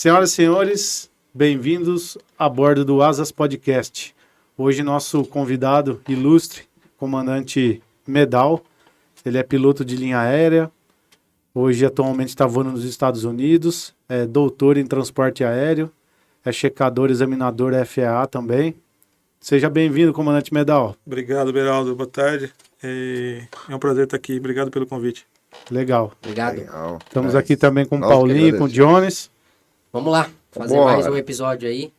Senhoras e senhores, bem-vindos a bordo do Asas Podcast. Hoje nosso convidado ilustre, comandante Medal, ele é piloto de linha aérea, hoje atualmente está voando nos Estados Unidos, é doutor em transporte aéreo, é checador, examinador FAA também. Seja bem-vindo, comandante Medal. Obrigado, Beraldo. Boa tarde. É um prazer estar aqui. Obrigado pelo convite. Legal. Obrigado. Legal. Estamos aqui também com o Nós Paulinho e com o Jones. Vamos lá, fazer Bora. mais um episódio aí.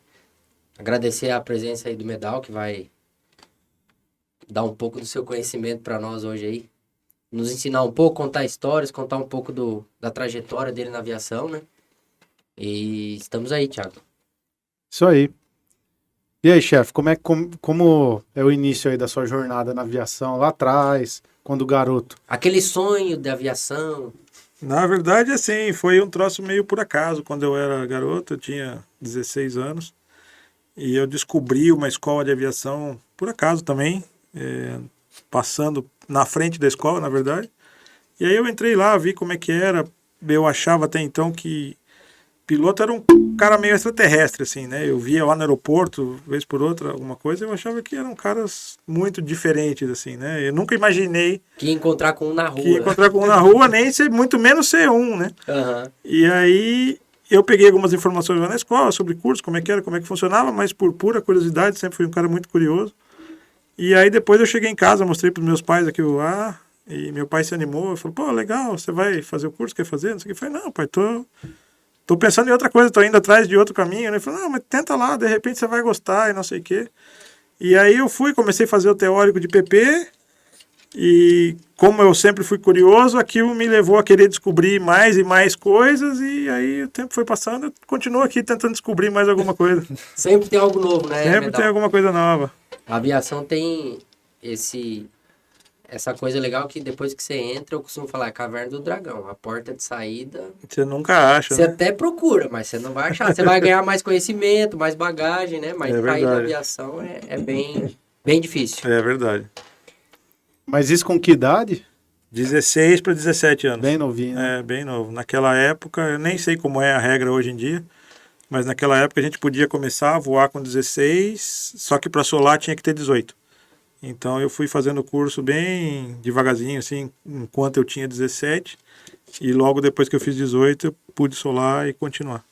Agradecer a presença aí do Medal, que vai dar um pouco do seu conhecimento para nós hoje aí. Nos ensinar um pouco, contar histórias, contar um pouco da trajetória dele na aviação, né? E estamos aí, Thiago. Isso aí. E aí, chefe, como é o início aí da sua jornada na aviação, lá atrás, quando garoto? Aquele sonho de aviação. Na verdade, assim, foi um troço meio por acaso. Quando eu era garoto, eu tinha 16 anos. E eu descobri uma escola de aviação, por acaso também, passando na frente da escola, na verdade. E aí eu entrei lá, vi como é que era. Eu achava até então que piloto era um cara meio extraterrestre, assim, né? Eu via lá no aeroporto, vez por outra, alguma coisa, eu achava que eram caras muito diferentes, assim, né? Eu nunca imaginei Que ia encontrar com um na rua. que ia encontrar com um na rua, nem ser, muito menos ser um, né? Aham. E aí eu peguei algumas informações lá na escola sobre curso, como é que era, como é que funcionava, mas por pura curiosidade, sempre fui um cara muito curioso. E aí depois eu cheguei em casa, mostrei para os meus pais aquilo lá, e meu pai se animou, falou, pô, legal, você vai fazer o curso, quer fazer? Não sei o que. Eu falei, não, pai, tô pensando em outra coisa, tô indo atrás de outro caminho. Ele falou, não, mas tenta lá, de repente você vai gostar e não sei o quê. E aí eu comecei a fazer o teórico de PP, e como eu sempre fui curioso, aquilo me levou a querer descobrir mais e mais coisas, e aí o tempo foi passando, eu continuo aqui tentando descobrir mais alguma coisa. Sempre tem algo novo, né, Sempre Medal? tem alguma coisa nova. A aviação tem essa coisa legal que depois que você entra, eu costumo falar, é a caverna do dragão. A porta de saída, Você nunca acha, você né? até procura, mas você não vai achar. Você vai ganhar mais conhecimento, mais bagagem, né? Mas É cair na verdade. aviação é bem difícil. É verdade. Mas isso com que idade? 16 para 17 anos. Bem novinho, né? É, bem novo. Naquela época, eu nem sei como é a regra hoje em dia, mas naquela época a gente podia começar a voar com 16, só que para solar tinha que ter 18. Então eu fui fazendo o curso bem devagarzinho, assim, enquanto eu tinha 17, e logo depois que eu fiz 18 eu pude solar e continuar.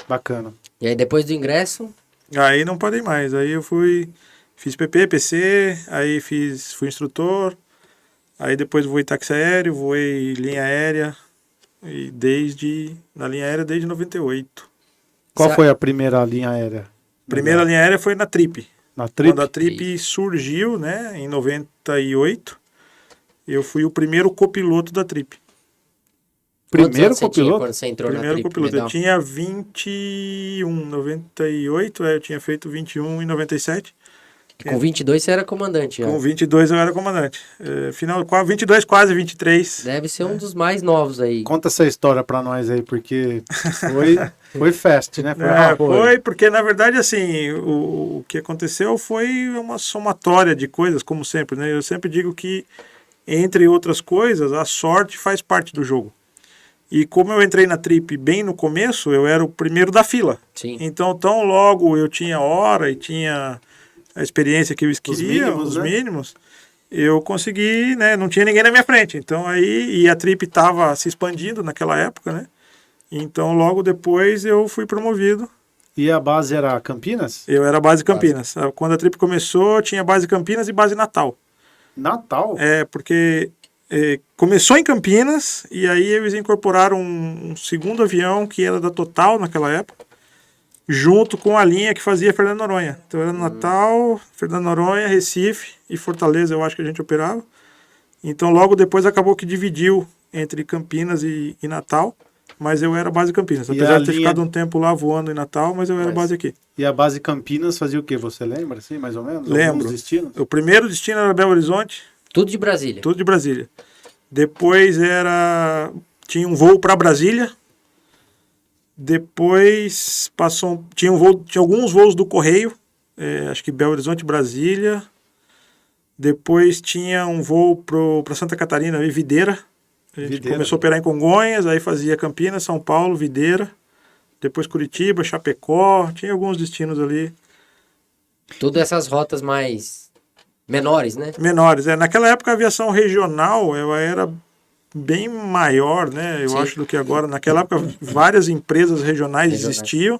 Bacana. E aí depois do ingresso, Aí não parei mais, aí eu fiz PP, PC, aí fui instrutor, aí depois voei táxi aéreo, voei linha aérea, e na linha aérea desde 98. Qual Sa- foi a primeira linha aérea? Primeira linha aérea foi na Trip. Na Trip? Quando a Trip surgiu, né, em 98, eu fui o primeiro copiloto da Trip. quantos Primeiro anos você tinha copiloto? quando você entrou Primeiro na Trip, copiloto. Medal? Eu tinha 21, 98, eu tinha feito 21 em 97. Com 22 você era comandante já. Com 22 eu era comandante. Final, 22, quase 23. Deve ser um dos mais novos aí. Conta essa história pra nós aí, porque foi fast, né? Foi rápido. Foi porque, na verdade, assim, o que aconteceu foi uma somatória de coisas, como sempre, né? Eu sempre digo que, entre outras coisas, a sorte faz parte do jogo. E como eu entrei na Trip bem no começo, eu era o primeiro da fila. Sim. Então, tão logo eu tinha hora e tinha a experiência que eu queria, os mínimos, eu consegui, né? Não tinha ninguém na minha frente. Então, e a Trip estava se expandindo naquela época, né? Então, logo depois eu fui promovido. E a base era Campinas? Eu era base Campinas. Quando a Trip começou, tinha base Campinas e base Natal. Natal? Porque começou em Campinas e aí eles incorporaram um segundo avião que era da Total naquela época, junto com a linha que fazia Fernando Noronha. Então era Natal, Fernando Noronha, Recife e Fortaleza, eu acho que a gente operava. Então logo depois acabou que dividiu entre Campinas e Natal, mas eu era base Campinas. Apesar de ter ficado um tempo lá voando em Natal, mas eu era base aqui. E a base Campinas fazia o quê? Você lembra, assim, mais ou menos? Lembro. Alguns destinos? O primeiro destino era Belo Horizonte. Tudo de Brasília. Tudo de Brasília. Depois tinha um voo para Brasília. Depois tinha alguns voos do Correio, acho que Belo Horizonte, Brasília. Depois tinha um voo para Santa Catarina, Videira. A gente começou a operar em Congonhas, aí fazia Campinas, São Paulo, Videira. depois Curitiba, Chapecó, tinha alguns destinos ali. Tudo essas rotas mais menores, né? Menores. Naquela época a aviação regional ela era bem maior, né? Eu Sim. acho do que agora. Naquela época várias empresas regionais Regionais. existiam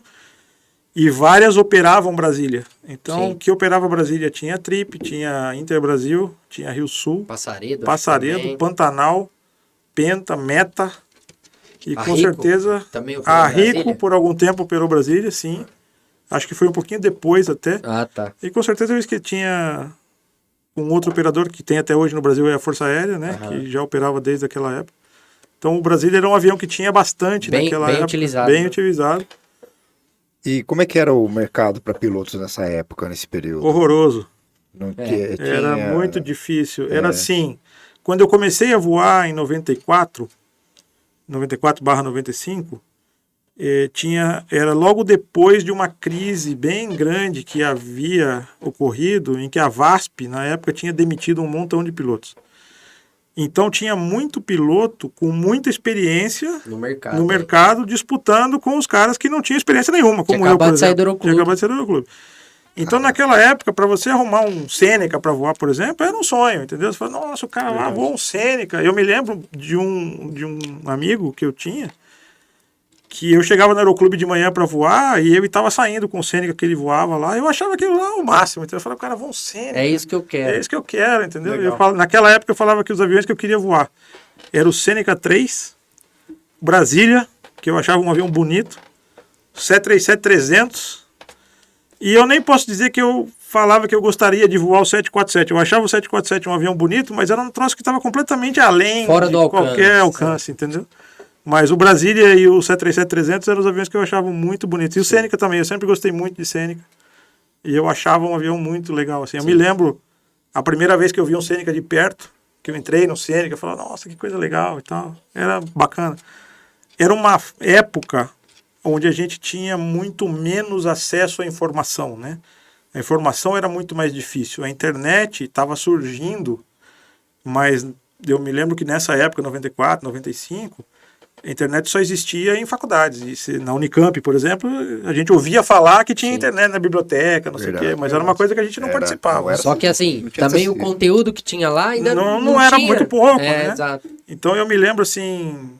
e várias operavam Brasília. Então, Sim. o que operava Brasília tinha Trip, tinha Interbrasil, tinha Rio Sul, Passaredo. Passaredo, também. Pantanal, Penta, Meta e A com Rico certeza também operou a Brasília? Rico por algum tempo operou Brasília, sim. Acho que foi um pouquinho depois até. Ah, tá. E com certeza eu que tinha um outro operador que tem até hoje no Brasil é a Força Aérea, né? Aham. Que já operava desde aquela época. Então o Brasília era um avião que tinha bastante Bem- naquela bem época. utilizado, Bem né? utilizado. E como é que era o mercado para pilotos nessa época, nesse período? Horroroso. Não Era tinha- muito difícil. Era assim, quando eu comecei a voar em 94/95, era logo depois de uma crise bem grande que havia ocorrido, em que a VASP, na época, tinha demitido um montão de pilotos. Então tinha muito piloto com muita experiência No mercado. no mercado disputando com os caras que não tinham experiência nenhuma, Tinha como eu, por acabado de sair do exemplo. Aeroclube. Tinha acabado de sair do Aeroclube. Então, naquela época, para você arrumar um Seneca para voar, por exemplo, era um sonho, entendeu? Você fala, nossa, o cara lá voa um Seneca. Eu me lembro de um amigo que eu tinha, que eu chegava no Aeroclube de manhã para voar e ele estava saindo com o Seneca que ele voava lá. Eu achava aquilo lá o máximo. Então eu falava, cara, voa um Seneca. É isso que eu quero. É isso que eu quero, entendeu? Legal. Naquela época eu falava que os aviões que eu queria voar era o Seneca 3, Brasília, que eu achava um avião bonito, 737-300, e eu nem posso dizer que eu falava que eu gostaria de voar o 747. Eu achava o 747 um avião bonito, mas era um troço que estava completamente além Fora de do alcance. qualquer alcance, entendeu? Mas o Brasília e o 737-300 eram os aviões que eu achava muito bonitos. E o Seneca também, eu sempre gostei muito de Seneca. E eu achava um avião muito legal, assim. Eu me lembro a primeira vez que eu vi um Seneca de perto, que eu entrei no Seneca, eu falava, nossa, que coisa legal e tal. Era bacana. Era uma época onde a gente tinha muito menos acesso à informação, né? A informação era muito mais difícil. A internet estava surgindo, mas eu me lembro que nessa época, 94, 95, a internet só existia em faculdades. Na Unicamp, por exemplo, a gente ouvia falar que tinha internet na biblioteca, não sei o quê, Verdade, mas era uma coisa que a gente não Era- participava. não era- Só que assim, Não tinha também o acessível. conteúdo que tinha lá ainda Não era tinha. muito pouco, né? Exato. Então eu me lembro assim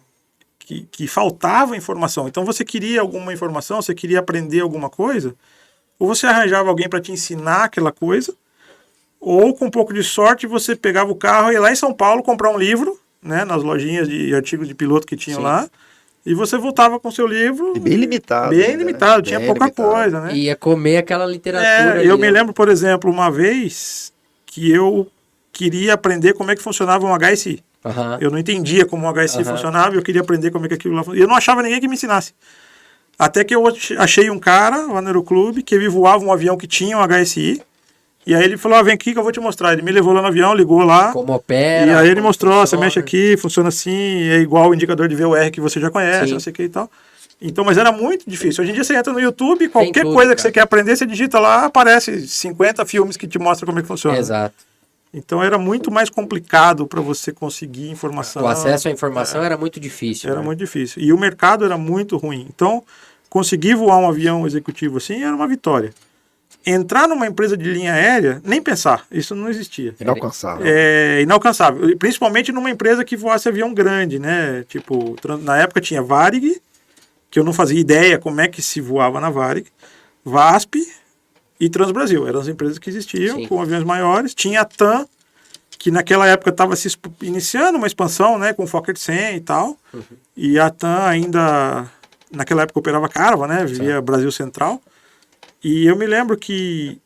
que faltava informação. Então você queria alguma informação, você queria aprender alguma coisa, ou você arranjava alguém para te ensinar aquela coisa, ou com um pouco de sorte você pegava o carro e ia lá em São Paulo comprar um livro, né, nas lojinhas de artigos de piloto que tinham Sim. lá, e você voltava com seu livro E bem limitado. bem ainda, né? limitado, tinha Bem pouca limitado. coisa, né? Ia comer aquela literatura ali, Eu me né? lembro, por exemplo, uma vez que eu queria aprender como é que funcionava um HSI. Aham. Eu não entendia como o HSI Aham. funcionava, eu queria aprender como é que aquilo lá funcionava. E eu não achava ninguém que me ensinasse. Até que eu achei um cara lá no Aeroclube que ele voava um avião que tinha um HSI. E aí ele falou, vem aqui que eu vou te mostrar. Ele me levou lá no avião, ligou lá. Como opera. E aí ele como mostrou, ó, você funciona. mexe aqui, funciona assim, é igual o indicador de VOR que você já conhece, Sim. não sei o que e tal. Então, mas era muito difícil. Hoje em dia você entra no YouTube, qualquer tudo, coisa que cara. você quer aprender, você digita lá, aparece 50 filmes que te mostram como é que funciona. Exato. Então era muito mais complicado para você conseguir informação. O acesso à informação era muito difícil. Era né? muito difícil. E o mercado era muito ruim. Então, conseguir voar um avião executivo assim era uma vitória. Entrar numa empresa de linha aérea, nem pensar. Isso não existia. Inalcançável. É inalcançável. Principalmente numa empresa que voasse avião grande, né? Tipo, na época tinha Varig, que eu não fazia ideia como é que se voava na Varig, VASP e Transbrasil. Eram as empresas que existiam, Sim. com aviões maiores. Tinha a TAM, que naquela época estava se iniciando uma expansão, né? Com Fokker 100 e tal. E a TAM ainda, naquela época, operava Caravan, né? Via Brasil Central. E eu me lembro que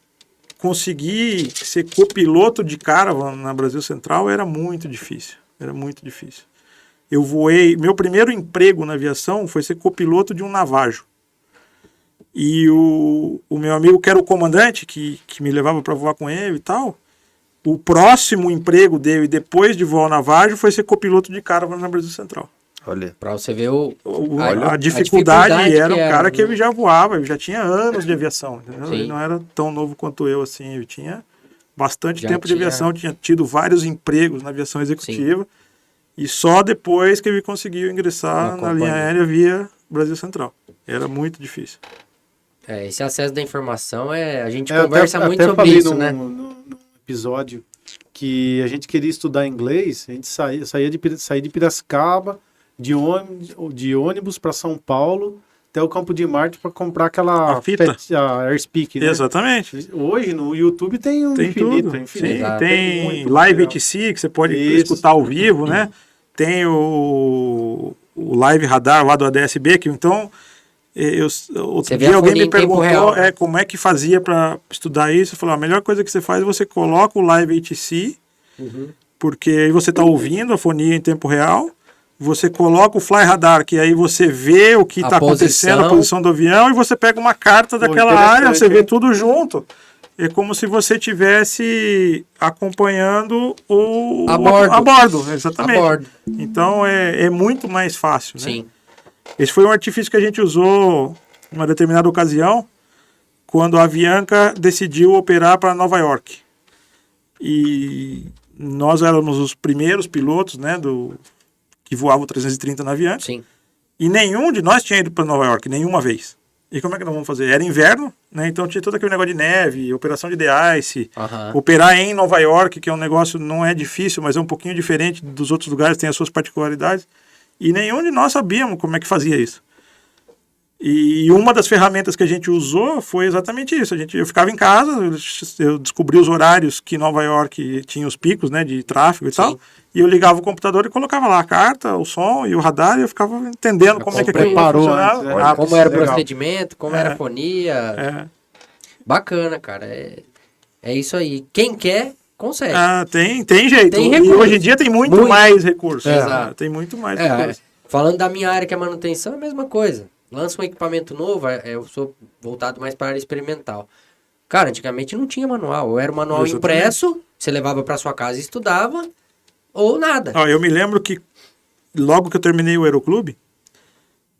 conseguir ser copiloto de Caravan na Brasil Central era muito difícil. Era muito difícil. Eu voei... Meu primeiro emprego na aviação foi ser copiloto de um navajo. E o meu amigo, que era o comandante, que me levava para voar com ele e tal, o próximo emprego dele, depois de voar o navajo, foi ser copiloto de Caravan na Brasil Central. Olha. Pra você ver A dificuldade era um que cara era, que ele já voava, ele já tinha anos de aviação, entendeu? Sim. Ele não era tão novo quanto eu, assim, ele tinha bastante Já tempo de tinha- aviação, tinha tido vários empregos na aviação executiva, e só depois que ele conseguiu ingressar Na na linha companhia. aérea via Brasil Central. Era muito difícil. Esse acesso da informação, a gente Eu conversa muito sobre falei isso, num, né? num episódio que a gente queria estudar inglês, a gente saía de Piracicaba, de ônibus para São Paulo, até o Campo de Marte para comprar aquela A fita. a AirSpeak, né? Exatamente. Hoje no YouTube tem um Tem infinito, tudo. infinito. Sim, Exato. tem muito Live material. HC, que você pode Isso. escutar ao vivo, né? Tem o Live Radar lá do ADSB, que então... outro Você vê dia a alguém fonia me em tempo perguntou real, né? como é que fazia para estudar isso. Eu falei, a melhor coisa que você faz é você coloca o Live HC, porque aí você está ouvindo a fonia em tempo real, você coloca o Fly Radar, que aí você vê o que A está acontecendo, a posição. posição do avião, e você pega uma carta daquela interessante, área, você vê hein? tudo junto. É como se você estivesse acompanhando A bordo. a bordo, exatamente. A bordo. Então é muito mais fácil, né? Sim. Esse foi um artifício que a gente usou em uma determinada ocasião, quando a Avianca decidiu operar para Nova York. E nós éramos os primeiros pilotos, né, que voavam o 330 na Avianca, Sim. e nenhum de nós tinha ido para Nova York, nenhuma vez. E como é que nós vamos fazer? Era inverno, né, então tinha todo aquele negócio de neve, operação de de-ice, Aham. operar em Nova York, que é um negócio, não é difícil, mas é um pouquinho diferente dos outros lugares, tem as suas particularidades. E nenhum de nós sabíamos como é que fazia isso. E uma das ferramentas que a gente usou foi exatamente isso. Eu ficava em casa, eu descobri os horários que Nova York tinha os picos, né, de tráfego e tal, e eu ligava o computador e colocava lá a carta, o som e o radar, e eu ficava entendendo como é que aquilo preparou funcionava. antes, né? Olha, como era o legal. procedimento, como era a fonia. É. Bacana, cara. É isso aí. Quem quer, consegue. Tem jeito. Tem E recurso. hoje em dia tem muito Muito. mais recursos. Exato. Tem muito mais É, recursos. falando da minha área que é manutenção, é a mesma coisa. Lança um equipamento novo, eu sou voltado mais para a área experimental. Cara, antigamente não tinha manual. Ou era o manual Exatamente. impresso, você levava para sua casa e estudava, ou nada. Ó, eu me lembro que logo que eu terminei o Aeroclube,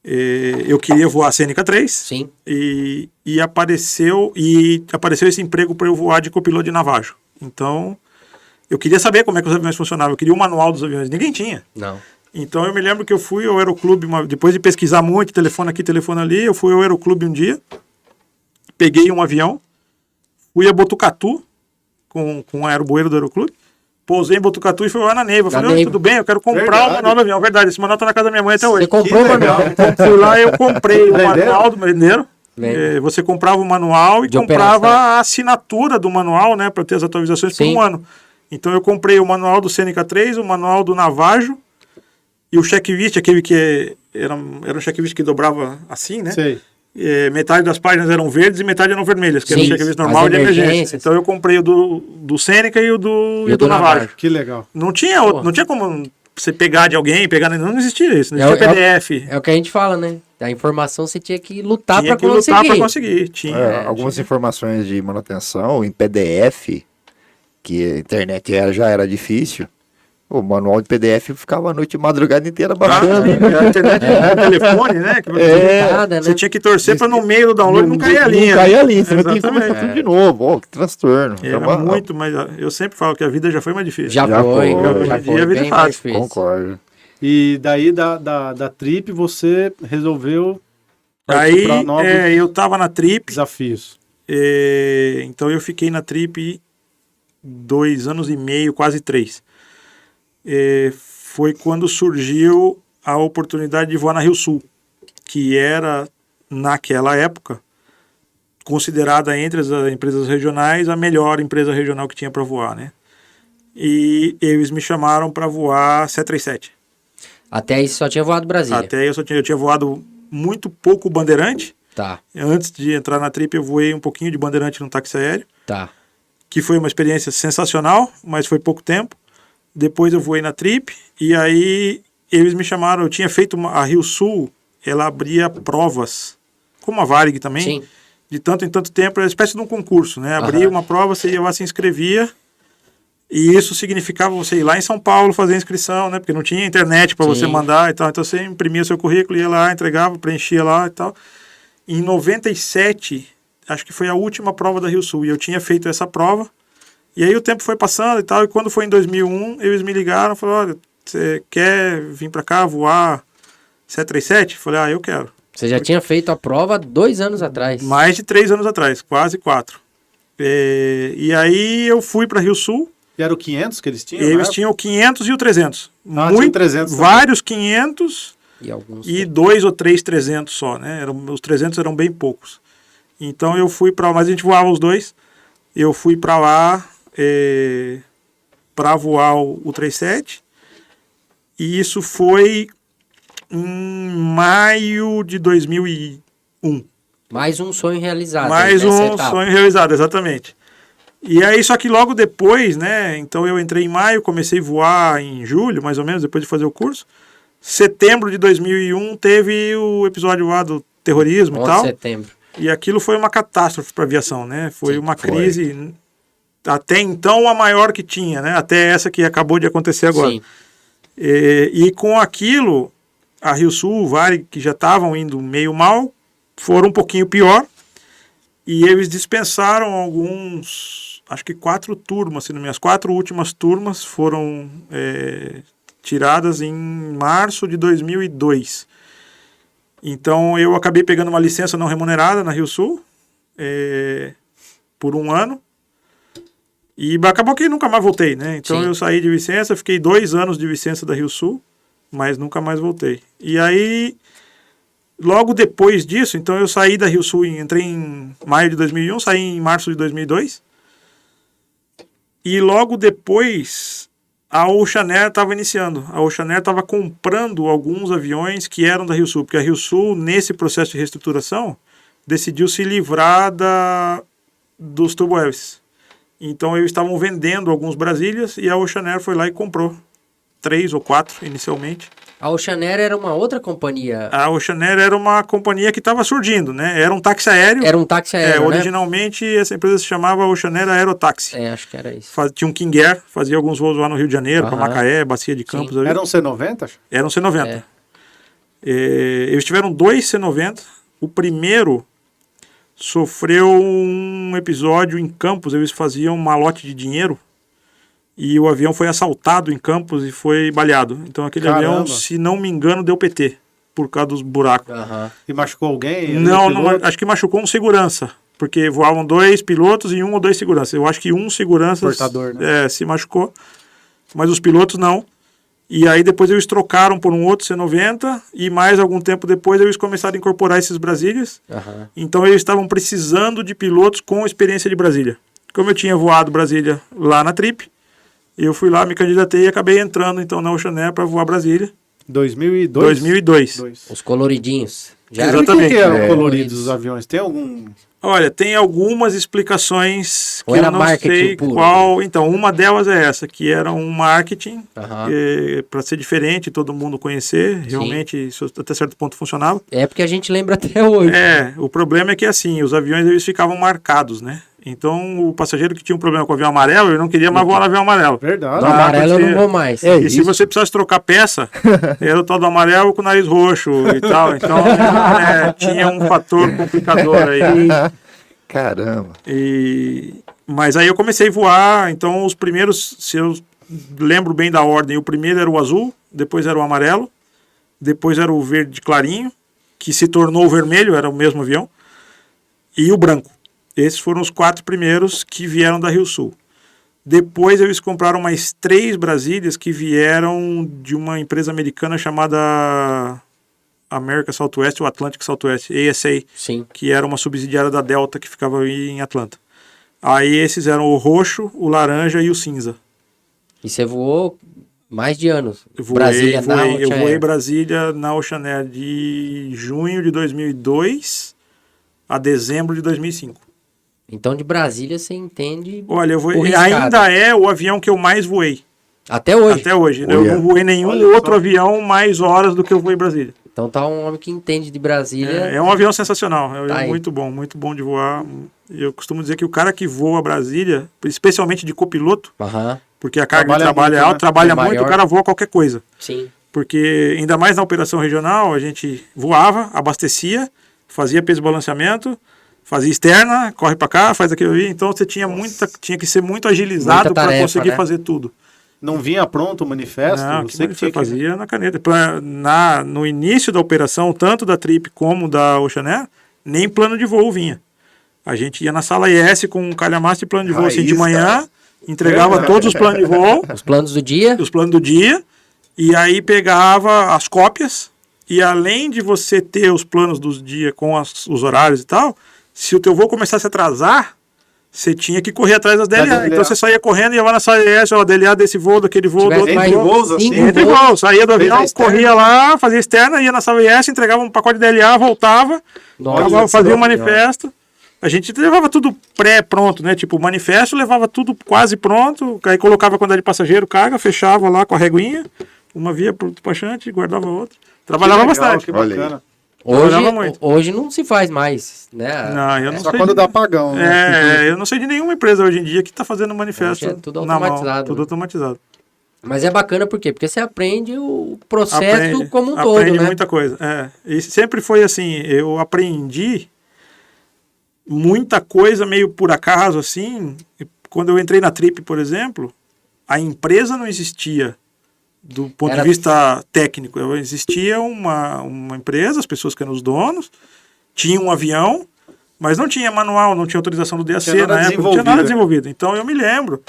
eu queria voar a Cênica 3. Sim. E apareceu esse emprego para eu voar de copiloto de navajo. Então, eu queria saber como é que os aviões funcionavam. Eu queria o manual dos aviões. Ninguém tinha. Não. Então, eu me lembro que eu fui ao Aeroclube, depois de pesquisar muito, telefone aqui, telefone ali, eu fui ao Aeroclube um dia, peguei um avião, fui a Botucatu com o aerobueiro do Aeroclube, pousei em Botucatu e fui lá na Neiva. Eu falei, Neiva. tudo bem, eu quero comprar Verdade. o manual do avião. Verdade, esse manual está na casa da minha mãe até hoje. Você comprou o Que manual. legal. Fui lá, eu comprei o Venderam? manual do venderam. Vende. Você comprava o manual e De comprava operação. a assinatura do manual, né, para ter as atualizações por Sim. um ano. Então eu comprei o manual do Cênica 3, o manual do Navajo e o checklist, aquele que era um checklist que dobrava assim, né? Sei. Metade das páginas eram verdes e metade eram vermelhas, que era o Sim, checklist as normal de emergência. emergências. Então eu comprei o do Cênica e o do Navajo. Que legal. Não tinha outro, não tinha como você pegar de alguém, não existia isso, não É o- existia PDF. É o que a gente fala, né? A informação você tinha que lutar Tinha para que lutar conseguir. para conseguir. Tinha, Algumas informações de manutenção em PDF, que a internet já era difícil. O manual de PDF ficava a noite e madrugada inteira baixando. A internet no telefone, né? Que Nada, você né? tinha que torcer para no meio do download não cair a linha. Não cair a linha, você vai ter que Exatamente. começar tudo de novo. Ó, que transtorno. Era muito, mas eu sempre falo que a vida já foi mais difícil. Já Já foi, foi. já Hoje em dia foi a vida é bem mais fácil. difícil. Concordo. E daí da trip você resolveu partir Aí para novos eu tava na Trip, desafios. então eu fiquei na Trip 2 anos e meio, quase 3. Foi quando surgiu a oportunidade de voar na Rio Sul, que era, naquela época, considerada entre as empresas regionais a melhor empresa regional que tinha para voar, né? E eles me chamaram para voar 737. Até aí só tinha voado Brasília. Até eu tinha voado muito pouco Bandeirante. Tá, Antes de entrar na Trip, eu voei um pouquinho de Bandeirante no táxi aéreo, tá. que foi uma experiência sensacional, mas foi pouco tempo. Depois eu voei na Trip, e aí eles me chamaram, eu tinha feito a Rio Sul, ela abria provas, como a Varig também, Sim. de tanto em tanto tempo, era uma espécie de um concurso, né? Abria Aham. uma prova, você ia lá, se inscrevia, e isso significava você ir lá em São Paulo fazer a inscrição, né? Porque não tinha internet para você Sim. mandar e tal. Então você imprimia seu currículo, ia lá, entregava, preenchia lá e tal. Em 97, acho que foi a última prova da Rio Sul, e eu tinha feito essa prova. E aí o tempo foi passando e tal, e quando foi em 2001, eles me ligaram e falaram, olha, você quer vir para cá voar 737? Eu falei, eu quero. Você já tinha feito a prova 2 anos atrás. Mais de 3 anos atrás, quase 4. E aí eu fui para Rio Sul. E era o 500 que eles tinham? Eles tinham o 500 e o 300. Ah, tinha o 300 também. Vários 500 E alguns. e 2 ou 3 300 só, né? Os 300 eram bem poucos. Então eu fui para lá, mas a gente voava os dois. Eu fui para lá para voar o 37. E isso foi em maio de 2001. Mais um sonho realizado. Mais nessa um etapa. sonho realizado, exatamente. E aí, só que logo depois, né? Então eu entrei em maio, comecei a voar em julho, mais ou menos, depois de fazer o curso. Setembro de 2001 teve o episódio lá do terrorismo 11 e tal. de setembro. E aquilo foi uma catástrofe para a aviação, né? Foi Sim, uma foi. crise, até então a maior que tinha, né? Até essa que acabou de acontecer agora. Sim. E com aquilo, a Rio Sul, o Varig, que já estavam indo meio mal, foram um pouquinho pior. E eles dispensaram alguns, acho que 4 turmas, se não me engano. As 4 últimas turmas foram tiradas em março de 2002. Então eu acabei pegando uma licença não remunerada na Rio Sul por 1 ano. E acabou que nunca mais voltei, né? Então Sim. eu saí de licença, fiquei 2 anos de licença da Rio Sul, mas nunca mais voltei. E aí, logo depois disso, então eu saí da Rio Sul, entrei em maio de 2001, saí em março de 2002. E logo depois, a Oceanair estava iniciando. A Oceanair estava comprando alguns aviões que eram da Rio Sul, porque a Rio Sul, nesse processo de reestruturação, decidiu se livrar dos turbohélices. Então eles estavam vendendo alguns Brasílias e a Oceanair foi lá e comprou 3 ou 4 inicialmente. A Oceanair era uma outra companhia. A Oceanair era uma companhia que estava surgindo, né? Era um táxi aéreo. Era um táxi aéreo, né? Originalmente essa empresa se chamava Oceanair Aerotáxi. Acho que era isso. Tinha um King Air, fazia alguns voos lá no Rio de Janeiro, para Aham. Macaé, Bacia de Campos. Ali. Era um C90? Era um C90. É. Eles tiveram 2 C90. O primeiro sofreu um episódio em Campos, eles faziam um malote de dinheiro e o avião foi assaltado em Campos e foi baleado. Então aquele Caramba. avião, se não me engano, deu PT por causa dos buracos. Aham. E machucou alguém? Não, acho que machucou um segurança, porque voavam 2 pilotos e 1 ou 2 seguranças. Eu acho que um segurança Portador, né? se machucou, mas os pilotos não. E aí depois eles trocaram por um outro C90 e mais algum tempo depois eles começaram a incorporar esses Brasílias. Aham. Então eles estavam precisando de pilotos com experiência de Brasília. Como eu tinha voado Brasília lá na Trip, eu fui lá, me candidatei e acabei entrando então na Oceanair para voar Brasília. 2002? 2002. Os coloridinhos. Já Exato. era- Por que eram É. coloridos os aviões? Tem algum... Olha, tem algumas explicações que Ou era eu não marketing sei puro? qual. Então, uma delas é essa, que era um marketing Aham. para ser diferente, todo mundo conhecer. Realmente, isso até certo ponto funcionava. É porque a gente lembra até hoje. O problema é que assim, os aviões eles ficavam marcados, né? Então, o passageiro que tinha um problema com o avião amarelo, ele não queria mais voar no avião amarelo. Verdade. No Ah, amarelo eu pode não ser. vou mais. E se você precisasse trocar peça, era o tal do amarelo com o nariz roxo e tal. Então, tinha um fator complicador aí. Caramba. Mas aí eu comecei a voar, então os primeiros, se eu lembro bem da ordem, o primeiro era o azul, depois era o amarelo, depois era o verde clarinho, que se tornou o vermelho, era o mesmo avião, e o branco. Esses foram os 4 primeiros que vieram da Rio Sul. Depois eles compraram mais 3 Brasílias que vieram de uma empresa americana chamada America Southwest ou Atlantic Southwest, ASA, Sim. que era uma subsidiária da Delta que ficava aí em Atlanta. Aí esses eram o roxo, o laranja e o cinza. E você voou mais de anos. Eu Brasília na eu Oceanair. voei Brasília na Oceanair de junho de 2002 a dezembro de 2005. Então de Brasília você entende Olha, eu o riscado. ainda é o avião que eu mais voei Até hoje. até hoje. Eu Olha. não voei nenhum Olha outro só. avião mais horas do que eu voei em Brasília. Então tá um homem que entende de Brasília. É um avião sensacional, é um Tá avião aí. muito bom de voar. Eu costumo dizer que o cara que voa Brasília, especialmente de copiloto, Aham. porque a carga de Trabalha trabalho é muito, alta, né? trabalha É muito, maior. o cara voa qualquer coisa. Sim. Porque ainda mais na operação regional, a gente voava, abastecia, fazia peso de balanceamento, fazia externa, corre para cá, faz aquilo ali. Então você tinha que ser muito agilizado Muita para tarefa, conseguir né? fazer tudo. Não vinha pronto o manifesto? Não, Você que tinha que... fazia na caneta. No início da operação, tanto da Trip como da Ocean Air, nem plano de voo vinha. A gente ia na sala IS com um calhamaço de plano de voo assim, de Raiz, manhã, cara. entregava todos os planos de voo, Os planos do dia. os planos do dia, e aí pegava as cópias, e além de você ter os planos dos dias com os horários e tal, se o teu voo começasse a atrasar, você tinha que correr atrás das DLA. Então você saía correndo e ia lá na sala IS, ó, DLA desse voo, daquele voo, do outro Entre voo. voos, assim? Entre voos, saía do avião, externa? corria lá, fazia externa, ia na sala IS, entregava um pacote de DLA, voltava, fazia o manifesto. A gente levava tudo pré-pronto, né? Tipo, o manifesto levava tudo quase pronto, aí colocava a quantidade de passageiro, carga, fechava lá com a reguinha, uma via pro despachante, guardava outra. Trabalhava bastante. Que Olha aí. bacana. Trabalhava muito. Hoje não se faz mais, né? Não, eu não Só sei. quando dá apagão, né? Eu não sei de nenhuma empresa hoje em dia que está fazendo manifesto Hoje é tudo na mão, automatizado, tudo né? automatizado. Mas é bacana por quê? Porque você aprende o processo Aprende- como um todo, aprende né? muita coisa. E sempre foi assim, eu aprendi muita coisa meio por acaso, assim. Quando eu entrei na Trip, por exemplo, a empresa não existia do ponto Era- de vista técnico. Existia uma empresa, as pessoas que eram os donos, tinha um avião, mas não tinha manual, não tinha autorização do DAC Tinha nada na época, não tinha nada desenvolvido. Então eu me lembro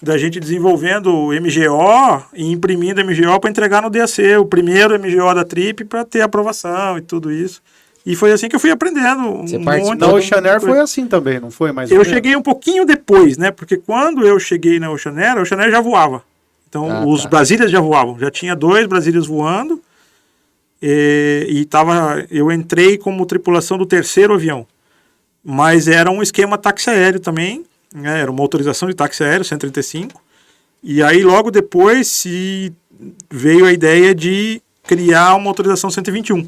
da gente desenvolvendo o MGO e imprimindo MGO para entregar no DAC, o primeiro MGO da Trip para ter aprovação e tudo isso. E foi assim que eu fui aprendendo. Você participou Na Ocean Air foi assim também, não foi? Mais ou Eu menos? cheguei um pouquinho depois, né? Porque quando eu cheguei na Ocean Air, a Ocean Air já voava. Então, os Brasílias já voavam. Já tinha 2 Brasílias voando. Eu entrei como tripulação do 3º avião. Mas era um esquema táxi aéreo também. Né? Era uma autorização de táxi aéreo, 135. E aí, logo depois, veio a ideia de criar uma autorização 121.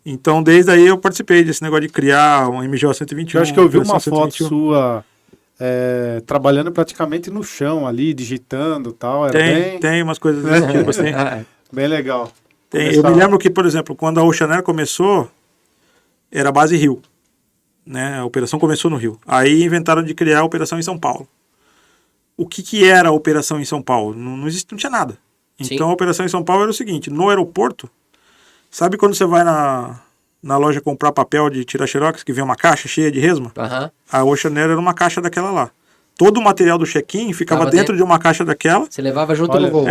Então, desde aí eu participei desse negócio de criar um MGO 121. Eu acho que eu vi uma autorização foto 121. sua trabalhando praticamente no chão ali, digitando e tal. Era Tem umas coisas desse tipo assim. bem legal. Eu me lembro que, por exemplo, quando a Ocean Air começou, era base Rio. Né? A operação começou no Rio. Aí inventaram de criar a operação em São Paulo. O que era a operação em São Paulo? Não tinha nada. Sim. Então a operação em São Paulo era o seguinte: no aeroporto, sabe quando você vai na loja comprar papel de tirar xerox, que vem uma caixa cheia de resma? Aham. A Ocean Air era uma caixa daquela lá. Todo o material do check-in ficava Tava dentro dentro? de uma caixa daquela. Você levava junto Olha, no voo.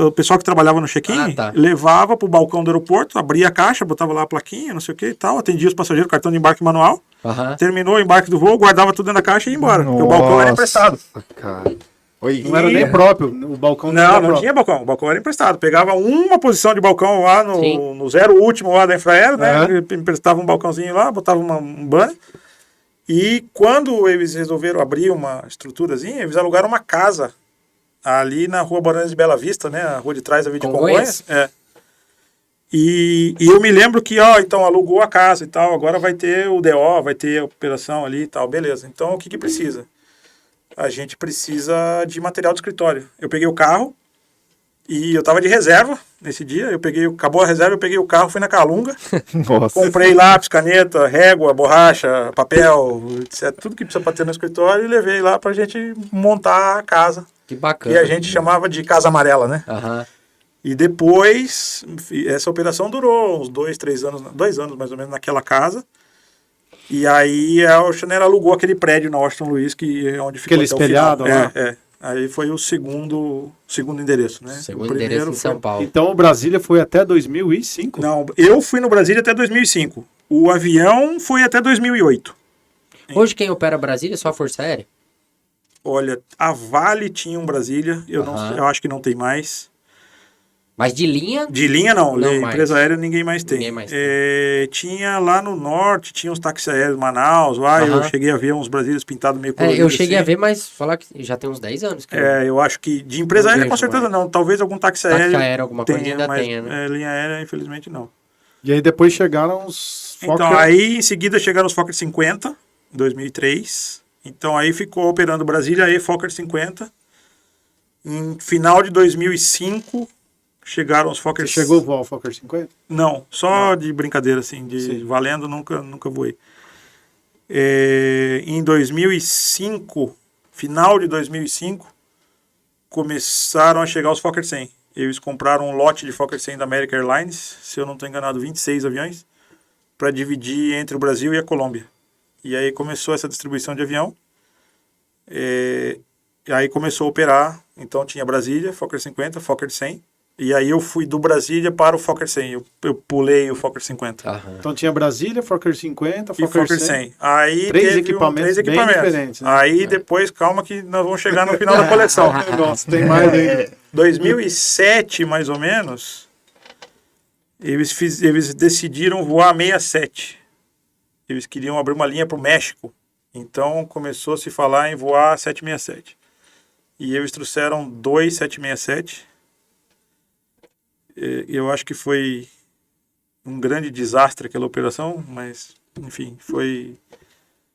O pessoal que trabalhava no check-in Tá. levava pro balcão do aeroporto, abria a caixa, botava lá a plaquinha, não sei o que e tal, atendia os passageiros, cartão de embarque manual, Aham. terminou o embarque do voo, guardava tudo dentro da caixa e ia embora. Porque o balcão era emprestado. Cara. Oi, Não era nem próprio, o balcão Não, era não próprio. tinha balcão. O balcão era emprestado. Pegava uma posição de balcão lá Sim. no zero último lá da Infraero, né? Emprestava um balcãozinho lá, botava um banner. E quando eles resolveram abrir uma estruturazinha, eles alugaram uma casa ali na Rua Boranes de Bela Vista, né? A rua de trás da Via de Congonhas? Congonhas. E eu me lembro que, então alugou a casa e tal, agora vai ter o DO, vai ter a operação ali e tal, beleza. Então o que precisa? A gente precisa de material de escritório. Eu peguei o carro e eu tava de reserva nesse dia, acabou a reserva, eu peguei o carro, fui na Calunga, Nossa. comprei lápis, caneta, régua, borracha, papel, etc, tudo que precisa para ter no escritório e levei lá pra gente montar a casa. Que bacana. E a gente chamava de Casa Amarela, né? Aham. E depois, essa operação durou uns 2 anos mais ou menos naquela casa. E aí a Ocean Air alugou aquele prédio na Washington Luiz, que é onde ficou Aquele até o final. espelhado lá. Aí foi o segundo endereço, né? Segundo O primeiro endereço em foi- São Paulo. Então o Brasília foi até 2005? Não, eu fui no Brasília até 2005. O avião foi até 2008. Hoje quem opera Brasília é só a Força Aérea? Olha, a Vale tinha um Brasília, eu acho que não tem mais. Mas de linha, De linha não, Não empresa mais. aérea ninguém mais tem. Ninguém mais tem. Tinha lá no norte, tinha uns táxis aéreos, Manaus, lá eu Aham. cheguei a ver uns Brasílias pintados meio coloridos. eu cheguei assim. a ver, mas falar que já tem uns 10 anos. Que Eu acho que de empresa Não aérea vejo com certeza mais. não, talvez algum táxi Táxi aéreo, aéreo, alguma coisa ainda mas tenha, né? linha aérea infelizmente não. E aí depois chegaram os Então Fokker. aí em seguida chegaram os Fokker 50, em 2003. Então aí ficou operando Brasília e Fokker 50. Em final de 2005 chegaram os Fokker... Você chegou a voar o Fokker 50? Não, só de brincadeira, assim, Sim. valendo, nunca voei. Em 2005, final de 2005, começaram a chegar os Fokker 100. Eles compraram um lote de Fokker 100 da American Airlines, se eu não estou enganado, 26 aviões, para dividir entre o Brasil e a Colômbia. E aí começou essa distribuição de avião. E aí começou a operar. Então tinha Brasília, Fokker 50, Fokker 100. E aí eu fui do Brasília para o Fokker 100. Eu pulei o Fokker 50. Aham. Então tinha Brasília, Fokker 50, E Fokker Fokker 100. 100. Aí Três teve equipamentos bem diferentes, né? Aí depois, calma que nós vamos chegar no final da coleção. Nossa, tem mais aí. 2007, mais ou menos, eles decidiram voar 67. Eles queriam abrir uma linha para o México. Então começou a se falar em voar 767. E eles trouxeram 2 767. Eu acho que foi um grande desastre aquela operação, mas, enfim, foi...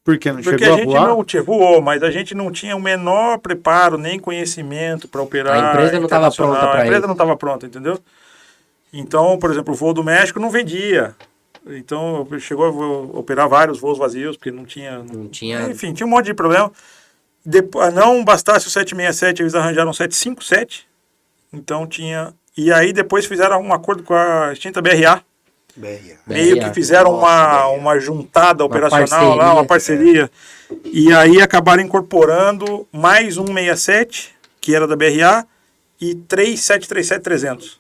Por que não Porque chegou a a gente voar? não voou, mas a gente não tinha o menor preparo, nem conhecimento para operar. A empresa não estava internacional. pronta para A empresa isso. não estava pronta, entendeu? Então, por exemplo, o voo do México não vendia. Então, chegou a operar vários voos vazios, porque não tinha... Não tinha... Enfim, tinha um monte de problema. Depois, não bastasse o 767, eles arranjaram um 757. Então tinha... E aí depois fizeram um acordo com a extinta BRA. Meio que fizeram uma juntada operacional lá, uma parceria. E aí acabaram incorporando mais um 67, que era da BRA, e 3 737-300.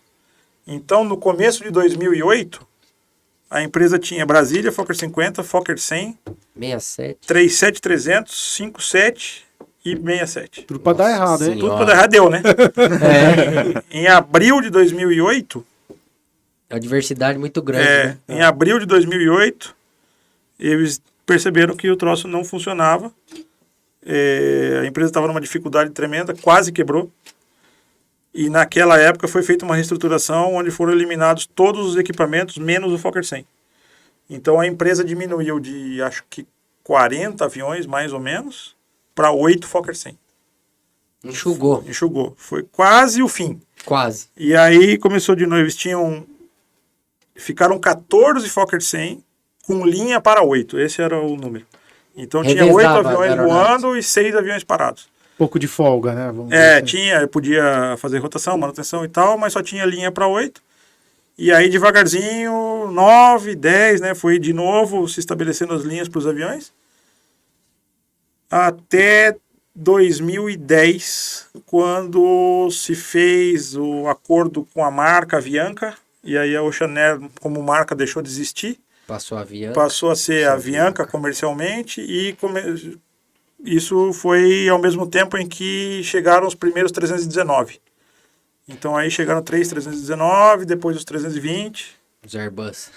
Então, no começo de 2008, a empresa tinha Brasília, Fokker 50, Fokker 100, 67. 37300, 57 e 67. Tudo pra dar errado, hein? Tudo para dar errado deu, né? Em abril de 2008, É uma diversidade muito grande, né? em abril de 2008, eles perceberam que o troço não funcionava. A empresa estava numa dificuldade tremenda, quase quebrou. E naquela época foi feita uma reestruturação onde foram eliminados todos os equipamentos, menos o Fokker 100. Então a empresa diminuiu de, acho que 40 aviões, mais ou menos, para 8 Fokker 100. Enxugou, Enxugou. Foi quase o fim. quase. E aí começou de novo. Eles ficaram 14 Fokker 100 com linha para 8. Esse era o número. Então tinha 8 Revezava aviões as aeronaves. voando e 6 aviões parados. Pouco de folga, né? Vamos dizer assim. Eu podia fazer rotação, manutenção e tal, mas só tinha linha para 8. E aí devagarzinho, 9, 10, né? Foi de novo se estabelecendo as linhas para os aviões. Até 2010, quando se fez o acordo com a marca Avianca, e aí a Ocean Air, como marca, deixou de existir, Passou a Avianca. passou a ser a Avianca comercialmente, e isso foi ao mesmo tempo em que chegaram os primeiros 319. Então aí chegaram 319, depois os 320, Os Airbus.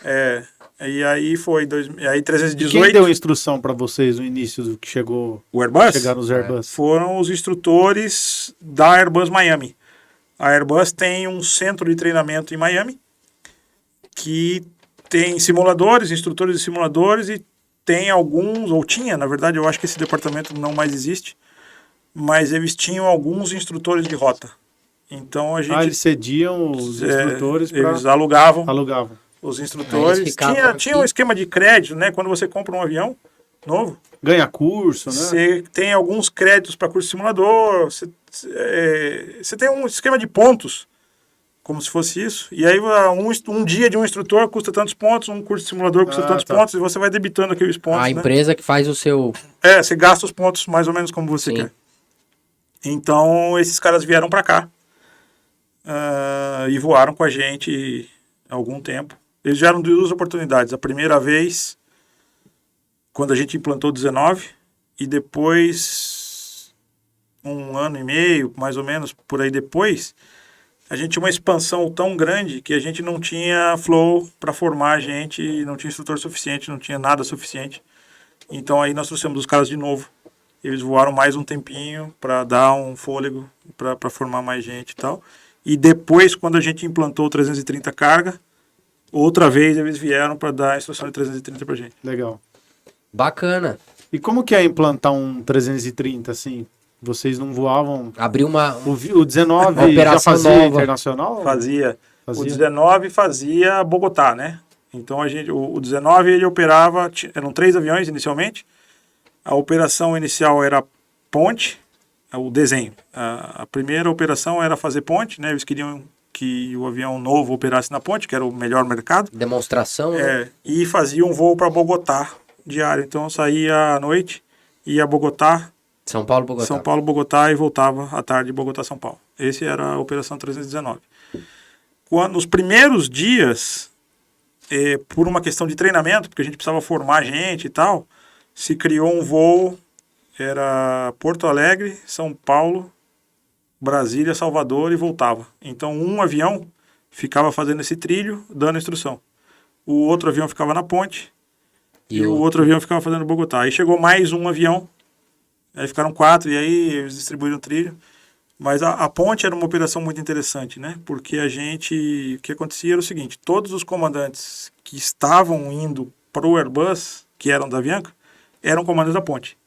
e aí foi aí E 318. quem deu instrução pra vocês no início do que chegou? O Airbus? Chegaram os Airbus. Foram os instrutores da Airbus Miami. A Airbus tem um centro de treinamento em Miami que tem simuladores, instrutores de simuladores, e tem alguns, ou tinha, na verdade, eu acho que esse departamento não mais existe, mas eles tinham alguns instrutores de rota. Então a gente... Eles cediam os instrutores para... Eles alugavam Alugavam. os Aí instrutores. eles ficavam Tinha um aqui. esquema de crédito, né? Quando você compra um avião novo, Ganha curso, né? você tem alguns créditos para curso de simulador, você tem um esquema de pontos, como se fosse isso. E aí um dia de um instrutor custa tantos pontos, um curso de simulador custa tantos pontos, e você vai debitando aqueles pontos. A né? empresa que faz o seu... Você gasta os pontos mais ou menos como você Sim. quer. Então, esses caras vieram para cá e voaram com a gente há algum tempo. Eles vieram de 2 oportunidades. A primeira vez, quando a gente implantou o 19, e depois, 1 ano e meio, mais ou menos, por aí depois, a gente tinha uma expansão tão grande que a gente não tinha flow para formar a gente, não tinha instrutor suficiente, não tinha nada suficiente. Então aí nós trouxemos os caras de novo. Eles voaram mais um tempinho para dar um fôlego, para formar mais gente e tal. E depois, quando a gente implantou o 330 carga, outra vez eles vieram para dar a instrução de 330 para gente. Legal. Bacana. E como que é implantar um 330, assim? Vocês não voavam... Abriu uma... O 19 Uma operação já fazia nova. internacional? Fazia. Fazia? O 19 fazia Bogotá, né? Então o 19 ele operava, eram 3 aviões inicialmente. A operação inicial era ponte, o desenho. A primeira operação era fazer ponte, né? Eles queriam que o avião novo operasse na ponte, que era o melhor mercado. Demonstração, né? E fazia um voo para Bogotá diário. Então eu saía à noite, ia a Bogotá, São Paulo, Bogotá. São Paulo, Bogotá e voltava à tarde Bogotá, São Paulo. Esse era a Operação 319. Nos primeiros dias, por uma questão de treinamento, porque a gente precisava formar gente e tal, se criou um voo, era Porto Alegre, São Paulo, Brasília, Salvador e voltava. Então um avião ficava fazendo esse trilho, dando instrução. O outro avião ficava na ponte e o outro avião ficava fazendo Bogotá. Aí chegou mais um avião, aí ficaram 4 e aí eles distribuíram o trilho. Mas a ponte era uma operação muito interessante, né? Porque o que acontecia era o seguinte, todos os comandantes que estavam indo para o Airbus, que eram da Avianca, eram comandantes da ponte.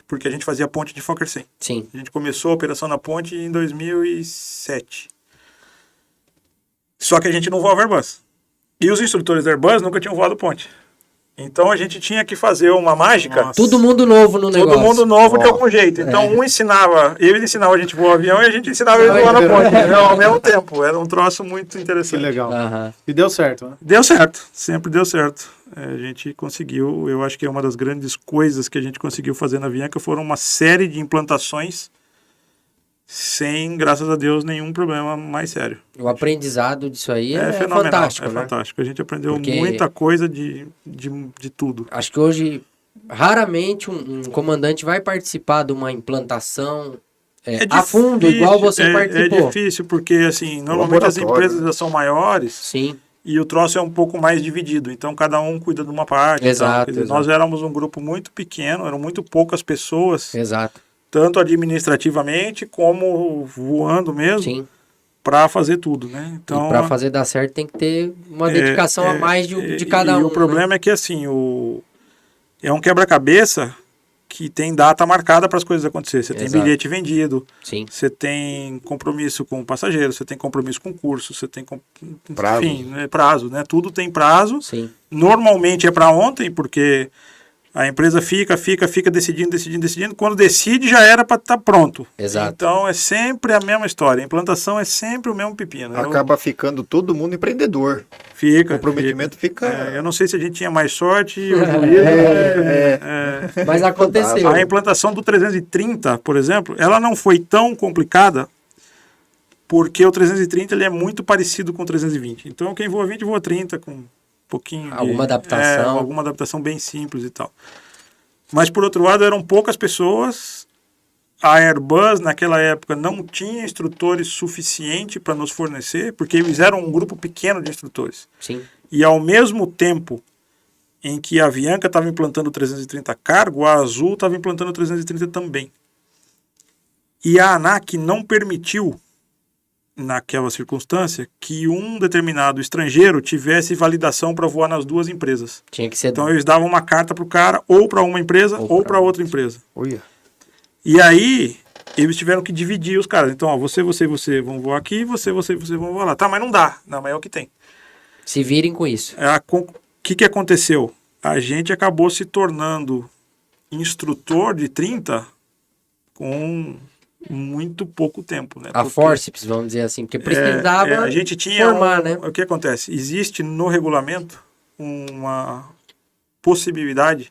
Porque a gente fazia a ponte de Fokker 100. Sim. A gente começou a operação na ponte em 2007. Só que a gente não voava Airbus. E os instrutores da Airbus nunca tinham voado ponte. Então a gente tinha que fazer uma mágica. Nossa. Todo mundo novo no negócio. Todo mundo novo de algum jeito. Então ele ensinava a gente a voar avião e a gente ensinava ele a voar na ponte. Ao mesmo tempo. Era um troço muito Que interessante. legal. Aham. E deu certo, né? Deu certo, sempre deu certo. A gente conseguiu, eu acho que é uma das grandes coisas que a gente conseguiu fazer na Avianca foram uma série de implantações sem, graças a Deus, nenhum problema mais sério. O aprendizado disso aí é fenomenal, fantástico, é né? fantástico. A gente aprendeu Porque- muita coisa de tudo. Acho que hoje, raramente um comandante vai participar de uma implantação a fundo, difícil, igual você é participou. difícil, porque assim, normalmente as Laboratório. empresas já são maiores Sim, e o troço é um pouco mais dividido. Então cada um cuida de uma parte. e tal. Exato, Quer dizer, exato. nós éramos um grupo muito pequeno, eram muito poucas pessoas. exato. Tanto administrativamente como voando mesmo, Sim. para fazer tudo, né? Então, E para fazer dar certo tem que ter uma dedicação a mais de cada um. E o problema é que assim, é um quebra-cabeça que tem data marcada para as coisas acontecerem. Você tem Exato. bilhete vendido, Sim. você tem compromisso com o passageiro, você tem compromisso com o curso, você tem Prazo. enfim, né, prazo, né? Tudo tem prazo. Sim. Normalmente é para ontem, porque a empresa fica decidindo. Quando decide, já era para estar pronto. Exato. Então, é sempre a mesma história. A implantação é sempre o mesmo pepino. Acaba ficando todo mundo empreendedor. Fica. O comprometimento fica. Eu não sei se a gente tinha mais sorte ou juízo. Mas aconteceu. A implantação do 330, por exemplo, ela não foi tão complicada porque o 330 ele é muito parecido com o 320. Então, quem voa 20 voa 30 com pouquinho Alguma adaptação. alguma adaptação bem simples e tal. Mas por outro lado eram poucas pessoas. A Airbus naquela época não tinha instrutores suficiente para nos fornecer, porque eles eram um grupo pequeno de instrutores. Sim. E ao mesmo tempo em que a Avianca estava implantando o 330 cargo, a Azul estava implantando o 330 também. E a ANAC não permitiu, naquela circunstância, que um determinado estrangeiro tivesse validação para voar nas duas empresas. Tinha que ser. Então eles davam uma carta para o cara, ou para uma empresa, ou para outra empresa. Olha. E aí eles tiveram que dividir os caras. Então, ó, você vão voar aqui, você vão voar lá. Tá, mas não dá. Não, mas é o que tem. Se virem com isso. O que aconteceu? A gente acabou se tornando instrutor de 30 com muito pouco tempo, né? A Porque- forceps, vamos dizer assim, porque precisava a gente tinha formar, né? O que acontece? Existe no regulamento uma possibilidade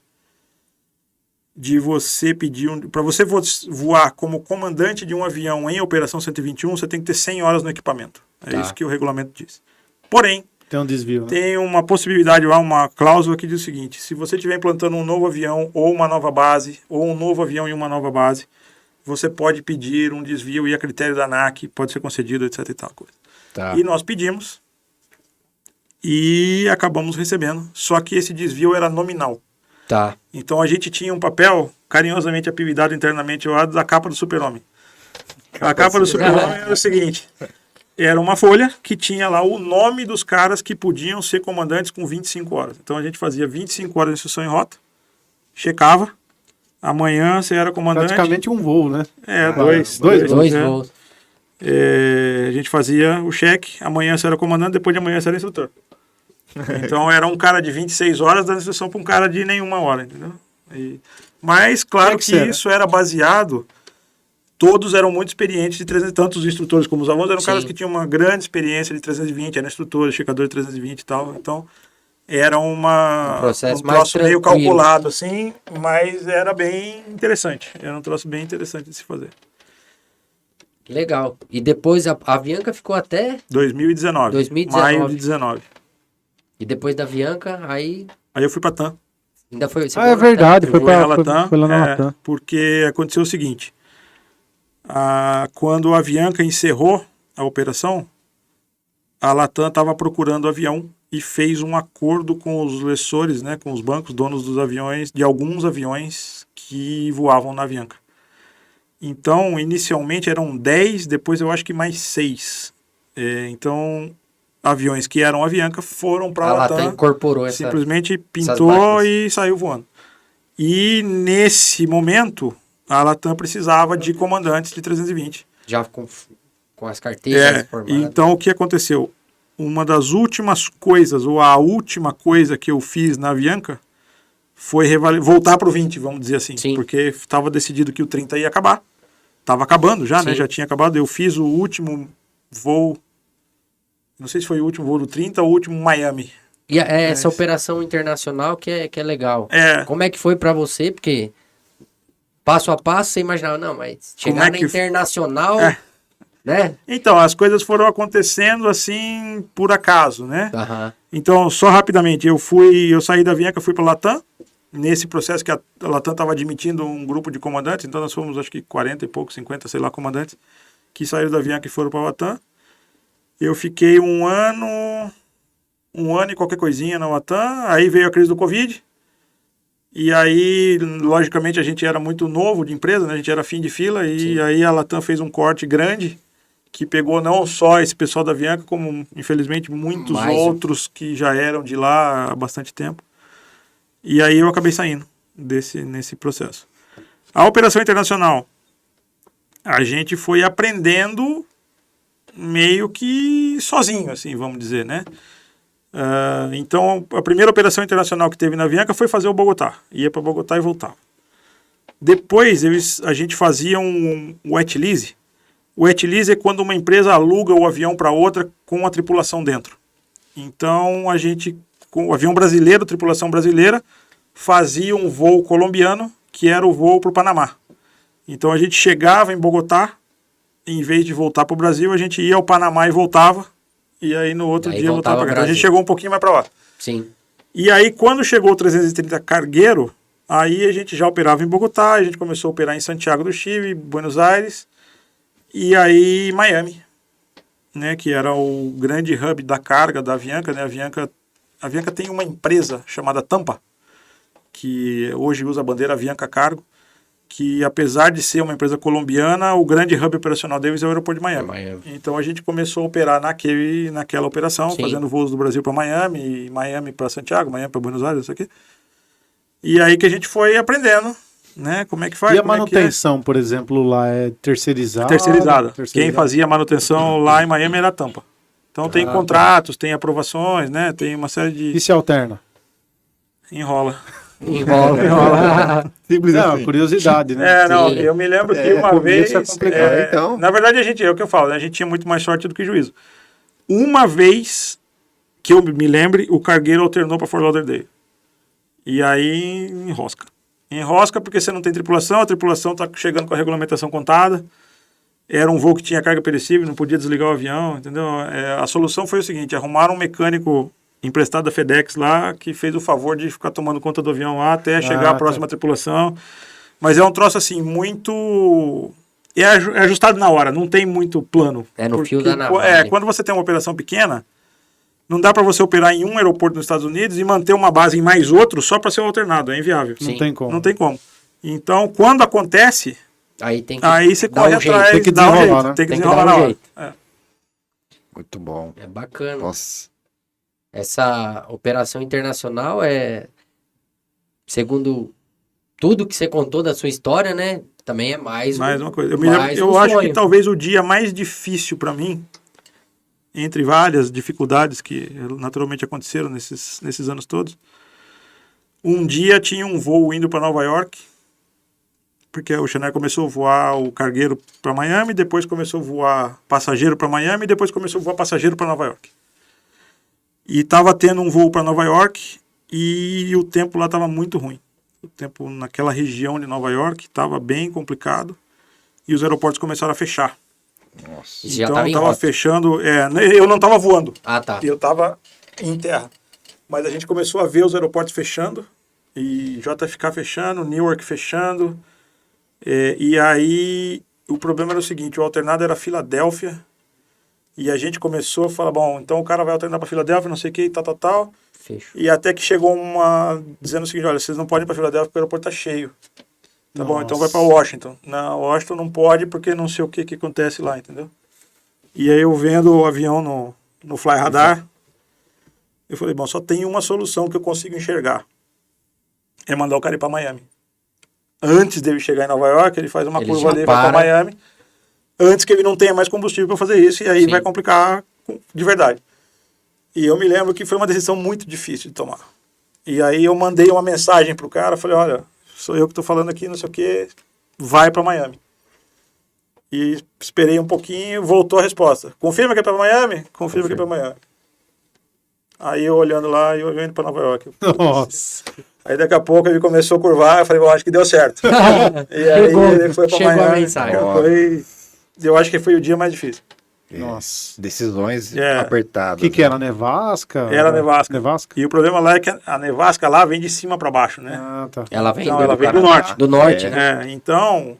de você pedir para você voar como comandante de um avião em operação 121, você tem que ter 100 horas no equipamento. É Tá. isso que o regulamento diz. Porém, Tem um desvio, né? tem uma possibilidade lá, uma cláusula que diz o seguinte: se você estiver implantando um novo avião ou uma nova base, ou um novo avião e uma nova base, você pode pedir um desvio e a critério da ANAC pode ser concedido, etc. e tal coisa. Tá. E nós pedimos e acabamos recebendo, só que esse desvio era nominal. Tá. Então a gente tinha um papel carinhosamente apelidado internamente lá da capa do Super-Homem. A capa do Super-Homem era o seguinte: era uma folha que tinha lá o nome dos caras que podiam ser comandantes com 25 horas. Então a gente fazia 25 horas de instrução em rota, checava, amanhã você era comandante. Praticamente um voo, né? Dois Dois né? voos. A gente fazia o cheque, amanhã você era comandante, depois de amanhã você era instrutor. Então era um cara de 26 horas dando instrução para um cara de nenhuma hora, entendeu? Mas claro Tem que que ser, né? isso era baseado todos eram muito experientes de 300, tanto os instrutores como os alunos eram Sim. caras que tinham uma grande experiência de 320, eram instrutores, checadores de 320 e tal, então era Um processo mais troço meio tranquilo. calculado assim, mas era bem interessante, era um troço bem interessante de se fazer. Legal. E depois a Avianca ficou até... 2019, 2019. maio de 19. E depois da Avianca, aí Aí eu fui para TAM. ainda foi... você Ah, foi é na verdade, TAM. foi Fui na pra, Latam, foi lá na Latam. porque aconteceu o seguinte, quando a Avianca encerrou a operação, a Latam estava procurando o avião e fez um acordo com os lessores, né, com os bancos, donos dos aviões, de alguns aviões que voavam na Avianca. Então, inicialmente eram 10, depois eu acho que mais 6. Então, aviões que eram Avianca foram para A a Latam Latam, incorporou essa... simplesmente essas pintou máquinas. e saiu voando. E nesse momento, a Latam precisava de comandantes de 320. Já com as carteiras formadas. Então o que aconteceu? Uma das últimas coisas, ou a última coisa que eu fiz na Avianca foi voltar para o 20, vamos dizer assim. Sim. Porque estava decidido que o 30 ia acabar. Estava acabando já, né? Sim. Já tinha acabado. Eu fiz o último voo, não sei se foi o último voo do 30 ou o último Miami. E essa operação internacional que é legal. É. Como é que foi pra você? Porque passo a passo você imaginava, não, mas chegar Como é na que- internacional, É. né? Então, as coisas foram acontecendo assim por acaso, né? Aham. Então, só rapidamente, eu saí da Avianca, fui para a Latam, nesse processo que a Latam estava admitindo um grupo de comandantes, então nós fomos acho que 40 e pouco, 50, sei lá, comandantes, que saíram da Avianca e foram para a Latam. Eu fiquei um ano e qualquer coisinha na Latam, aí veio a crise do Covid, e aí, logicamente, a gente era muito novo de empresa, né? A gente era fim de fila, e Sim. aí a Latam fez um corte grande, que pegou não só esse pessoal da Avianca, como, infelizmente, muitos Mais outros que já eram de lá há bastante tempo. E aí eu acabei saindo nesse processo. A operação internacional, a gente foi aprendendo meio que sozinho, assim, vamos dizer, né? Então, a primeira operação internacional que teve na Avianca foi fazer o Bogotá. Ia para Bogotá e voltava. Depois, a gente fazia um wet lease. O wet lease é quando uma empresa aluga o avião para outra com a tripulação dentro. Então, a gente, com o avião brasileiro, tripulação brasileira, fazia um voo colombiano, que era o voo para o Panamá. Então, a gente chegava em Bogotá, em vez de voltar para o Brasil, a gente ia ao Panamá e voltava, e aí no outro Daí dia voltava voltava para cá. ao Então, a gente Brasil. chegou um pouquinho mais para lá. Sim. E aí, quando chegou o 330 cargueiro, aí a gente já operava em Bogotá, a gente começou a operar em Santiago do Chile, Buenos Aires, e aí Miami, né, que era o grande hub da carga da Avianca, né? A Avianca tem uma empresa chamada Tampa, que hoje usa a bandeira Avianca Cargo, que apesar de ser uma empresa colombiana, o grande hub operacional deles é o aeroporto de Miami. Miami. Então a gente começou a operar naquela operação, Sim. fazendo voos do Brasil para Miami, e Miami para Santiago, Miami para Buenos Aires, isso aqui. E aí que a gente foi aprendendo, né, como é que faz. E a como é que é. manutenção, por exemplo, lá é terceirizada? Terceirizada. Quem fazia a manutenção lá em Miami era a Tampa. Então tem tá. contratos, tem aprovações, né, tem uma série E de... se alterna? Enrola. Enrola. Simples Não, assim. curiosidade, né? Não, Sim. eu me lembro que uma começo vez... é complicado, então. Na verdade, é o que eu falo, né, a gente tinha muito mais sorte do que juízo. Uma vez que eu me lembre, o cargueiro alternou para Fort Lauderdale. E aí enrosca. Enrosca porque você não tem tripulação, a tripulação está chegando com a regulamentação contada. Era um voo que tinha carga perecível, não podia desligar o avião, entendeu? A solução foi o seguinte, arrumaram um mecânico emprestado da FedEx lá, que fez o favor de ficar tomando conta do avião lá até chegar a próxima tripulação. Mas é um troço assim, muito... É ajustado na hora, não tem muito plano. É no fio da navalha. É, quando você tem uma operação pequena, não dá para você operar em um aeroporto nos Estados Unidos e manter uma base em mais outro só para ser alternado, é inviável. Sim. Não tem como. Não tem como. Então, quando acontece, Aí tem que aí você dar corre um jeito. atrás, Tem que dá um desenrolar, jeito, né? tem que Tem que desenrolar dar um na hora. jeito. É. Muito bom. É bacana. Nossa. Essa operação internacional é, segundo tudo que você contou da sua história, né? Também é mais Mais uma coisa. mais Eu um acho sonho. que talvez o dia mais difícil para mim, entre várias dificuldades que naturalmente aconteceram nesses anos todos, um dia tinha um voo indo para Nova York, porque o Chenier começou a voar o cargueiro para Miami, depois começou a voar passageiro para Miami, e depois começou a voar passageiro para Nova York. E estava tendo um voo para Nova York e o tempo lá estava muito ruim. O tempo naquela região de Nova York estava bem complicado e os aeroportos começaram a fechar. Nossa. E já Então tava em estava rota. fechando. Eu não estava voando. Ah, tá. Eu estava em terra. Mas a gente começou a ver os aeroportos fechando, e JFK fechando, Newark fechando. E aí o problema era o seguinte: o alternado era Filadélfia, e a gente começou a falar, bom, então o cara vai alternar para Filadélfia, não sei o que, tal. Fechou. E até que chegou uma dizendo o seguinte: olha, vocês não podem ir para Filadélfia porque o aeroporto está cheio. Tá bom, então vai para Washington. Na Washington não pode porque não sei o que acontece lá, entendeu? E aí eu vendo o avião no Fly Radar, eu falei, bom, só tem uma solução que eu consigo enxergar. É mandar o cara ir para Miami. Antes dele chegar em Nova York, ele faz uma Ele curva já ali e vai para. para Miami. Antes que ele não tenha mais combustível para fazer isso, e aí Sim. vai complicar de verdade. E eu me lembro que foi uma decisão muito difícil de tomar. E aí eu mandei uma mensagem pro cara, falei, olha, sou eu que estou falando aqui, não sei o que, vai para Miami. E esperei um pouquinho, voltou a resposta. Confirma que é para Miami? Confirma que é para Miami. Aí eu olhando lá e eu indo para Nova York. Nossa. Aí daqui a pouco ele começou a curvar, eu falei, bom, acho que deu certo. E aí Chegou, ele foi para chegou a Miami. mensagem. Eu acho que foi o dia mais difícil. Nossa. Decisões É. apertadas. O que era? Nevasca? Era nevasca. Nevasca? E o problema lá é que a nevasca lá vem de cima para baixo, né? Ah, tá. Ela vem, Então, do, ela vem do Canadá. norte. Do norte, né? Então,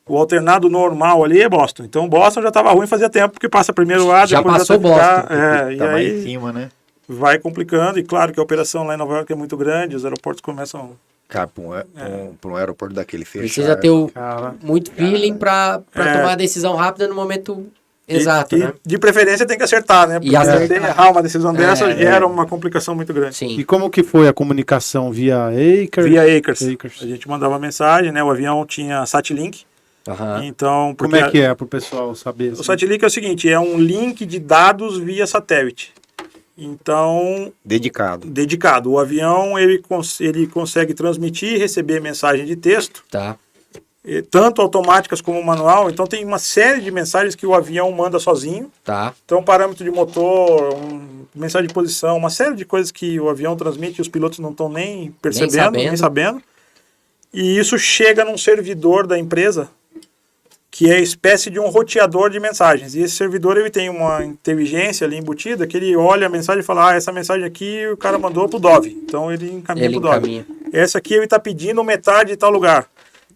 o alternado normal ali é Boston. Então, Boston já estava ruim fazia tempo, porque passa primeiro lá, Já depois passou JFK, Boston. e Tá mais em aí cima, né? vai complicando. E claro que a operação lá em Nova York é muito grande, os aeroportos começam... Cara, pra um aeroporto daquele fechar. Precisa ter Cara. muito feeling pra É. tomar a decisão rápida no momento exato, e, né? de preferência tem que acertar, né? Porque acertar. se errar uma decisão dessa, É. gera uma complicação muito grande. Sim. E como que foi a comunicação? Via Acres? Via Acres. Acres. A gente mandava mensagem, né? O avião tinha Satlink. Aham. Então, Como é que é pro pessoal saber? O assim? Satlink é o seguinte, é um link de dados via satélite. Então, Dedicado. dedicado. O avião ele consegue transmitir e receber mensagem de texto, Tá. tanto automáticas como manual. Então, tem uma série de mensagens que o avião manda sozinho. Tá. Então, parâmetro de motor, mensagem de posição, uma série de coisas que o avião transmite e os pilotos não estão nem percebendo, nem sabendo. E isso chega num servidor da empresa, que é espécie de um roteador de mensagens. E esse servidor ele tem uma inteligência ali embutida, que ele olha a mensagem e fala, essa mensagem aqui o cara mandou pro Dove. Então ele encaminha pro Dove. encaminha. Essa aqui ele está pedindo metade de tal lugar.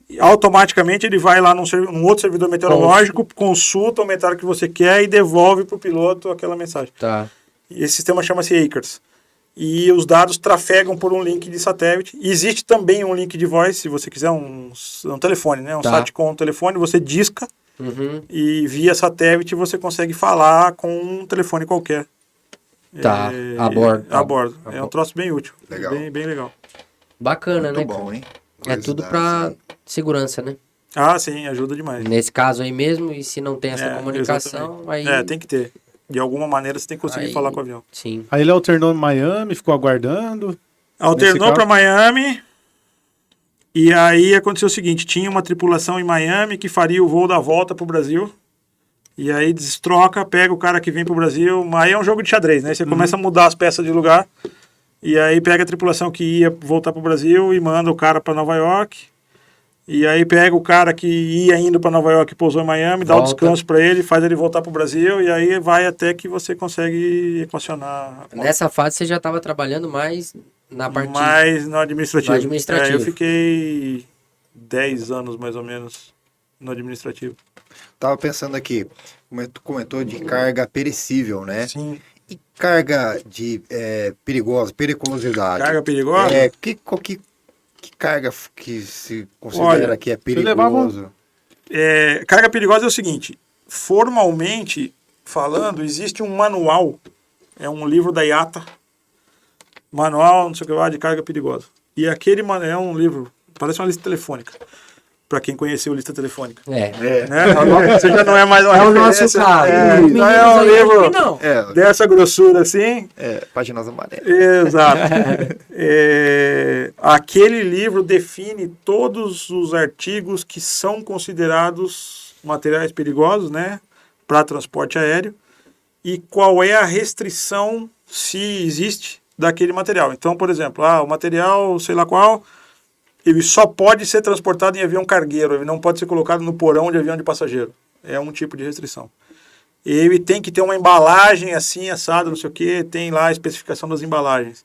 E automaticamente ele vai lá num outro servidor meteorológico, consulta o meteoro que você quer e devolve pro piloto aquela mensagem. Tá. E esse sistema chama-se Acres. E os dados trafegam por um link de satélite. E existe também um link de voice, se você quiser, um telefone, né? Um Tá. SATCOM, um telefone, você disca Uhum. e via satélite você consegue falar com um telefone qualquer. Tá. A bordo. A bordo. É um troço bem útil. Legal. Bem, bem legal. Bacana, Muito né? bom, hein? É tudo pra segurança, né? Ah, sim, ajuda demais. Nesse caso aí mesmo, e se não tem essa É, comunicação, aí... tem que ter. De alguma maneira você tem que conseguir aí- falar com o avião. Sim. Aí ele alternou em Miami, ficou aguardando. Alternou Nesse para caso- Miami. E aí aconteceu o seguinte, tinha uma tripulação em Miami que faria o voo da volta pro Brasil. E aí destroca, pega o cara que vem pro Brasil. Aí é um jogo de xadrez, né? Você começa a mudar as peças de lugar. E aí pega a tripulação que ia voltar pro Brasil e manda o cara para Nova York. E aí pega o cara que ia indo para Nova York e pousou em Miami, dá o Volta. descanso para ele, faz ele voltar pro Brasil. E aí vai até que você consegue equacionar. Nessa fase você já estava trabalhando mais na parte... Mais no administrativo. No administrativo. Eu fiquei 10 anos, mais ou menos, no administrativo. Tava pensando aqui, como tu comentou de carga perecível, né? Sim. E carga de periculosidade. Carga perigosa? Que carga que se considera Olha, que é levavam- perigoso? Carga perigosa é o seguinte, formalmente falando, existe um manual, é um livro da IATA, manual, não sei o que lá, de carga perigosa. E aquele é um livro, parece uma lista telefônica. para quem conheceu Lista Telefônica. É. Né? Você já não é mais uma É o nosso referência. caso. É, Os então é meninos um aí, acho livro que não. dessa grossura assim. Páginas amarelas. Exato. Aquele livro define todos os artigos que são considerados materiais perigosos, né, para transporte aéreo, e qual é a restrição, se existe, daquele material. Então, por exemplo, o material, sei lá qual, ele só pode ser transportado em avião cargueiro, ele não pode ser colocado no porão de avião de passageiro. É um tipo de restrição. Ele tem que ter uma embalagem assim, assada, não sei o que, tem lá a especificação das embalagens.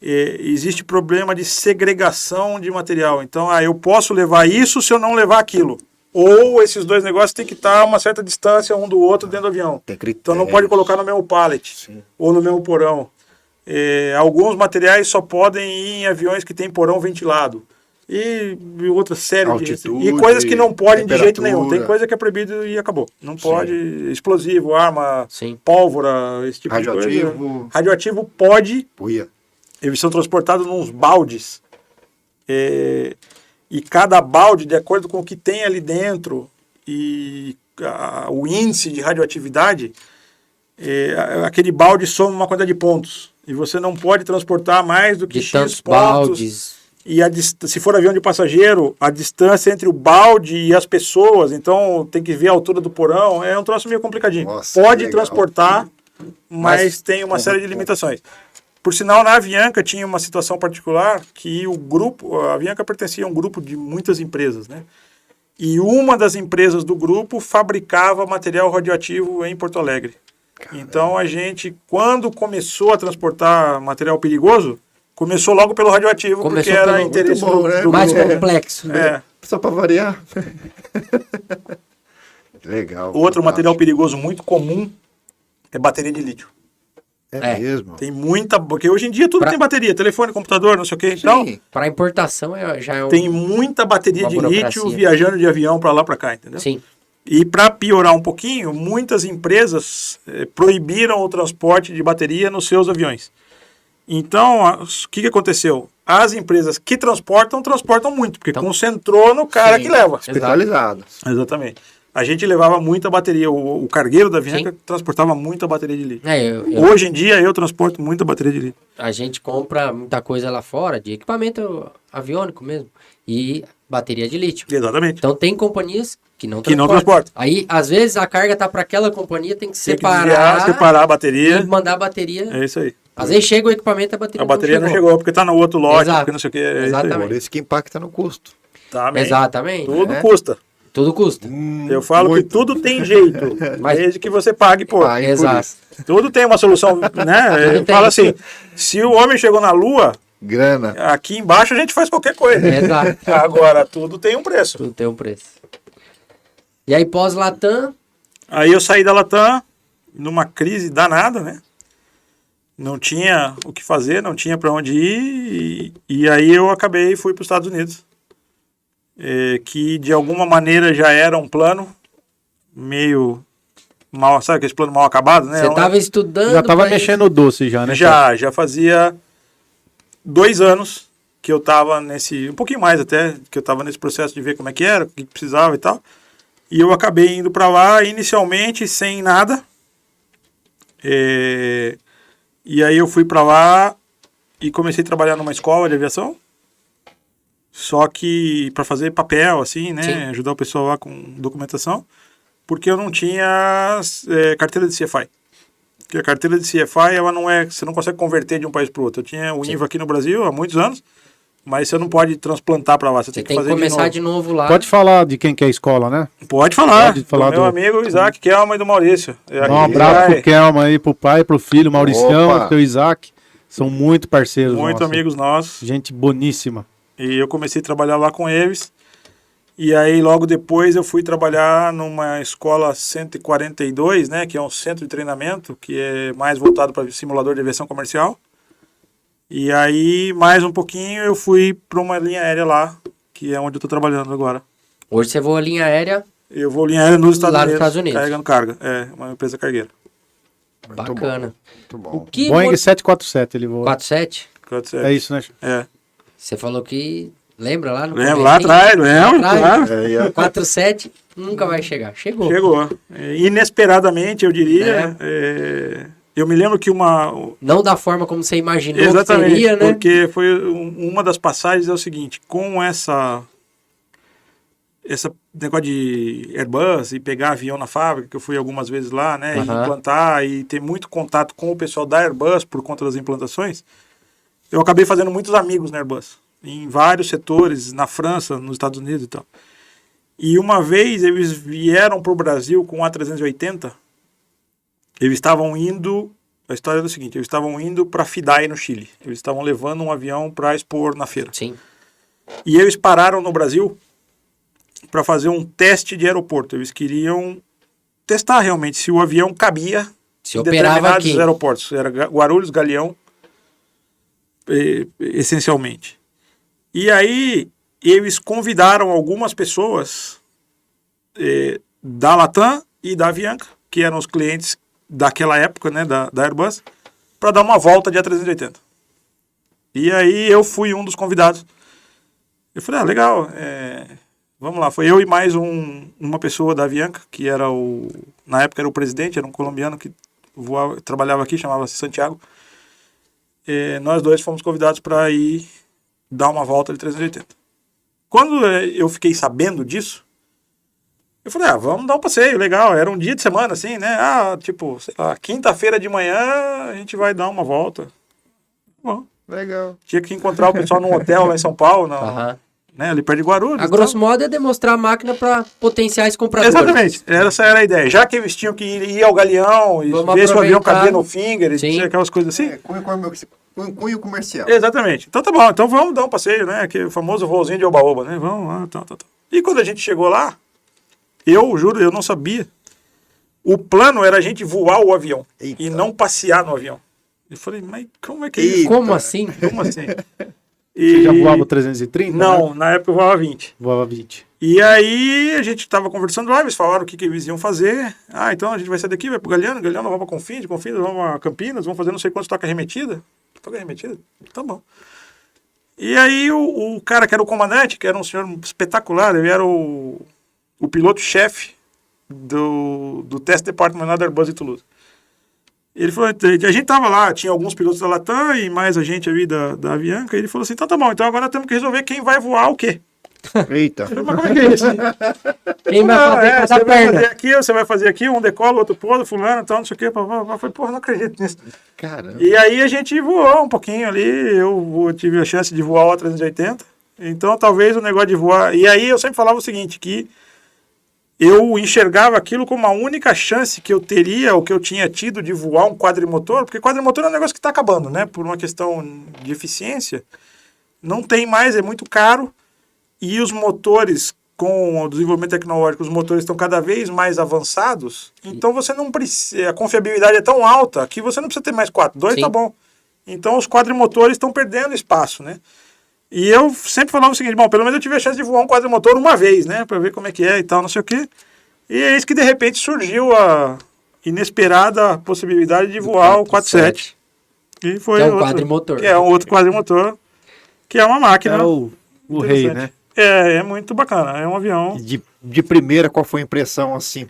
Existe problema de segregação de material. Então, eu posso levar isso se eu não levar aquilo. Ou esses dois negócios têm que estar a uma certa distância um do outro dentro do avião. Então não pode colocar no mesmo pallet. Sim. Ou no mesmo porão. Alguns materiais só podem ir em aviões que tem porão ventilado. E outra série altitude, e coisas que não podem de jeito nenhum. Tem coisa que é proibido e acabou. Não pode. Explosivo, arma, pólvora, esse tipo de coisa. Radioativo pode. Eles são transportados nos baldes. E cada balde, de acordo com o que tem ali dentro e o índice de radioatividade, aquele balde soma uma quantidade de pontos. E você não pode transportar mais do que X pontos. Baldes. E se for avião de passageiro, a distância entre o balde e as pessoas, então tem que ver a altura do porão, é um troço meio complicadinho. Nossa, pode transportar, mas tem uma série de limitações. Por sinal, na Avianca tinha uma situação particular que a Avianca pertencia a um grupo de muitas empresas, né? E uma das empresas do grupo fabricava material radioativo em Porto Alegre. Caramba. Então a gente, quando começou a transportar material perigoso, começou logo pelo radioativo, porque era interesse do mais complexo. Né? Só para variar. Legal. Outro material perigoso muito comum é bateria de lítio. É mesmo? Tem muita, porque hoje em dia tudo tem bateria, telefone, computador, não sei o que. Então, para importação já é tem muita bateria de lítio viajando de avião para lá para cá, entendeu? Sim. E para piorar um pouquinho, muitas empresas proibiram o transporte de bateria nos seus aviões. Então, o que aconteceu? As empresas que transportam muito, porque concentrou no cara que leva. Especializado. Exatamente. A gente levava muita bateria. O cargueiro da Avianca transportava muita bateria de lítio. Hoje em dia eu transporto muita bateria de lítio. A gente compra muita coisa lá fora, de equipamento aviônico mesmo, e bateria de lítio. Exatamente. Então tem companhias que não transportam. Aí, às vezes, a carga tá para aquela companhia, tem que separar a bateria. E mandar a bateria. É isso aí. Às vezes chega o equipamento, a bateria não chegou porque tá no outro lote, porque não sei o que. Exatamente. Por isso que impacta no custo. Exatamente. Tudo custa. Tudo custa. Eu falo que tudo tem jeito, desde que você pague por. Exato. Tudo tem uma solução, né? Fala assim, se o homem chegou na Lua, grana. Aqui embaixo a gente faz qualquer coisa. Exato. Agora, tudo tem um preço. Tudo tem um preço. E aí, pós-Latam? Aí eu saí da Latam numa crise danada, né? Não tinha o que fazer, não tinha para onde ir. E aí eu fui para os Estados Unidos. Que de alguma maneira já era um plano meio mal, sabe aquele plano mal acabado, né? Você estava estudando. Já estava mexendo o doce já, né? Já fazia 2 anos que eu estava um pouquinho mais até, que eu estava nesse processo de ver como é que era, o que precisava e tal. E eu acabei indo para lá inicialmente sem nada. E aí eu fui para lá e comecei a trabalhar numa escola de aviação. Só que para fazer papel, assim, né? Sim. Ajudar o pessoal lá com documentação. Porque eu não tinha carteira de CFI. Porque a carteira de CFI, ela não você não consegue converter de um país para o outro. Eu tinha o INVA aqui no Brasil há muitos anos, mas você não pode transplantar para lá. Você tem que fazer começar de novo lá. Pode falar de quem que é a escola, né? Pode falar. Do meu amigo Isaac Kelma e do Maurício. Um abraço pro Kelma aí, pro pai, pro filho, Mauricião, pro Isaac. São muito parceiros nossos. Muito amigos nossos. Gente boníssima. E eu comecei a trabalhar lá com eles. E aí, logo depois, eu fui trabalhar numa escola 142, né? Que é um centro de treinamento, que é mais voltado para simulador de aviação comercial. E aí, mais um pouquinho, eu fui para uma linha aérea lá, que é onde eu estou trabalhando agora. Hoje você voa linha aérea? Eu vou linha aérea nos Estados Unidos. Carregando carga. É, uma empresa cargueira. Bacana. Muito bom. Boeing 747 ele voa. 47? 47. É isso, né? É. Você falou que Lembra lá no Lembro, lá comecinho? atrás, lembro, Lá atrás, claro. 47, nunca vai chegar. Chegou. Chegou. Inesperadamente, eu diria. Eu me lembro que Não da forma como você imaginou Exatamente, que seria, né? porque foi uma das passagens é o seguinte, com essa negócio de Airbus e pegar avião na fábrica, que eu fui algumas vezes lá, né, e implantar e ter muito contato com o pessoal da Airbus por conta das implantações, eu acabei fazendo muitos amigos na Airbus, em vários setores, na França, nos Estados Unidos e tal. E uma vez eles vieram para o Brasil com a A380, eles estavam indo, a história é o seguinte, eles estavam indo para Fidai, no Chile. Eles estavam levando um avião para expor na feira. Sim. E eles pararam no Brasil para fazer um teste de aeroporto. Eles queriam testar realmente se o avião cabia Se em operava determinados aqui. aeroportos. Era Guarulhos, Galeão, essencialmente. E aí eles convidaram algumas pessoas da Latam e da Avianca, que eram os clientes daquela época, né, da Airbus, para dar uma volta de A380. E aí eu fui um dos convidados. Eu falei, legal, vamos lá. Foi eu e mais uma pessoa da Avianca, que era na época era o presidente, era um colombiano que trabalhava aqui, chamava-se Santiago. Nós dois fomos convidados para ir dar uma volta de 380. Quando eu fiquei sabendo disso, eu falei, vamos dar um passeio, legal. Era um dia de semana, assim, né? Tipo, sei lá, quinta-feira de manhã a gente vai dar uma volta. Bom, Legal. tinha que encontrar o pessoal num hotel lá em São Paulo, né, ali perto de Guarulhos. A grosso modo é demonstrar a máquina para potenciais compradores. Exatamente, essa era a ideia. Já que eles tinham que ir ao Galeão e Vamos ver se o avião aproveitar. cabia no finger, e Sim. aquelas coisas assim. Cunho comercial. Exatamente. Então tá bom, então vamos dar um passeio, né? Que é o famoso voozinho de oba-oba, né? Vamos lá, tal. E quando a gente chegou lá, eu juro, eu não sabia. O plano era a gente voar o avião e não passear no avião. Eu falei, mas como é que é isso? Como assim? Como assim? Você já voava o 330? Não, Né? na época eu voava 20. Voava 20. E aí a gente tava conversando lá, eles falaram o que eles iam fazer. Então a gente vai sair daqui, vai pro Galeano nós vamos pra Confins, nós vamos a Campinas, vamos fazer não sei quantos toca arremetida. Toca arremetida? Tá bom. E aí o cara que era o comandante, que era um senhor espetacular, ele era o piloto-chefe do Test Department lá da Airbus de Toulouse. Ele falou, a gente tava lá, tinha alguns pilotos da Latam e mais a gente ali da Avianca, e ele falou assim, então tá bom, então agora temos que resolver quem vai voar o quê. Eita. Eu falei, mas como é que é isso? Quem vai fazer cada Você vai perna? fazer aqui, você vai fazer aqui, um decola, outro pousa, fulano, tal, não sei o quê. Eu falei, porra, não acredito nisso. Caramba. E aí a gente voou um pouquinho ali, eu tive a chance de voar o A380, então talvez o negócio de voar... E aí eu sempre falava o seguinte, que eu enxergava aquilo como a única chance que eu teria, ou que eu tinha tido de voar um quadrimotor, porque quadrimotor é um negócio que está acabando, né? Por uma questão de eficiência. Não tem mais, é muito caro, e os motores, com o desenvolvimento tecnológico, os motores estão cada vez mais avançados, então você não precisa, a confiabilidade é tão alta que você não precisa ter mais 4, 2 tá bom. Então os quadrimotores estão perdendo espaço, né? E eu sempre falava o seguinte, bom, pelo menos eu tive a chance de voar um quadrimotor uma vez, né, para ver como é que é e tal, não sei o quê. E é isso que de repente surgiu a inesperada possibilidade de voar o 47. E foi Que é um quadrimotor. Que é um outro quadrimotor, que é uma máquina. É o rei, né? É muito bacana. É um avião. De primeira, qual foi a impressão, assim?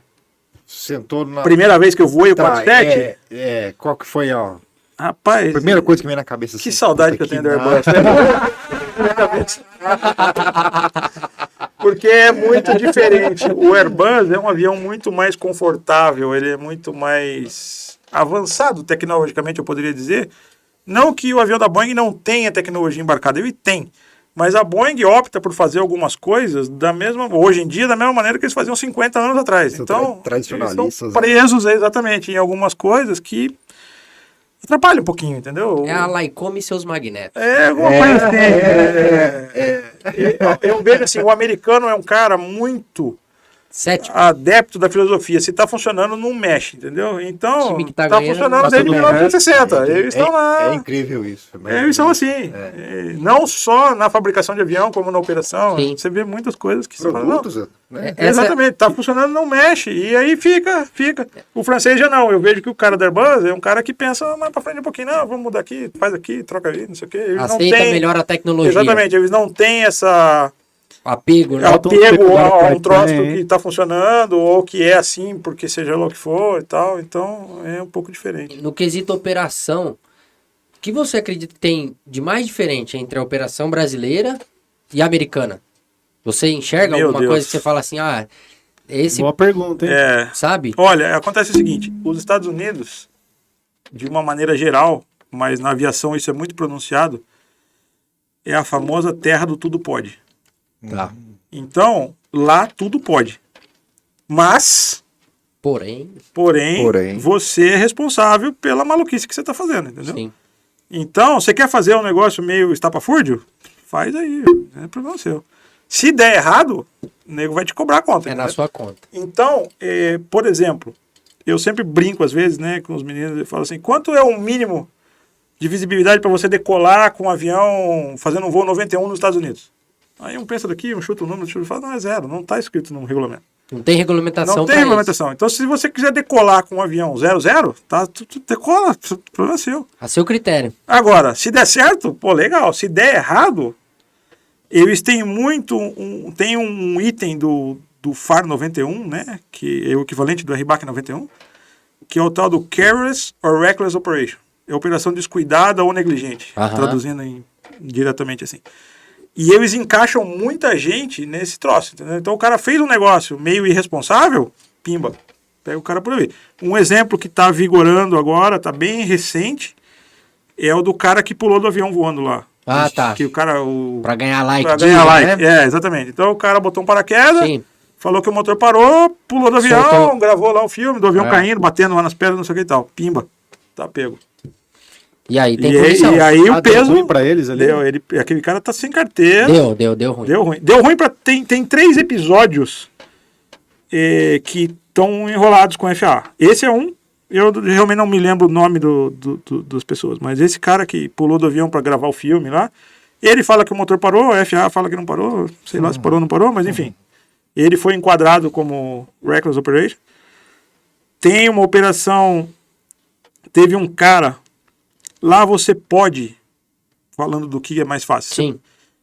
Sentou na... Primeira vez que eu voei o 47? Qual que foi, ó? Rapaz... Primeira coisa que vem na cabeça, assim. Que saudade que eu tenho do Airbus. Porque é muito diferente. O Airbus é um avião muito mais confortável, ele é muito mais avançado tecnologicamente, eu poderia dizer. Não que o avião da Boeing não tenha tecnologia embarcada, ele tem. Mas a Boeing opta por fazer algumas coisas hoje em dia da mesma maneira que eles faziam 50 anos atrás. Então, tradicionalistas, eles estão presos exatamente em algumas coisas que atrapalha um pouquinho, entendeu? É a Lycom e seus magnetos. Alguma coisa assim. Eu vejo assim, o americano é um cara muito Cético. adepto da filosofia. Se tá funcionando, não mexe, entendeu? Então, time que tá tá ganhando, funcionando tá desde tudo 1960. Eles estão lá. É incrível isso. Eles são assim. Não só na fabricação de avião, como na operação. Sim. Você vê muitas coisas que você fala, não, Produtos, né? exatamente, tá funcionando, não mexe. E aí fica. O francês já não. Eu vejo que o cara da Airbus é um cara que pensa mais pra frente um pouquinho. Não, vamos mudar aqui, faz aqui, troca ali, não sei o quê. Eles Aceita não têm, melhor a tecnologia. exatamente, eles não têm essa Apego, né? apego a um troço Tem. que tá funcionando, ou que é assim, porque seja lá o que for e tal. Então é um pouco diferente. No quesito operação, o que você acredita que tem de mais diferente entre a operação brasileira e a americana? Você enxerga Meu alguma Deus. coisa que você fala assim, esse, Boa pergunta, hein? sabe? Olha, acontece o seguinte, os Estados Unidos, de uma maneira geral, mas na aviação isso é muito pronunciado, é a famosa terra do tudo pode. Tá. Então, lá tudo pode. Mas, Porém, porém, você é responsável pela maluquice que você está fazendo, entendeu? sim. Então, você quer fazer um negócio meio estapafúrdio? Faz aí, é problema seu. Se der errado, o nego vai te cobrar a conta. É na entendeu? sua conta. Então, por exemplo, eu sempre brinco às vezes, né, com os meninos, eu falo assim, quanto é o mínimo de visibilidade para você decolar com um avião fazendo um voo 91 nos Estados Unidos? Aí um pensa daqui, um chuta o número, e fala, não, é zero, não está escrito no regulamento. Não tem regulamentação Não tem pra regulamentação. Então, se você quiser decolar com um avião 00, tá, tu decola, o problema é seu. isso. A seu critério. Agora, se der certo, pô, legal. Se der errado, eles têm tem um item do FAR 91, né, que é o equivalente do RBAC 91, que é o tal do Careless or Reckless Operation. É operação descuidada ou negligente, Aham. traduzindo diretamente assim. E eles encaixam muita gente nesse troço, entendeu? Então o cara fez um negócio meio irresponsável, pimba, pega o cara por aí. Um exemplo que está vigorando agora, está bem recente, é o do cara que pulou do avião voando lá. Ah, tá. Que o cara... Pra ganhar like. Pra ganhar like. Né? Exatamente. Então o cara botou um paraquedas, Sim. falou que o motor parou, pulou do avião, Soltou. gravou lá o filme do avião É. caindo, batendo lá nas pedras, não sei o que e tal. Pimba, tá pego. E aí tem E punição. aí o Deu peso... ruim pra eles ali? Aquele cara tá sem carteira. Deu ruim. Deu ruim. Deu ruim pra... Tem 3 episódios que estão enrolados com FAA. Esse é um. Eu realmente não me lembro o nome das pessoas. Mas esse cara que pulou do avião pra gravar o filme lá, ele fala que o motor parou, a FAA fala que não parou. Sei lá se parou ou não parou, mas enfim. Ele foi enquadrado como Reckless Operation. Tem uma operação... Teve um cara... Lá você pode... Falando do que é mais fácil. Sim.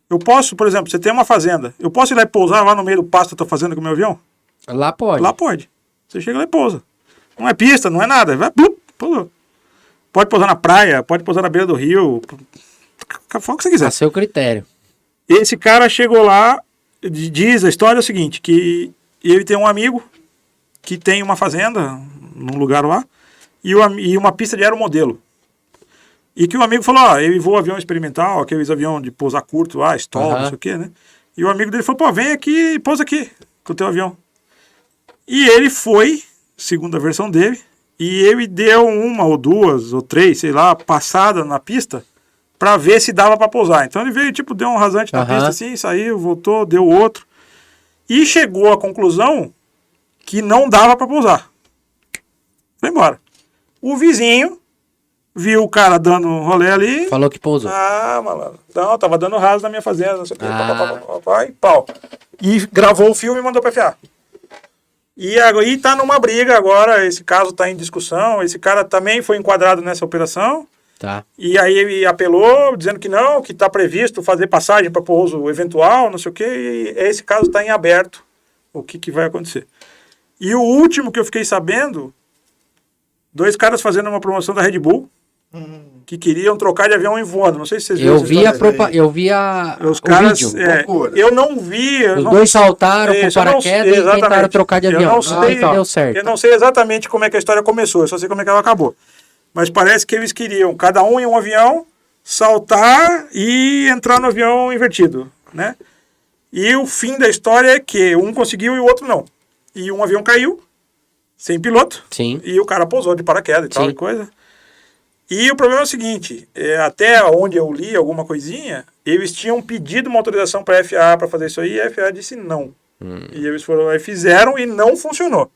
Eu posso, por exemplo, você tem uma fazenda. Eu posso ir lá e pousar lá no meio do pasto que eu tô fazendo com o meu avião? Lá pode. Lá pode. Você chega lá e pousa. Não é pista, não é nada. Vai, pousou. Pode pousar na praia, pode pousar na beira do rio. Fala o que você quiser. A seu critério. Esse cara chegou lá, diz, a história é o seguinte, que ele tem um amigo que tem uma fazenda num lugar lá e uma pista de aeromodelo. E que o amigo falou, ó, ele voa avião experimental, aqueles aviões de pousar curto lá, stall, não sei o quê, né? E o amigo dele falou, pô, vem aqui e pousa aqui com o teu avião. E ele foi, segundo a versão dele, e ele deu 1 ou 2 ou 3, sei lá, passada na pista pra ver se dava pra pousar. Então ele veio, tipo, deu um rasante na pista assim, saiu, voltou, deu outro. E chegou à conclusão que não dava pra pousar. Foi embora. O vizinho viu o cara dando um rolê ali. Falou que pousou. Ah, malandro. Não, tava dando raso na minha fazenda, não sei o quê. Ah. E pau. E gravou o filme e mandou pra FAA. E aí tá numa briga agora, esse caso tá em discussão, esse cara também foi enquadrado nessa operação. Tá. E aí ele apelou, dizendo que não, que tá previsto fazer passagem para pouso eventual, não sei o quê. E esse caso tá em aberto, o que vai acontecer. E o último que eu fiquei sabendo, 2 caras fazendo uma promoção da Red Bull, que queriam trocar de avião em voando. Não sei se vocês viram. Eu vi Os o caras, vídeo. eu não vi. Os dois saltaram com paraquedas e tentaram trocar de avião. Eu não sei, deu certo. eu não sei exatamente como é que a história começou, eu só sei como é que ela acabou. Mas parece que eles queriam, cada um em um avião, saltar e entrar no avião invertido, né? E o fim da história é que um conseguiu e o outro não. E um avião caiu, sem piloto, Sim. e o cara pousou de paraquedas e tal Sim. e coisa. E o problema é o seguinte, até onde eu li alguma coisinha, eles tinham pedido uma autorização para a FAA para fazer isso aí, e a FAA disse não. E eles foram lá e fizeram e não funcionou.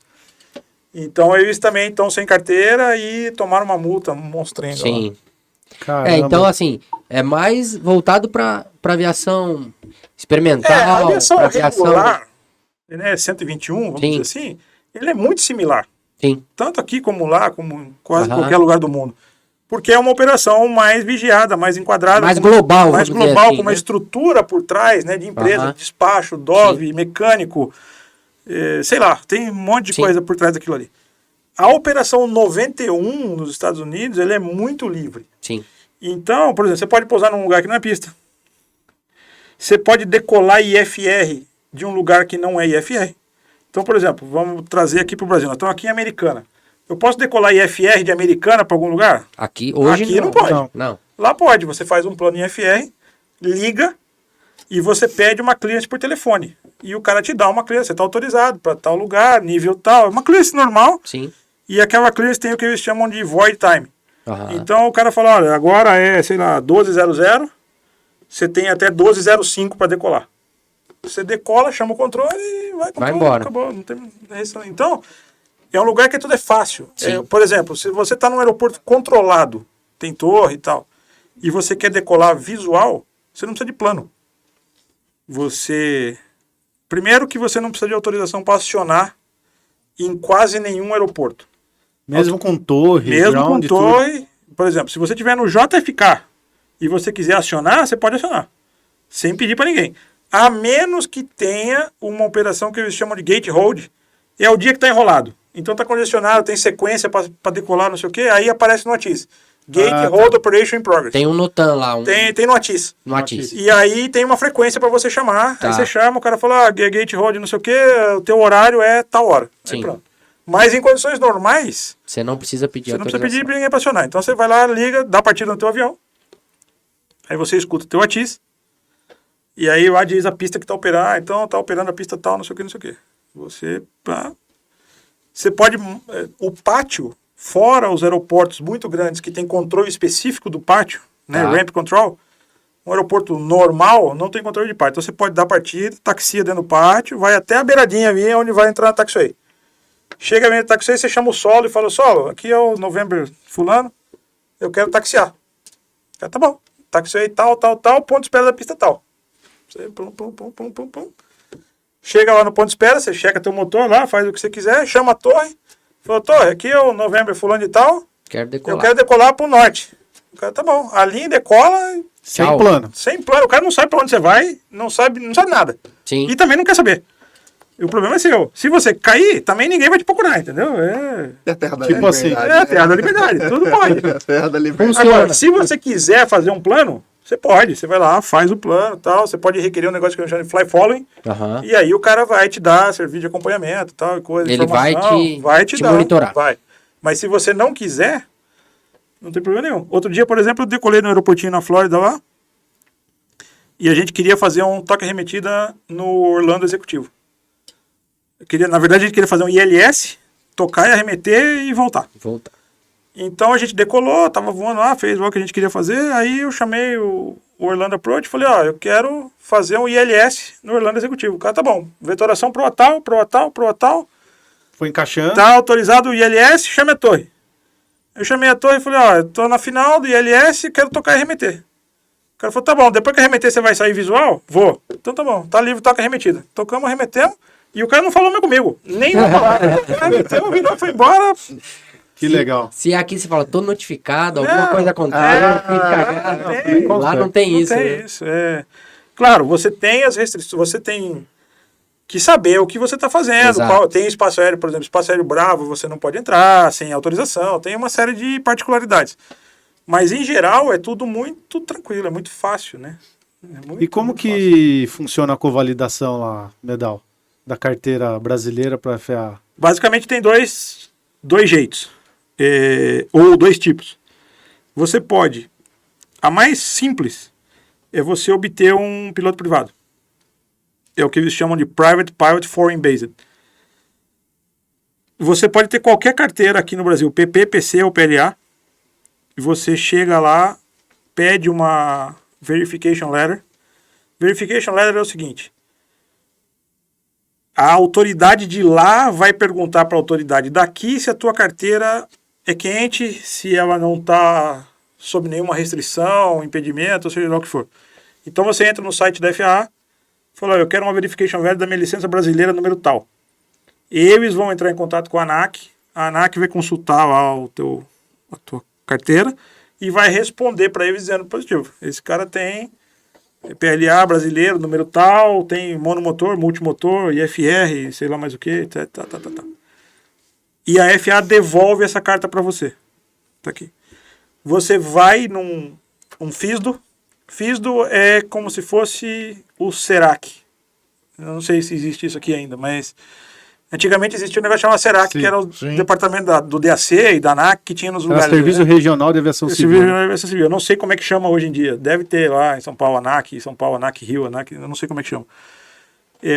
Então eles também estão sem carteira e tomaram uma multa, um monstrengo. Sim. Caramba. Então, assim, é mais voltado para aviação experimental, A aviação pra aviação... regular, né, 121, vamos Sim. dizer assim, ele é muito similar. Sim, Tanto aqui como lá, como em quase Aham. qualquer lugar do mundo. Porque é uma operação mais vigiada, mais enquadrada. mais com uma- global, mais vamos dizer global, assim, com uma né? estrutura por trás, né, de empresa, Aham. despacho, DOV, mecânico, sei lá, tem um monte de Sim. coisa por trás daquilo ali. A operação 91 nos Estados Unidos, ele é muito livre. Sim. Então, por exemplo, você pode pousar num lugar que não é pista. Você pode decolar IFR de um lugar que não é IFR. Então, por exemplo, vamos trazer aqui para o Brasil. Nós estamos aqui em Americana. Eu posso decolar IFR de Americana para algum lugar? Aqui, hoje Aqui não pode. Não. Lá pode. Você faz um plano IFR, liga e você pede uma clearance por telefone. E o cara te dá uma clearance. Você está autorizado para tal lugar, nível tal. É uma clearance normal. Sim. E aquela clearance tem o que eles chamam de void time. Aham. Então o cara fala, olha, agora é, sei lá, 12:00, você tem até 12:05 para decolar. Você decola, chama o controle e Vai embora. Acabou, não tem restrição. Então, é um lugar que tudo é fácil. Sim. Por exemplo, se você está num aeroporto controlado, tem torre e tal, e você quer decolar visual, você não precisa de plano. Primeiro que você não precisa de autorização para acionar em quase nenhum aeroporto. Mesmo com torre, Mesmo com ground, tudo. torre, por exemplo, se você estiver no JFK e você quiser acionar, você pode acionar. Sem pedir para ninguém. A menos que tenha uma operação que eles chamam de gate hold. É o dia que está enrolado. Então está congestionado, tem sequência para decolar, não sei o quê. Aí aparece no ATIS. Gate hold Operation in Progress. Tem um Notan lá, Tem no ATIS. no ATIS. E aí tem uma frequência para você chamar. Tá. Aí você chama, o cara fala, gate hold, não sei o quê, o teu horário é tal hora. Aí Sim. pronto. Mas em condições normais, Você não precisa pedir você não precisa autorização. pedir para ninguém para acionar. Então você vai lá, liga, dá partida no teu avião. Aí você escuta o teu ATIS. E aí lá diz a pista que está operando. Então está operando a pista tal, não sei o que, não sei o que. Você pode... O pátio, fora os aeroportos muito grandes que tem controle específico do pátio, né, Tá. ramp control, um aeroporto normal não tem controle de pátio. Então você pode dar partida, taxia dentro do pátio, vai até a beiradinha ali onde vai entrar na taxiway. Chega a minha taxiway, você chama o solo e fala, solo, aqui é o November fulano, eu quero taxiar. Tá bom, taxiway tal, ponto de espera da pista tal. Você, pum. Chega lá no ponto de espera, você checa teu motor lá, faz o que você quiser, chama a torre, fala, torre, aqui é o November fulano e tal, Quero eu decolar. quero decolar pro norte. O cara, tá bom, a linha decola Sem Tchau. plano. sem plano, o cara não sabe pra onde você vai, não sabe nada. Sim. E também não quer saber. E o problema é seu. Se você cair, também ninguém vai te procurar, entendeu? É a terra da Tipo assim, liberdade. É a terra da liberdade, tudo pode. É a terra da liberdade. Agora, se você quiser fazer um plano, você pode. Você vai lá, faz o plano e tal. Você pode requerer um negócio que eu chamo de fly following. Aham. E aí o cara vai te dar serviço de acompanhamento e tal, e coisa, Ele vai informação, te dar, monitorar. Vai. Mas se você não quiser, não tem problema nenhum. Outro dia, por exemplo, eu decolei no aeroportinho na Flórida lá. E a gente queria fazer um toque arremetida no Orlando Executivo. Na verdade, a gente queria fazer um ILS, tocar e arremeter e voltar. Volta. Então a gente decolou, tava voando lá, fez o que a gente queria fazer. Aí eu chamei o Orlando Approach e falei, ó, eu quero fazer um ILS no Orlando Executivo. O cara, tá bom, vetoração pro tal. Foi encaixando. Tá autorizado o ILS, chame a torre. Eu chamei a torre e falei, ó, eu tô na final do ILS, quero tocar e arremeter. O cara falou, tá bom, depois que arremeter você vai sair visual? Vou. Então tá bom, tá livre, toca arremetida. Tocamos, arremetemos, e o cara não falou mais comigo. Nem uma palavra. Arremetemos, virou, foi embora. Que legal. Se aqui você fala, tô notificado, alguma Não. coisa acontece, fiz cagada. tem. Lá não tem Não isso. tem né? isso. Claro, você tem as restrições, você tem que saber o que você está fazendo. Exato. Tem espaço aéreo, por exemplo, espaço aéreo bravo, você não pode entrar sem autorização, tem uma série de particularidades. Mas, em geral, é tudo muito tranquilo, é muito fácil, né? E como que funciona a convalidação lá, Medal? Da carteira brasileira para a FAA? Basicamente tem dois jeitos, ou dois tipos. Você pode, a mais simples é você obter um piloto privado. É o que eles chamam de Private Pilot Foreign Based. Você pode ter qualquer carteira aqui no Brasil, PP, PC ou PLA, e você chega lá, pede uma Verification Letter. Verification Letter é o seguinte: a autoridade de lá vai perguntar para a autoridade daqui se a tua carteira é quente, se ela não está sob nenhuma restrição, impedimento, ou seja lá o que for. Então você entra no site da FAA, fala, eu quero uma verification value da minha licença brasileira número tal. Eles vão entrar em contato com a ANAC vai consultar lá a tua carteira e vai responder para eles dizendo positivo. Esse cara tem PLA brasileiro, número tal, tem monomotor, multimotor, IFR, sei lá mais o que, tá. E a FAA devolve essa carta para você. Tá aqui. Você vai num FISDO. FISDO é como se fosse o SERAC. Eu não sei se existe isso aqui ainda, mas antigamente existia um negócio chamado SERAC, que era o departamento do DAC e da ANAC que tinha nos lugares. Serviço Regional de Aviação Civil. Serviço Regional de Aviação Civil. Eu não sei como é que chama hoje em dia. Deve ter lá em São Paulo ANAC, São Paulo ANAC, Rio ANAC, eu não sei como é que chama.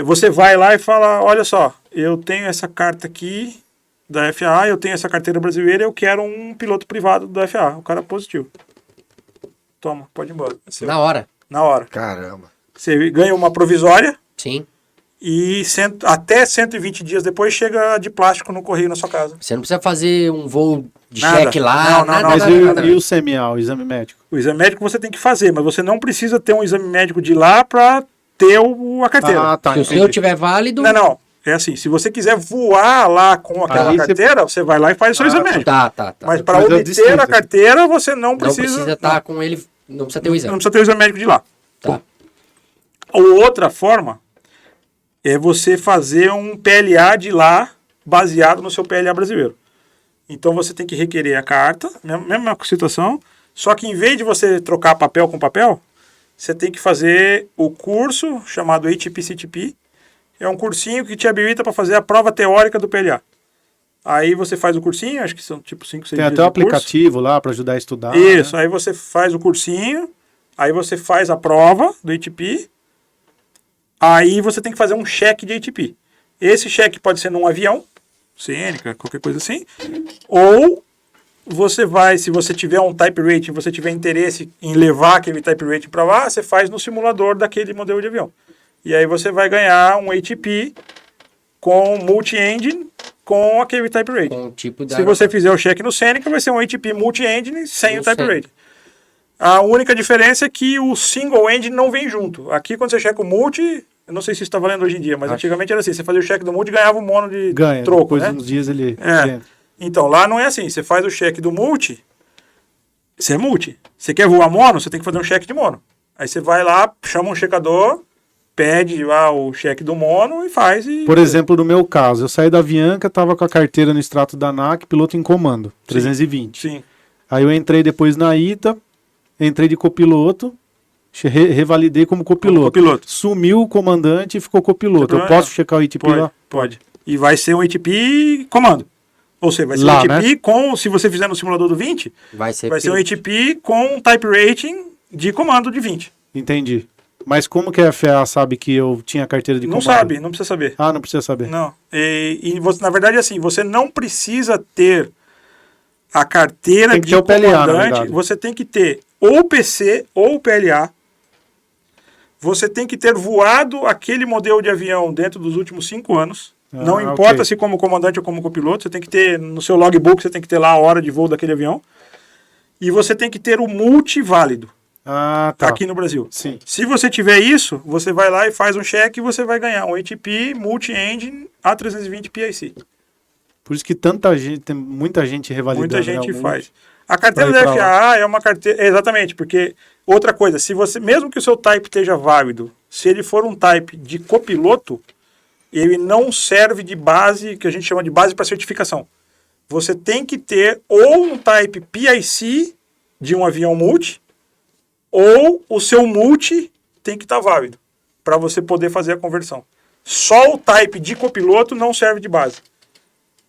Você vai lá e fala, olha só, eu tenho essa carta aqui da FAA, eu tenho essa carteira brasileira, eu quero um piloto privado da FAA. O cara é positivo. Toma, pode ir embora. Na hora. Na hora. Caramba. Você ganha uma provisória. Sim. E até 120 dias depois chega de plástico no correio na sua casa. Você não precisa fazer um voo de Nada. cheque lá. Não, Mas e o CMA, o exame médico? O exame médico você tem que fazer, mas você não precisa ter um exame médico de lá para ter a carteira. Ah, tá. Se o seu tiver válido... Não. É assim, se você quiser voar lá com aquela carteira, você vai lá e faz o seu exame médico. Tá. Mas para obter a carteira, você não precisa... Não precisa estar com ele... Não precisa ter o exame. Não precisa ter o exame médico de lá. Tá. Ou outra forma é você fazer um PLA de lá baseado no seu PLA brasileiro. Então você tem que requerer a carta, mesma situação, só que em vez de você trocar papel com papel, você tem que fazer o curso chamado ATP-CTP. É um cursinho que te habilita para fazer a prova teórica do PLA. Aí você faz o cursinho, acho que são tipo 5, 6 dias. Tem até o aplicativo lá para ajudar a estudar. Isso, aí você faz o cursinho, aí você faz a prova do ATP, aí você tem que fazer um cheque de ATP. Esse cheque pode ser num avião, Cênica, qualquer coisa assim, ou você vai, se você tiver um type rating, você tiver interesse em levar aquele type rating para lá, você faz no simulador daquele modelo de avião. E aí você vai ganhar um ATP com multi-engine com aquele type rating. Com o tipo Se você fizer o cheque no Cênica, vai ser um ATP multi-engine sem o type rating. A única diferença é que o single engine não vem junto. Aqui, quando você checa o multi, eu não sei se isso está valendo hoje em dia, mas antigamente era assim, você fazia o cheque do multi e ganhava um mono de troco, depois né? de uns dias ele... Então, lá não é assim, você faz o cheque do multi, você é multi. Você quer voar mono, você tem que fazer um cheque de mono. Aí você vai lá, chama um checador, pede lá o cheque do mono e faz. Por exemplo, no meu caso, eu saí da Avianca, estava com a carteira no extrato da ANAC, piloto em comando, 320. Sim. Aí eu entrei depois na ITA, entrei de copiloto, revalidei como copiloto. Sumiu o comandante e ficou copiloto. Eu posso checar o ATP lá? Pode. E vai ser um ATP comando. Ou seja, vai ser lá, um ATP né? com, se você fizer no simulador do 20, vai ser um ATP com um type rating de comando de 20. Entendi. Mas como que a FAA sabe que eu tinha carteira de comando? Não sabe, não precisa saber. Ah, não precisa saber. Não. E você, na verdade, assim, você não precisa ter a carteira de comandante. Você tem que ter ou o PC ou o PLA. Você tem que ter voado aquele modelo de avião dentro dos últimos 5 anos. Não importa se como comandante ou como copiloto, você tem que ter, no seu logbook, você tem que ter lá a hora de voo daquele avião. E você tem que ter o multi válido. Ah, tá. Aqui no Brasil. Sim. Se você tiver isso, você vai lá e faz um cheque e você vai ganhar um ATP Multi-Engine A320 PIC. Por isso que tanta gente, tem muita gente revalidando. Muita gente faz. A carteira da FAA é uma carteira... Exatamente, porque outra coisa, se você, mesmo que o seu type esteja válido, se ele for um type de copiloto, ele não serve de base, que a gente chama de base para certificação. Você tem que ter ou um type PIC de um avião multi, ou o seu multi tem que estar válido para você poder fazer a conversão. Só o type de copiloto não serve de base.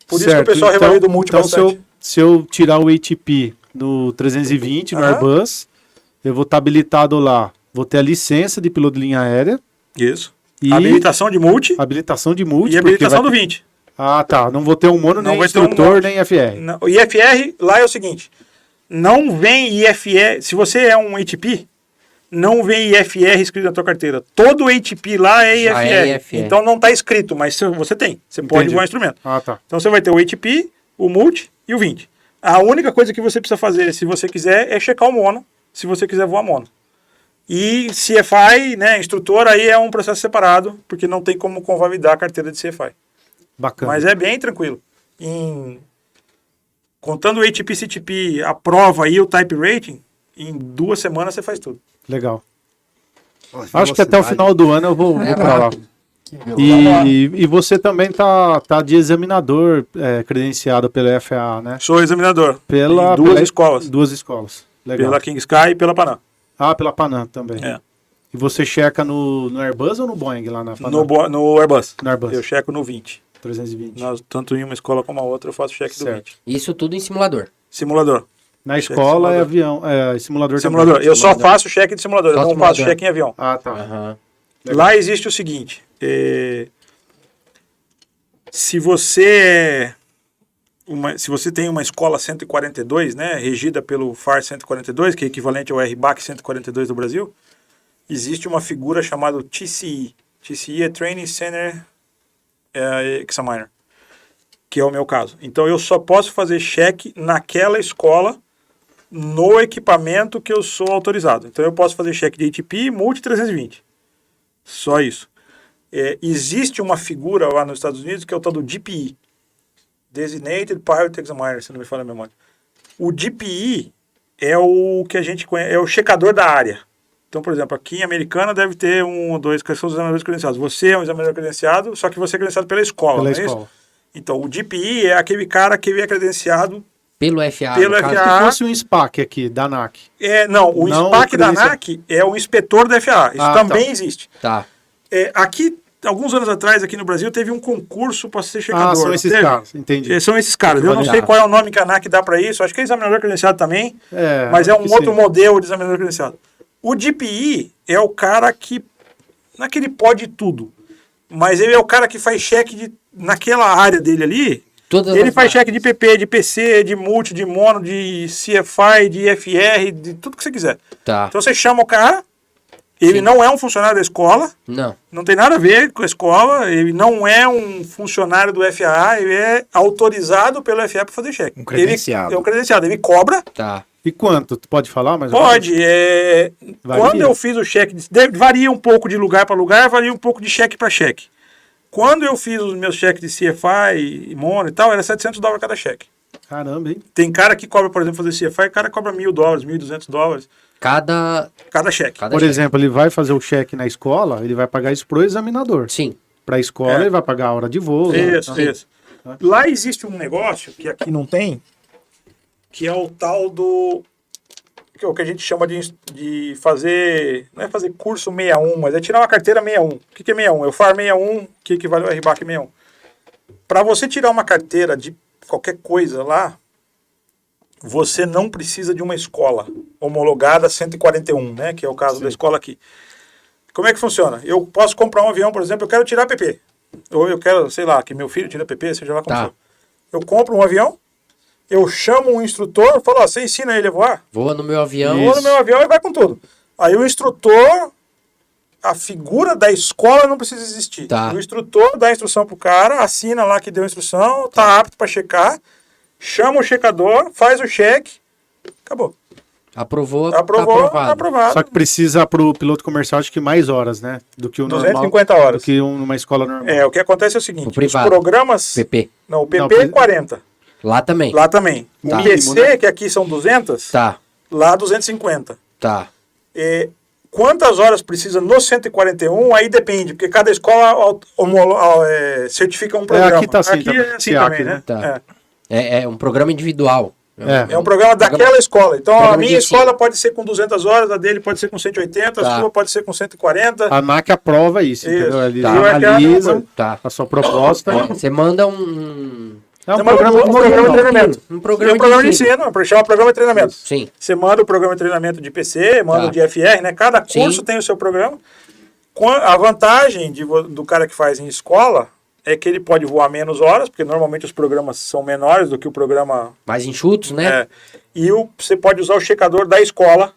Por isso que o pessoal revalida o multi bastante. Se eu tirar o ATP no 320, no Airbus, eu vou estar habilitado lá. Vou ter a licença de piloto de linha aérea. Isso. Habilitação de multi. Habilitação de multi. E habilitação do 20. Ah, tá. Não vou ter um mono, nem instrutor, nem IFR. Não. O IFR lá é o seguinte. Não vem IFR... Se você é um ATP, não vem IFR escrito na tua carteira. Todo ATP lá é Já IFR. é IFR. Então não está escrito, mas você tem. Você pode Entendi. voar o instrumento. Ah, tá. Então você vai ter o ATP, o Multi e o 20. A única coisa que você precisa fazer, se você quiser, é checar o mono, se você quiser voar mono. E CFI, né, instrutor, aí é um processo separado, porque não tem como convalidar a carteira de CFI. Bacana. Mas é bem tranquilo. Contando o ATP, CTP, a prova e o Type Rating, em 2 semanas você faz tudo. Legal. Acho que até o final do ano eu vou pra lá. E você também tá de examinador credenciado pela FAA, né? Sou examinador. Pela, em 2 pela- escolas. 2 escolas. Legal. Pela King Sky e pela Panam. Ah, pela Panam também. É. E você checa no Airbus ou no Boeing lá na Panam? No Airbus. No Airbus. Eu checo no 20. 320. Tanto em uma escola como a outra, eu faço cheque do Certo. 20. Isso tudo em simulador. Simulador. Na escola é avião, simulador Simulador. também. Eu só faço cheque de simulador, Só eu não simulador. faço cheque em avião. Ah, tá. Aham. Legal. Lá existe o seguinte, se você tem uma escola 142, né, regida pelo FAR 142, que é equivalente ao RBAC 142 do Brasil, existe uma figura chamada TCE. TCE é Training Center Examiner, que é o meu caso. Então eu só posso fazer cheque naquela escola no equipamento que eu sou autorizado. Então eu posso fazer cheque de ATP Multi 320. Só isso. Existe uma figura lá nos Estados Unidos que é o tal do DPE, Designated Pilot Examiner, se não me falha a memória. O DPE é o que a gente conhece, é o checador da área. Então, por exemplo, aqui em Americana deve ter 1 ou 2 que são os examinadores credenciados. Você é um examinador credenciado, só que você é credenciado pela escola, Pela não é escola. isso? Então, o DPE é aquele cara que é credenciado Pelo FAA, Pelo no caso. FAA. Se fosse um SPAC aqui, da ANAC. Não, o Não SPAC da credenciado. ANAC é o inspetor da FAA. Isso Ah, também tá. existe. Tá. Aqui, alguns anos atrás, aqui no Brasil, teve um concurso para ser checador. Ah, são não esses teve? caras, entendi. São esses caras. Eu não Tá. sei qual é o nome que a ANAC dá para isso. Acho que é examinador credenciado também, mas é um acho que outro sim. modelo de examinador credenciado. O DPI é o cara que, não é que ele pode tudo, mas ele é o cara que faz cheque naquela área dele ali. Todas Ele as faz cheque marcas. de PP, de PC, de multi, de mono, de CFI, de IFR, de tudo que você quiser. Tá. Então você chama o cara, ele Sim. não é um funcionário da escola, Não. não tem nada a ver com a escola, ele não é um funcionário do FAA, ele é autorizado pelo FAA para fazer cheque. Um credenciado. Ele é um credenciado, ele cobra, Tá. E quanto? Tu pode falar? Mas pode. Varia? Quando eu fiz o cheque, varia um pouco de lugar para lugar, varia um pouco de cheque para cheque. Quando eu fiz os meus cheques de CFI e mono e tal, era $700 cada cheque. Caramba, hein? Tem cara que cobra, por exemplo, fazer CFI, o cara cobra $1.000, $1.200 Cada cheque. Cada Por cheque. exemplo, ele vai fazer o cheque na escola, ele vai pagar isso pro examinador. Sim. Pra escola, ele vai pagar a hora de voo. Isso, né? isso. Lá existe um negócio que aqui não tem, que é o tal do... que é o que a gente chama de fazer... Não é fazer curso 61, mas é tirar uma carteira 61. O que é 61? É o FAR 61, que equivale ao RBAC 61. Para você tirar uma carteira de qualquer coisa lá, você não precisa de uma escola homologada 141, né? Que é o caso da escola aqui. Como é que funciona? Eu posso comprar um avião, por exemplo, eu quero tirar PP. Ou eu quero, sei lá, que meu filho tira PP, seja lá como Tá. for. Eu compro um avião, eu chamo um instrutor, falo, ó, você ensina ele a voar? Voa no meu avião. Voa no meu avião e vai com tudo. Aí o instrutor, a figura da escola não precisa existir. Tá. O instrutor dá a instrução pro cara, assina lá que deu a instrução, tá apto para checar, chama o checador, faz o cheque, acabou. Aprovou, Aprovou, tá aprovado. aprovado. Só que precisa pro piloto comercial, acho que mais horas, né? Do que o normal. 250 horas. Do que numa escola normal. O que acontece é o seguinte, O os privado. programas... PP. Não, o PP Não, é 40. Lá também. Lá também. O Tá. PC, Mínimo, né? que aqui são 200, Tá. lá 250. Tá. Quantas horas precisa no 141, aí depende, porque cada escola certifica um programa. aqui tá assim também, é assim SEAC, também, né? né? Tá. É um programa individual. É um programa daquela escola. Então, programa a minha de ensino. escola pode ser com 200 horas, a dele pode ser com 180, Tá. a sua pode ser com 140. A ANAC aprova isso, entendeu? Eles Tá. analisam Tá. a sua proposta. Você manda um É um Você manda programa um programa de treinamento. Um É programa, um programa de ensino. ensino, chama programa de treinamento. Sim. Você manda o programa de treinamento de PC, manda Tá. o de FR, né? Cada curso Sim. tem o seu programa. A vantagem do cara que faz em escola é que ele pode voar menos horas, porque normalmente os programas são menores do que o programa... Mais enxutos, né? E você pode usar o checador da escola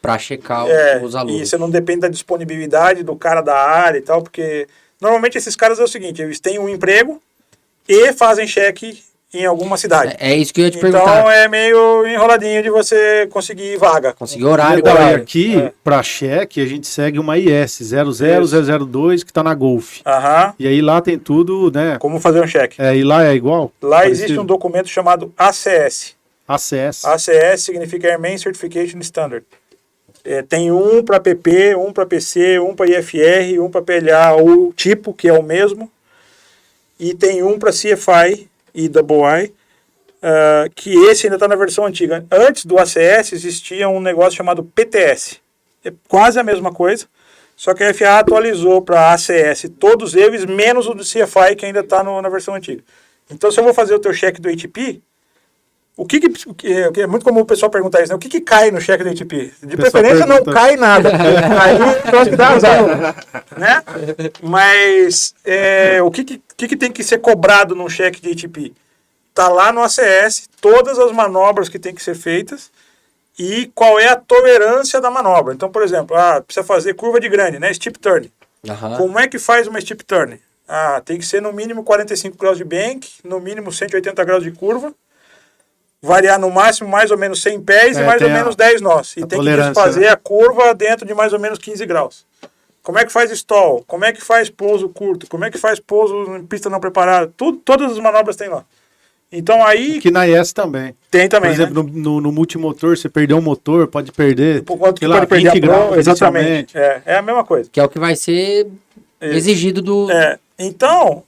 Para checar os E alunos. você não depende da disponibilidade do cara da área e tal, porque normalmente esses caras é o seguinte, eles têm um emprego e fazem cheque em alguma cidade. É isso que eu ia te Então perguntar. é meio enroladinho de você conseguir vaga. Conseguir horário. Legal, e horário. aqui, para cheque, a gente segue uma IS 00002 que tá na Golf. Aham. E aí lá tem tudo, né? Como fazer um cheque? E lá é igual? Lá Parecido? existe um documento chamado ACS. ACS. ACS significa Airman Certification Standard. Tem um para PP, um para PC, um para IFR, um para PLA, o tipo, que é o mesmo. E tem um para CFI e EEI, que esse ainda está na versão antiga. Antes do ACS existia um negócio chamado PTS. É quase a mesma coisa, só que a FAA atualizou para ACS todos eles, menos o do CFI, que ainda está na versão antiga. Então, se eu vou fazer o teu cheque do ATP, é muito comum o pessoal perguntar isso, né? O que cai no cheque do ATP? De preferência não cai nada. Aí pode dar azar, né? Mas o que tem que ser cobrado num cheque de ATP? Tá lá no ACS todas as manobras que tem que ser feitas e qual é a tolerância da manobra. Então, por exemplo, precisa fazer curva de grande, né? Steep turn. Aham. Como é que faz uma steep turn? Tem que ser no mínimo 45 graus de bank, no mínimo 180 graus de curva, variar no máximo mais ou menos 100 pés e mais ou menos 10 nós. E tem que desfazer, né, a curva dentro de mais ou menos 15 graus. Como é que faz stall? Como é que faz pouso curto? Como é que faz pouso em pista não preparada? Todas as manobras tem lá. Então aí... Aqui na IS também. Tem também, por exemplo, né? no multimotor, você perdeu um motor, pode perder... Por quanto que sei lá, pode perder 20 a graus, prova, exatamente. É a mesma coisa. Que é o que vai ser exigido do Então,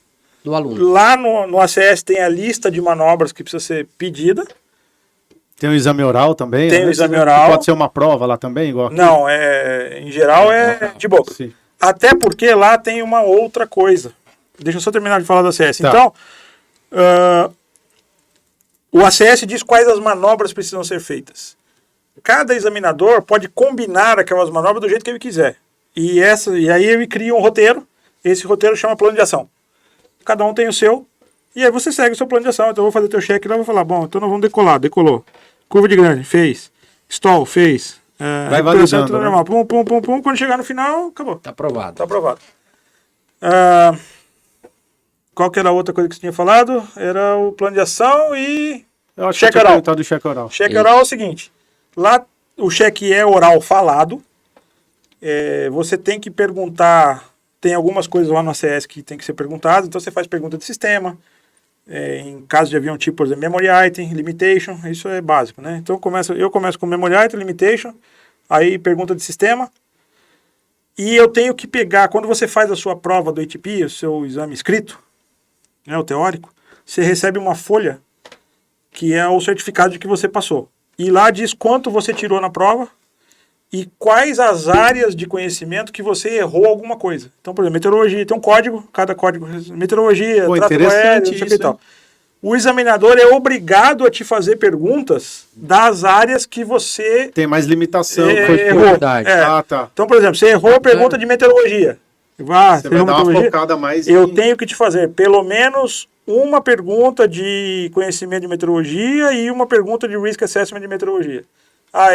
aluno. lá no ACS tem a lista de manobras que precisa ser pedida. Tem o exame oral também? Tem né? o exame oral. Pode ser uma prova lá também, igual aqui? Não, em geral é de boa. Sim. Até porque lá tem uma outra coisa. Deixa eu só terminar de falar do ACS. Tá. Então, o ACS diz quais as manobras precisam ser feitas. Cada examinador pode combinar aquelas manobras do jeito que ele quiser. E aí ele cria um roteiro. Esse roteiro chama plano de ação. Cada um tem o seu. E aí você segue o seu plano de ação. Então eu vou fazer teu cheque lá e vou falar, bom, então nós vamos decolar. Decolou. Curva de grande, fez. Stall, fez. Vai validando, tudo né? normal. Pum, pum, pum, pum. Quando chegar no final, acabou. Tá aprovado. Tá aprovado. Qual que era a outra coisa que você tinha falado? Era o plano de ação e Eu acho cheque que eu tinha oral. perguntado do cheque oral. Cheque oral é o seguinte. Lá o cheque é oral falado. Você tem que perguntar. Tem algumas coisas lá no ACS que tem que ser perguntado. Então você faz pergunta de sistema. Em caso de avião tipo, por exemplo, memory item, limitation. Isso é básico, né? Então eu começo com memory item, limitation. Aí pergunta de sistema. E eu tenho que pegar, quando você faz a sua prova do ATP, o seu exame escrito, né, o teórico, você recebe uma folha que é o certificado de que você passou. E lá diz quanto você tirou na prova e quais as áreas de conhecimento que você errou alguma coisa. Então, por exemplo, meteorologia, tem um código, cada código, meteorologia, Pô, tráfego aéreo, não sei o que e tal. O examinador é obrigado a te fazer perguntas das áreas que você Tem mais limitação. errou. verdade. Tá. Então, por exemplo, você errou a pergunta de meteorologia. Você vai dar uma meteorologia? focada mais Eu em- tenho que te fazer pelo menos uma pergunta de conhecimento de meteorologia e uma pergunta de risk assessment de meteorologia.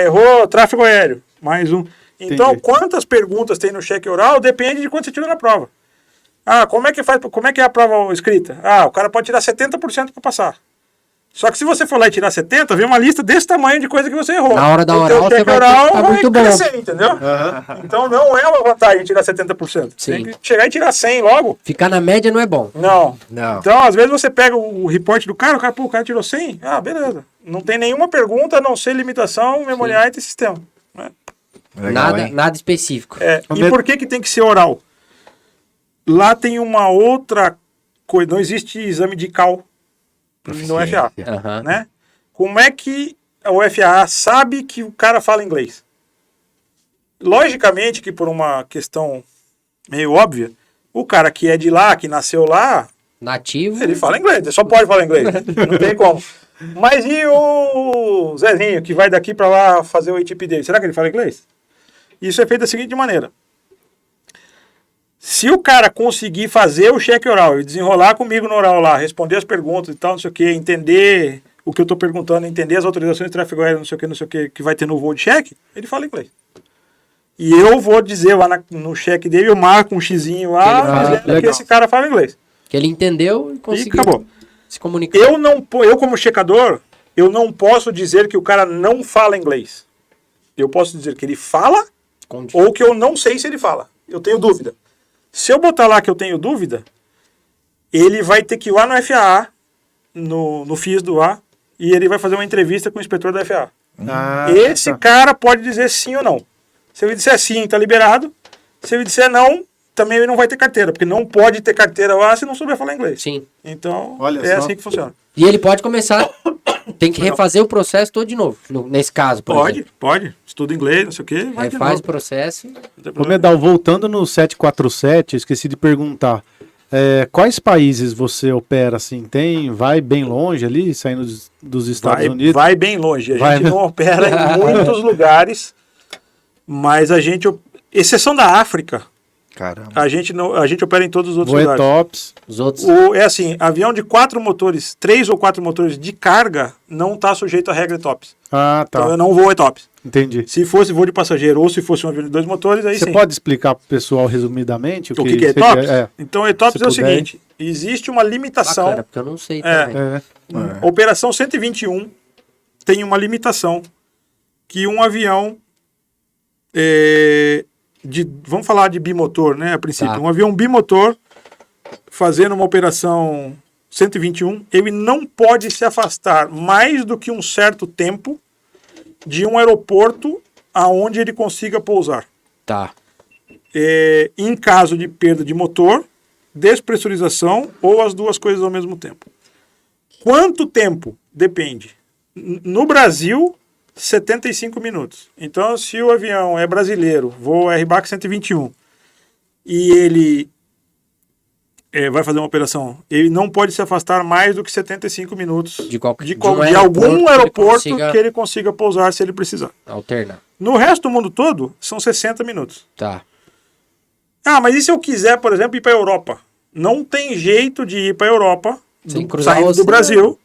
Errou tráfego aéreo. Mais um. Então, Entendi. quantas perguntas tem no cheque oral depende de quanto você tirou na prova. Como é que é a prova escrita? O cara pode tirar 70% para passar. Só que se você for lá e tirar 70, vem uma lista desse tamanho de coisa que você errou. Na hora da O teu oral, você cheque vai oral tá muito bom. crescer, entendeu? Então não é uma vantagem tirar 70%. Sim. Tem que chegar e tirar 100 logo. Ficar na média não é bom. Não. Não. Então, às vezes você pega o report do cara, o cara tirou 100. Beleza. Não tem nenhuma pergunta, a não ser limitação, memory item e sistema. Né? Legal, hein? Nada específico. E por que tem que ser oral? Lá tem uma outra coisa, não existe exame de cal no FAA. Aham. Né? Como é que o FAA sabe que o cara fala inglês? Logicamente que por uma questão meio óbvia, o cara que é de lá, que nasceu lá, Nativo. ele fala inglês, ele só pode falar inglês, não tem como. Mas e o Zezinho, que vai daqui para lá fazer o ATP dele, será que ele fala inglês? Isso é feito da seguinte maneira. Se o cara conseguir fazer o cheque oral e desenrolar comigo no oral lá, responder as perguntas e tal, não sei o que, entender o que eu estou perguntando, entender as autorizações de tráfego aéreo, não sei o que vai ter no voo de cheque, ele fala inglês. E eu vou dizer lá no cheque dele, eu marco um xizinho lá, dizendo que esse cara fala inglês. Que ele entendeu e conseguiu acabou. se comunicar. Eu como checador, eu não posso dizer que o cara não fala inglês. Eu posso dizer que ele fala ou que eu não sei se ele fala. Eu tenho dúvida. Se eu botar lá que eu tenho dúvida, ele vai ter que ir lá no FAA, no FIS do A, e ele vai fazer uma entrevista com o inspetor da FAA. Esse cara pode dizer sim ou não. Se ele disser sim, está liberado. Se ele disser não, também ele não vai ter carteira, porque não pode ter carteira lá se não souber falar inglês. Sim. Então, Olha é só. assim que funciona. E ele pode começar, tem que refazer o processo todo de novo, nesse caso, por exemplo. Pode. Estuda inglês, não sei o quê. Vai de Refaz novo. o processo. Não tem Ô, problema. Medal, voltando no 747, eu esqueci de perguntar. Quais países você opera assim? Vai bem longe ali, saindo dos Estados Unidos? Vai bem longe. A Vai, gente né? não opera em muitos lugares, mas a gente, exceção da África, Caramba. a gente opera em todos os outros Voe lugares. tops. Os outros. É assim, avião de 4 motores, 3 ou 4 motores de carga, não está sujeito à regra ETOPS. Ah, tá. Então eu não vou ETOPS. Entendi. Se fosse voo de passageiro ou se fosse um avião de 2 motores, aí Você sim. pode explicar para o pessoal resumidamente O que é seria- ETOPS? Então ETOPS Se é o puder. seguinte, existe uma limitação, Bacana, porque eu não sei também. Operação 121 tem uma limitação que um avião vamos falar de bimotor, né, a princípio. Tá. Um avião bimotor fazendo uma operação 121, ele não pode se afastar mais do que um certo tempo de um aeroporto aonde ele consiga pousar. Tá. Em caso de perda de motor, despressurização ou as duas coisas ao mesmo tempo. Quanto tempo? Depende. No Brasil, 75 minutos. Então, se o avião é brasileiro, voo RBAC 121, e ele vai fazer uma operação, ele não pode se afastar mais do que 75 minutos De algum aeroporto que ele consiga pousar se ele precisar. Alternar. No resto do mundo todo, são 60 minutos. Tá. Ah, mas e se eu quiser, por exemplo, ir para a Europa? Não tem jeito de ir para a Europa, Sem cruzar o saindo do oceano. Brasil,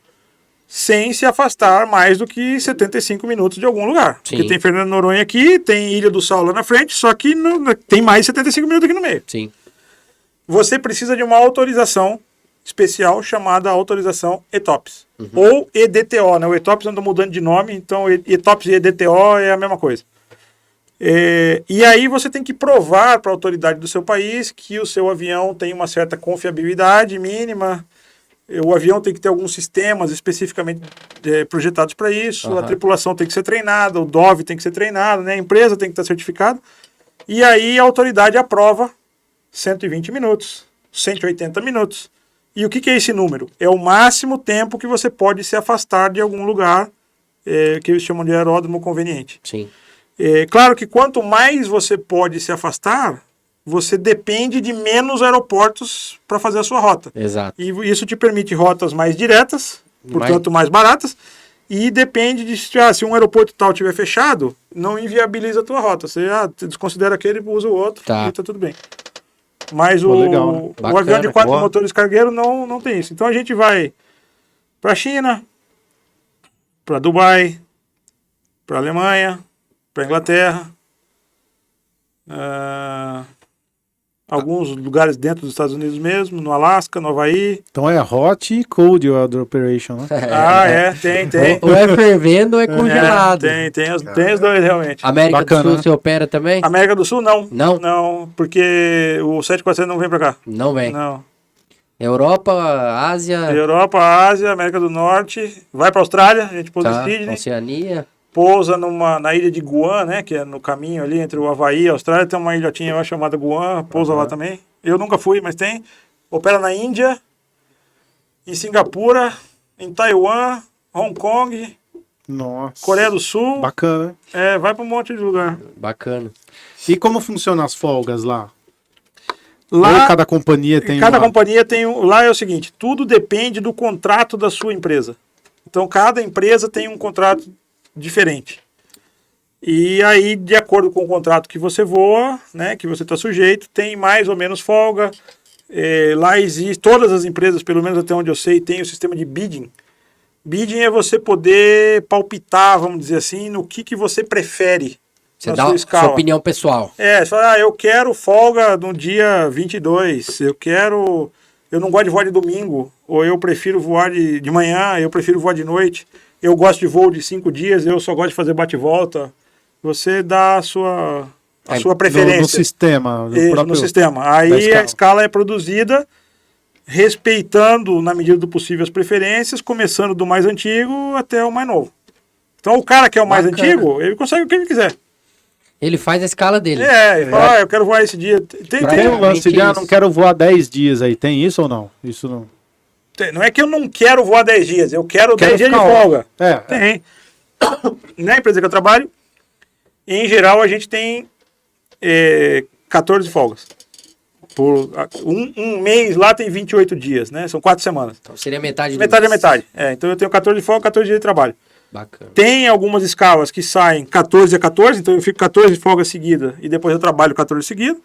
sem se afastar mais do que 75 minutos de algum lugar. Sim. Porque tem Fernando de Noronha aqui, tem Ilha do Sal lá na frente, só que tem mais 75 minutos aqui no meio. Sim. Você precisa de uma autorização especial chamada autorização ETOPS. Ou EDTO, né? O ETOPS anda mudando de nome, então ETOPS e EDTO é a mesma coisa. E aí você tem que provar para a autoridade do seu país que o seu avião tem uma certa confiabilidade mínima. O avião tem que ter alguns sistemas especificamente projetados para isso. A tripulação tem que ser treinada, o DOV tem que ser treinado, né? A empresa tem que estar certificada. E aí a autoridade aprova 120 minutos, 180 minutos. E o que é esse número? É o máximo tempo que você pode se afastar de algum lugar que eles chamam de aeródromo conveniente. Sim. Claro que quanto mais você pode se afastar, você depende de menos aeroportos para fazer a sua rota. Exato. E isso te permite rotas mais diretas, portanto mais baratas, e depende de se um aeroporto tal estiver fechado, não inviabiliza a tua rota. Você desconsidera aquele e usa o outro, Tá. e tá tudo bem. Mas legal, né? o Bacana, avião de 4 boa. motores cargueiros não tem isso. Então a gente vai para a China, para Dubai, para a Alemanha, para a Inglaterra, alguns lugares dentro dos Estados Unidos mesmo, no Alasca, no Havaí. Então é hot e cold o Other Operation, né? Tem. Ou é fervendo ou é congelado. Tem os dois realmente. América Bacana, do Sul né? você opera também? América do Sul, não. Não? Não, porque o 747 não vem pra cá. Não vem. Não. Europa, Ásia, Europa, Ásia, América do Norte. Vai pra Austrália, a gente pousa tá, em Sydney. Oceania. Pousa na ilha de Guam, né? Que é no caminho ali entre o Havaí e a Austrália. Tem uma ilhotinha lá chamada Guam, pousa lá também. Eu nunca fui, mas tem. Opera na Índia, em Singapura, em Taiwan, Hong Kong, Nossa. Coreia do Sul. Bacana. Vai pra um monte de lugar. Bacana. E como funcionam as folgas lá? Lá, Ou cada companhia tem cada uma... companhia tem lá é o seguinte, tudo depende do contrato da sua empresa. Então cada empresa tem um contrato diferente. E aí, de acordo com o contrato que você voa, né, que você está sujeito, tem mais ou menos folga. Lá existe, todas as empresas, pelo menos até onde eu sei, tem o sistema de bidding, Bidding é você poder palpitar, vamos dizer assim, no que você prefere Você na dá sua a escala. sua opinião pessoal. Você fala, eu quero folga no dia 22, eu não gosto de voar de domingo, ou eu prefiro voar de manhã, eu prefiro voar de noite, eu gosto de voo de 5 dias, eu só gosto de fazer bate-volta. Você dá a sua preferência. No sistema. No sistema. Aí a escala é produzida respeitando, na medida do possível, as preferências, começando do mais antigo até o mais novo. Então o cara que é o mais antigo, ele consegue o que ele quiser. Ele faz a escala dele. Ele fala, eu quero voar esse dia. Tem um lance de, não quero voar 10 dias aí. Tem isso ou não? Isso não. Não é que eu não quero voar 10 dias, eu quero 10 dias de folga. Tem. Na empresa que eu trabalho, em geral, a gente tem 14 folgas. Por um mês lá tem 28 dias, né? São 4 semanas. Então seria metade do Metade é mês. metade. Então eu tenho 14 de folga, 14 dias de trabalho. Bacana. Tem algumas escalas que saem 14 a 14, então eu fico 14 folgas seguidas e depois eu trabalho 14 seguidas.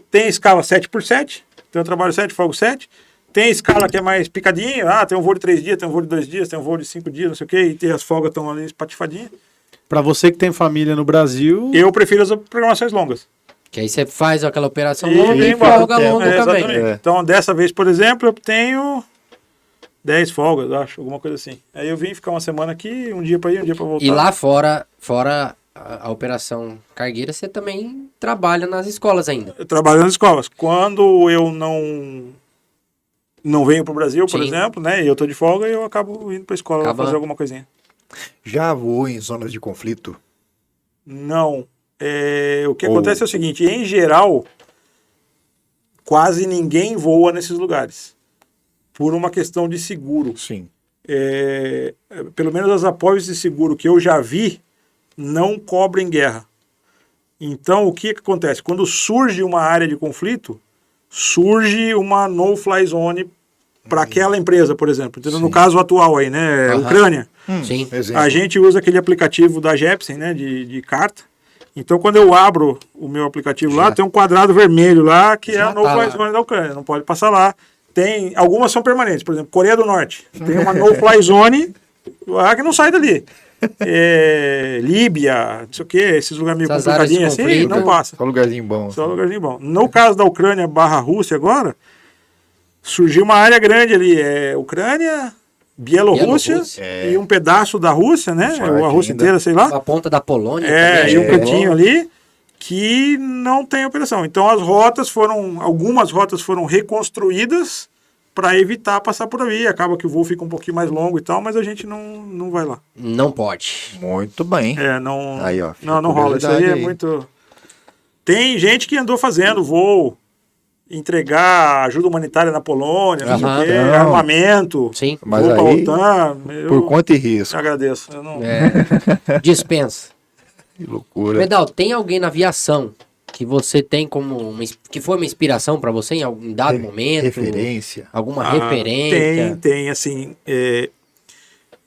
Tem escala 7x7, então eu trabalho 7, folgo 7. Tem escala que é mais picadinho, tem um voo de 3 dias, tem um voo de 2 dias, tem um voo de 5 dias, não sei o quê, e tem as folgas estão ali espatifadinhas. Pra você que tem família no Brasil... Eu prefiro as programações longas. Que aí você faz aquela operação E longa e embora. folga longa também. Exatamente. Então dessa vez, por exemplo, eu tenho 10 folgas, acho, alguma coisa assim. Aí eu vim ficar uma semana aqui, um dia pra ir, um dia pra voltar. E lá fora a operação cargueira, você também trabalha nas escolas ainda. Eu trabalho nas escolas. Quando eu não venho pro Brasil, por Sim. exemplo, né, e eu tô de folga, eu acabo indo pra escola lá fazer alguma coisinha. Já voou em zonas de conflito? Não. O que acontece é o seguinte, em geral, quase ninguém voa nesses lugares. Por uma questão de seguro. Sim. Pelo menos as apólices de seguro que eu já vi, não cobrem guerra. Então, o que acontece? Quando surge uma área de conflito, surge uma no-fly zone para aquela empresa, por exemplo. Então, no caso atual aí, né? Ucrânia. Sim. Exemplo. A gente usa aquele aplicativo da Jepsen, né? De carta. Então, quando eu abro o meu aplicativo lá, tem um quadrado vermelho lá, que é a no-fly zone da Ucrânia. Não pode passar lá. Algumas são permanentes. Por exemplo, Coreia do Norte. Tem uma no-fly zone lá que não sai dali. Líbia, não sei o que, esses lugares meio complicadinhos assim, não passa. Só lugarzinho bom. Só lugarzinho bom. No caso da Ucrânia / Rússia agora, surgiu uma área grande ali. Ucrânia, Bielorrússia e um pedaço da Rússia, né? Ou a Rússia inteira, sei lá. A ponta da Polônia. E um cantinho ali que não tem operação. Então algumas rotas foram reconstruídas para evitar passar por ali. Acaba que o voo fica um pouquinho mais longo e tal, mas a gente não vai lá. Não pode. Muito bem. Não, Aí, ó, não rola. Isso aí é muito... Tem gente que andou fazendo voo, entregar ajuda humanitária na Polônia, não sei o quê, armamento, Sim. Mas voo pra aí, OTAN. por conta e risco. Eu agradeço. Eu não... Dispensa. Que loucura. Medal, tem alguém na aviação que você tem como que foi uma inspiração para você em algum dado momento? Referência. Alguma referência? Tem, assim,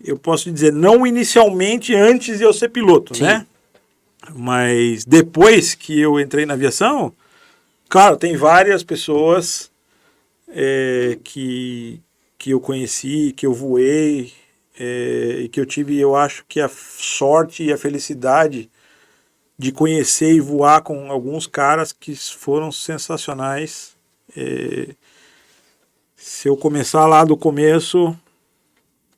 eu posso te dizer, não inicialmente antes de eu ser piloto, né? Mas depois que eu entrei na aviação, claro, tem várias pessoas que eu conheci, que eu voei, e que eu tive, eu acho que a sorte e a felicidade de conhecer e voar com alguns caras que foram sensacionais. Se eu começar lá do começo,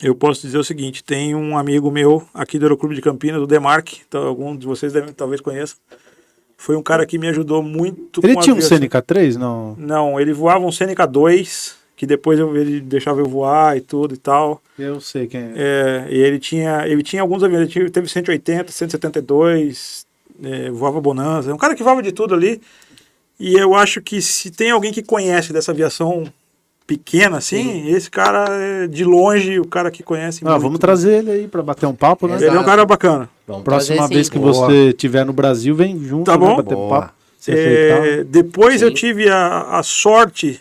eu posso dizer o seguinte, tem um amigo meu aqui do Aeroclube de Campinas, o Demarque, então, alguns de vocês talvez conheçam, foi um cara que me ajudou muito. Ele tinha um Seneca 3? Não. Não, ele voava um Seneca 2, que depois ele deixava eu voar e tudo e tal. Eu sei quem é. E ele tinha alguns aviões, ele teve 180, 172, voava Bonanza, é um cara que voava de tudo ali. E eu acho que se tem alguém que conhece dessa aviação pequena assim, esse cara é de longe o cara que conhece muito. Vamos trazer ele aí para bater um papo, né? Ele é um cara bacana. Próxima vez que você estiver no Brasil, vem junto, tá bom? Né, bater papo. Depois eu tive a sorte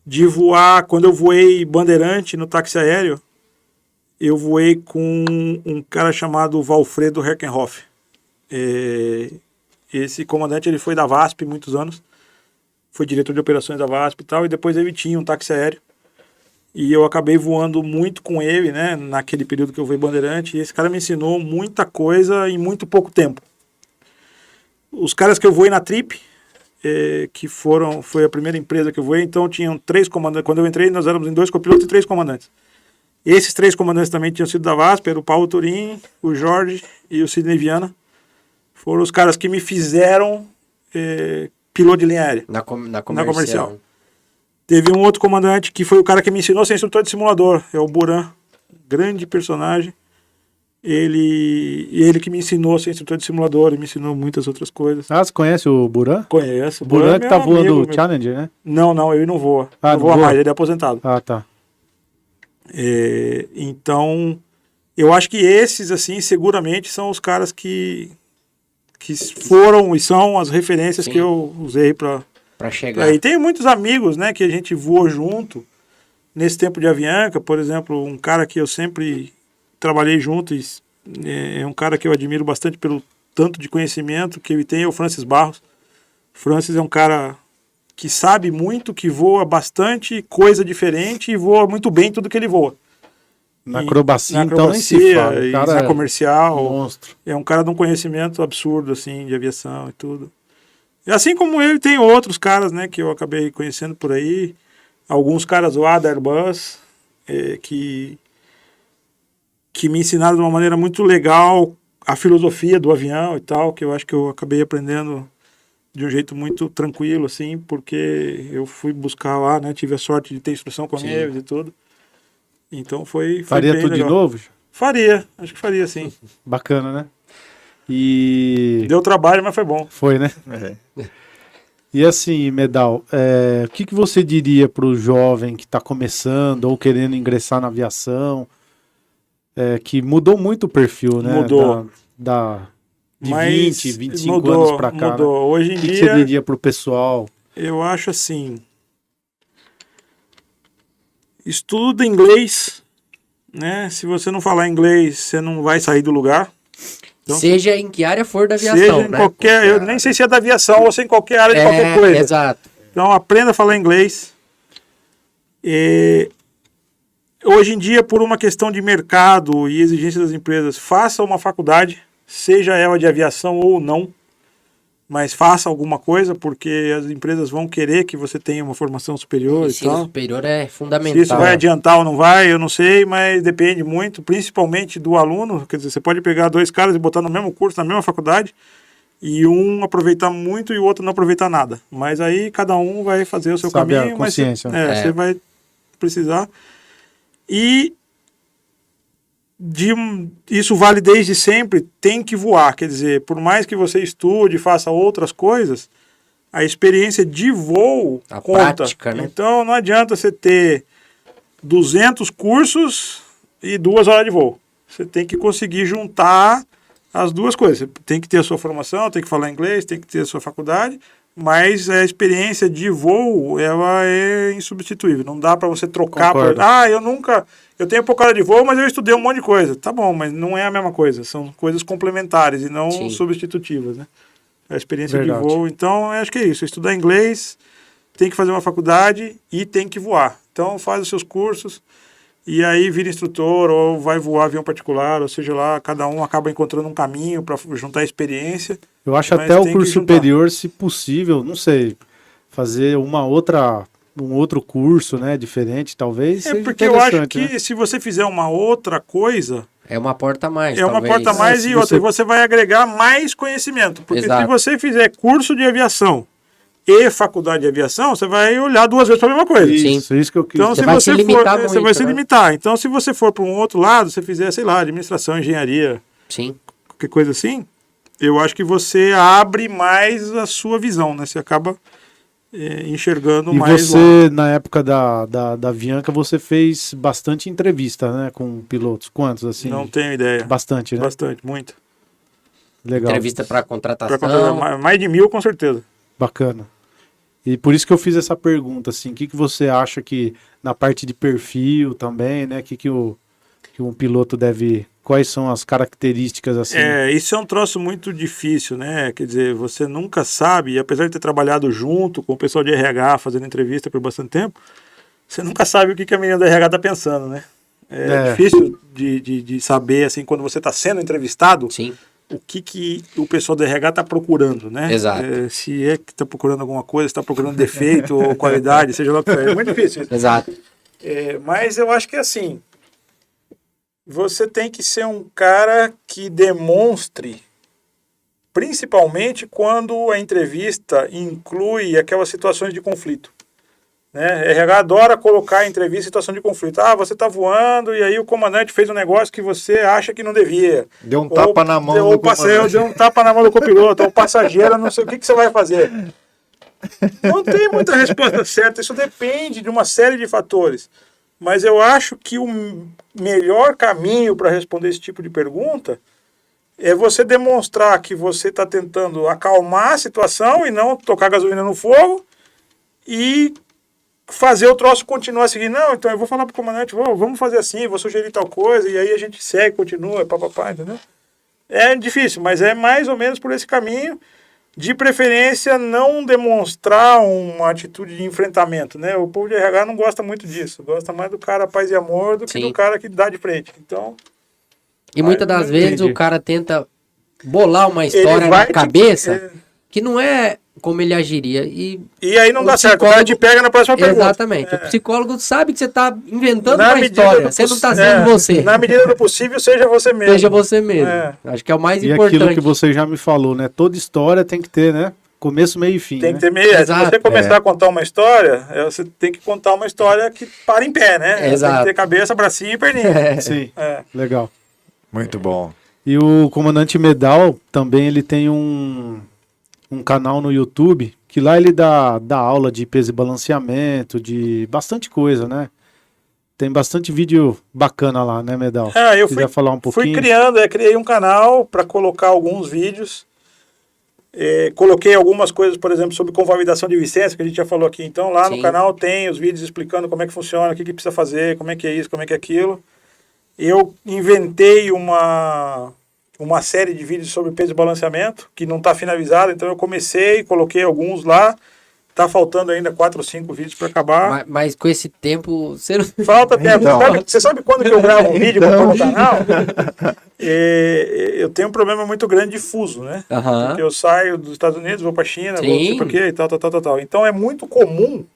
de voar, quando eu voei Bandeirante no táxi aéreo, eu voei com um cara chamado Valfredo Herkenhoff. Esse comandante ele foi da VASP muitos anos, foi diretor de operações da VASP e tal, e depois ele tinha um táxi aéreo. E eu acabei voando muito com ele, né? Naquele período que eu fui bandeirante. E esse cara me ensinou muita coisa em muito pouco tempo. Os caras que eu voei na Trip, foi a primeira empresa que eu voei, então tinham 3 comandantes. Quando eu entrei, nós éramos em 2 copilotos e 3 comandantes. Esses 3 comandantes também tinham sido da VASP, era o Paulo Turim, o Jorge e o Sidney Viana. Foram os caras que me fizeram piloto de linha aérea. Na comercial. comercial. Teve um outro comandante que foi o cara que me ensinou a ser instrutor de simulador, é o Buran, grande personagem. Ele que me ensinou a ser instrutor de simulador, ele me ensinou muitas outras coisas. Ah, você conhece o Buran? Conheço. O Buran que tá meu voando amigo, o Challenger, né? Não, ele não voa. Ah, não voa mais, ele é aposentado. Ah, tá. Então, eu acho que esses, assim, seguramente são os caras que foram e são as referências que eu usei para chegar. E tem muitos amigos, né, que a gente voou junto nesse tempo de Avianca. Por exemplo, um cara que eu sempre trabalhei junto e é um cara que eu admiro bastante pelo tanto de conhecimento que ele tem, é o Francis Barros. Francis é um cara que sabe muito, que voa bastante coisa diferente e voa muito bem tudo que ele voa. Na acrobacia, então nem se fala. O cara na comercial. Monstro. É um cara de um conhecimento absurdo, assim, de aviação e tudo. E assim como ele, tem outros caras, né, que eu acabei conhecendo por aí. Alguns caras lá da Airbus, que me ensinaram de uma maneira muito legal a filosofia do avião e tal, que eu acho que eu acabei aprendendo de um jeito muito tranquilo, assim, porque eu fui buscar lá, né, tive a sorte de ter instrução com eles e tudo. Então foi Faria bem tudo legal. de novo? Faria, acho que faria, sim. Bacana, né? E... Deu trabalho, mas foi bom. Foi, né? E assim, Medal, o que você diria para o jovem que está começando ou querendo ingressar na aviação, que mudou muito o perfil, né? Mudou. De mas 20, 25 anos para cá. Mudou. Né? Hoje em O que dia, você diria para o pessoal? Eu acho assim, estuda inglês, né? Se você não falar inglês, você não vai sair do lugar. Então, seja em que área for da aviação, seja em né? qualquer, eu nem sei se é da aviação ou se é em qualquer área de qualquer coisa. Exato. Então aprenda a falar inglês. Hoje em dia, por uma questão de mercado e exigência das empresas, faça uma faculdade, seja ela de aviação ou não, mas faça alguma coisa, porque as empresas vão querer que você tenha uma formação superior. O ensino superior é fundamental. Se isso vai adiantar ou não vai, eu não sei, mas depende muito, principalmente do aluno. Quer dizer, você pode pegar 2 caras e botar no mesmo curso, na mesma faculdade, e um aproveitar muito e o outro não aproveitar nada. Mas aí cada um vai fazer o seu Sabe caminho, a consciência. mas você vai precisar. E isso vale desde sempre, tem que voar. Quer dizer, por mais que você estude, faça outras coisas, a experiência de voo conta. Prática, né? Então não adianta você ter 200 cursos e 2 horas de voo. Você tem que conseguir juntar as duas coisas. Você tem que ter a sua formação, tem que falar inglês, tem que ter a sua faculdade, mas a experiência de voo, ela é insubstituível. Não dá para você trocar. Eu tenho pouca hora de voo, mas eu estudei um monte de coisa. Tá bom, mas não é a mesma coisa. São coisas complementares e não substitutivas, né? A experiência de voo. Então, eu acho que é isso. Estudar inglês, tem que fazer uma faculdade e tem que voar. Então, faz os seus cursos e aí vira instrutor ou vai voar avião particular, ou seja lá, cada um acaba encontrando um caminho para juntar experiência. Eu acho até o curso superior, se possível, não sei, fazer um outro curso, né, diferente, talvez. Porque eu acho que se você fizer uma outra coisa, é uma porta a mais. É uma porta a mais e outra. Você vai agregar mais conhecimento. Porque se você fizer curso de aviação e faculdade de aviação, você vai olhar 2 vezes para a mesma coisa. Isso que eu quis. Então, você vai se limitar. Então, se você for para um outro lado, você fizer, sei lá, administração, engenharia, qualquer coisa assim, eu acho que você abre mais a sua visão, né? Você acaba enxergando mais. E você, na época da Avianca, você fez bastante entrevista, né, com pilotos. Quantos, assim? Não tenho ideia. Bastante, né? Bastante, muito. Legal. Entrevista para contratação. Mais de 1000, com certeza. Bacana. E por isso que eu fiz essa pergunta, assim, o que você acha que, na parte de perfil também, né, que um piloto deve... Quais são as características, assim? Isso é um troço muito difícil, né? Quer dizer, você nunca sabe, e apesar de ter trabalhado junto com o pessoal de RH, fazendo entrevista por bastante tempo, você nunca sabe o que a menina do RH tá pensando, né? É difícil de saber, assim, quando você está sendo entrevistado, Sim. o que o pessoal do RH está procurando, né? Exato. Se é que está procurando alguma coisa, está procurando defeito ou qualidade, seja lá o que for. É muito difícil isso. Exato. Mas eu acho que, assim, você tem que ser um cara que demonstre, principalmente quando a entrevista inclui aquelas situações de conflito. Né? RH adora colocar em entrevista em situação de conflito. Você está voando e aí o comandante fez um negócio que você acha que não devia. Deu um tapa na mão do comandante. Deu um tapa na mão do copiloto, ou passageiro, não sei o que você vai fazer. Não tem muita resposta certa, isso depende de uma série de fatores. Mas eu acho que o melhor caminho para responder esse tipo de pergunta é você demonstrar que você está tentando acalmar a situação e não tocar gasolina no fogo e fazer o troço continuar seguindo. Não, então eu vou falar pro comandante, vamos fazer assim, vou sugerir tal coisa, e aí a gente segue, continua, papapá, entendeu? É difícil, mas é mais ou menos por esse caminho, de preferência não demonstrar uma atitude de enfrentamento, né? O povo de RH não gosta muito disso, gosta mais do cara paz e amor do que do cara que dá de frente. Então... E muitas das vezes o cara tenta bolar uma história na cabeça que não é como ele agiria. E aí não dá certo, o cara te pega na próxima pergunta. Exatamente. O psicólogo sabe que você está inventando uma história, você não está sendo você. Na medida do possível, seja você mesmo. Seja você mesmo. Acho que é o mais importante. E aquilo que você já me falou, né? Toda história tem que ter, né? Começo, meio e fim. Tem que ter meio. Se você começar a contar uma história, você tem que contar uma história que para em pé, né? Exato. Tem que ter cabeça, bracinho e perninha. Sim, legal. Muito bom. E o comandante Medal também ele tem um canal no YouTube que lá ele dá aula de peso e balanceamento, de bastante coisa, né? Tem bastante vídeo bacana lá, né, Medal? Eu quiser falar um pouquinho? Criei um canal para colocar alguns vídeos. Coloquei algumas coisas, por exemplo, sobre convalidação de licença, que a gente já falou aqui. Então, lá no canal tem os vídeos explicando como é que funciona, o que precisa fazer, como é que é isso, como é que é aquilo. Eu inventei uma série de vídeos sobre peso e balanceamento, que não está finalizada, então eu comecei, coloquei alguns lá, está faltando ainda 4 ou 5 vídeos para acabar. Mas com esse tempo, você não... Falta tempo. Então, você sabe quando que eu gravo um vídeo para pôr no canal? Eu tenho um problema muito grande de fuso, né? Porque eu saio dos Estados Unidos, vou para a China, vou não sei por quê, e tal. Então é muito comum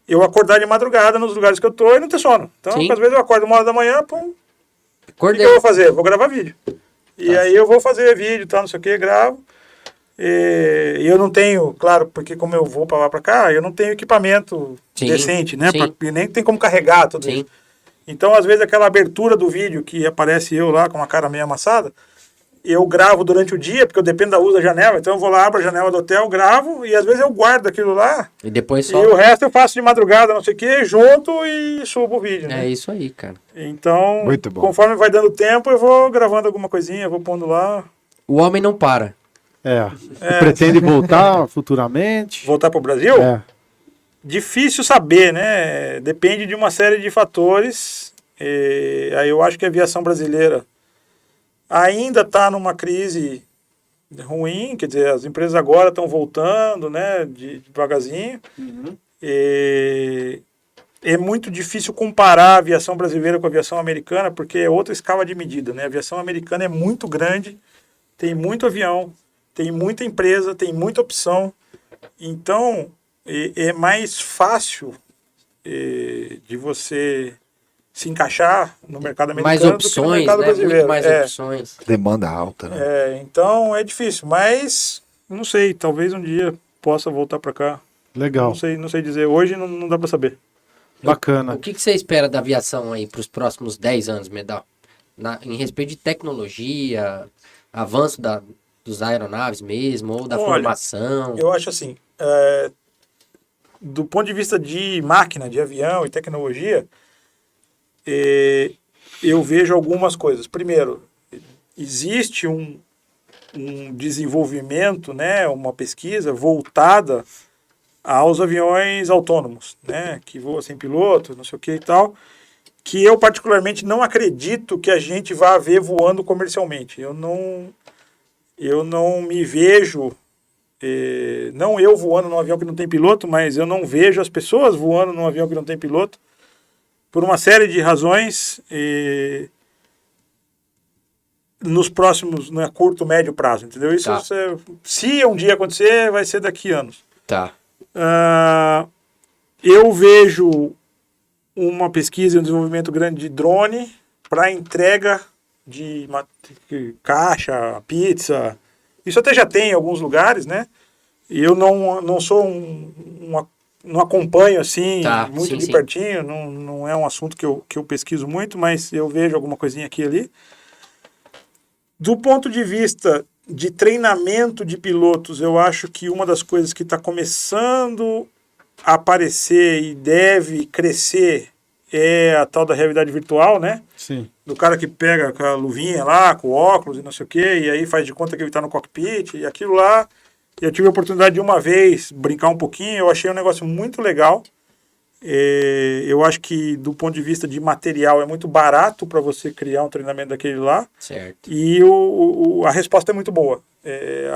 eu acordar de madrugada nos lugares que eu tô e não ter sono. Então, às vezes eu acordo 1 hora da manhã, pum, o que eu vou fazer? Vou gravar vídeo. E aí eu vou fazer vídeo e tal, não sei o que, gravo. E eu não tenho, claro, porque como eu vou para lá para cá, eu não tenho equipamento decente, né? Nem tem como carregar tudo isso. Então, às vezes, aquela abertura do vídeo que aparece eu lá com a cara meio amassada, eu gravo durante o dia, porque eu dependo da luz da janela. Então eu vou lá, abro a janela do hotel, gravo, e às vezes eu guardo aquilo lá. E depois só. E o resto eu faço de madrugada, não sei o que, junto e subo o vídeo. É isso aí, cara. Então, conforme vai dando tempo, eu vou gravando alguma coisinha, vou pondo lá. O homem não para. Pretende voltar futuramente? Voltar para o Brasil? Difícil saber, né? Depende de uma série de fatores. Aí eu acho que a aviação brasileira ainda está numa crise ruim, quer dizer, as empresas agora estão voltando, né, devagarzinho. É muito difícil comparar a aviação brasileira com a aviação americana, porque é outra escala de medida, né? A aviação americana é muito grande, tem muito avião, tem muita empresa, tem muita opção. Então, é mais fácil de você se encaixar no mercado americano do que no mercado brasileiro. Muito mais opções. Demanda alta, né? Então é difícil, mas não sei, talvez um dia possa voltar para cá. Legal. Não sei dizer, hoje não dá para saber. Bacana. O que você espera da aviação aí para os próximos 10 anos, Medal? Em respeito de tecnologia, avanço dos aeronaves mesmo, ou da formação? Eu acho assim, do ponto de vista de máquina, de avião e tecnologia, eu vejo algumas coisas. Primeiro, existe um desenvolvimento, né, uma pesquisa voltada aos aviões autônomos, né, que voam sem piloto, não sei o que e tal, que eu particularmente não acredito que a gente vá ver voando comercialmente. Eu não me vejo não eu voando num avião que não tem piloto, mas eu não vejo as pessoas voando num avião que não tem piloto, por uma série de razões, nos próximos, né, curto, médio prazo, entendeu? Isso, Tá. se um dia acontecer, vai ser daqui a anos. Tá. Eu vejo uma pesquisa e um desenvolvimento grande de drone para entrega de caixa, pizza. Isso até já tem em alguns lugares, né? E eu não sou não acompanho assim Tá, muito sim, de sim. pertinho, não é um assunto que eu pesquiso muito, mas eu vejo alguma coisinha aqui e ali. Do ponto de vista de treinamento de pilotos, eu acho que uma das coisas que está começando a aparecer e deve crescer é a tal da realidade virtual, né? Sim. Do cara que pega com a luvinha lá, com o óculos e não sei o quê, e aí faz de conta que ele está no cockpit e aquilo lá. Eu tive a oportunidade de uma vez brincar um pouquinho, eu achei um negócio muito legal. Eu acho que do ponto de vista de material é muito barato para você criar um treinamento daquele lá. Certo. E a resposta é muito boa.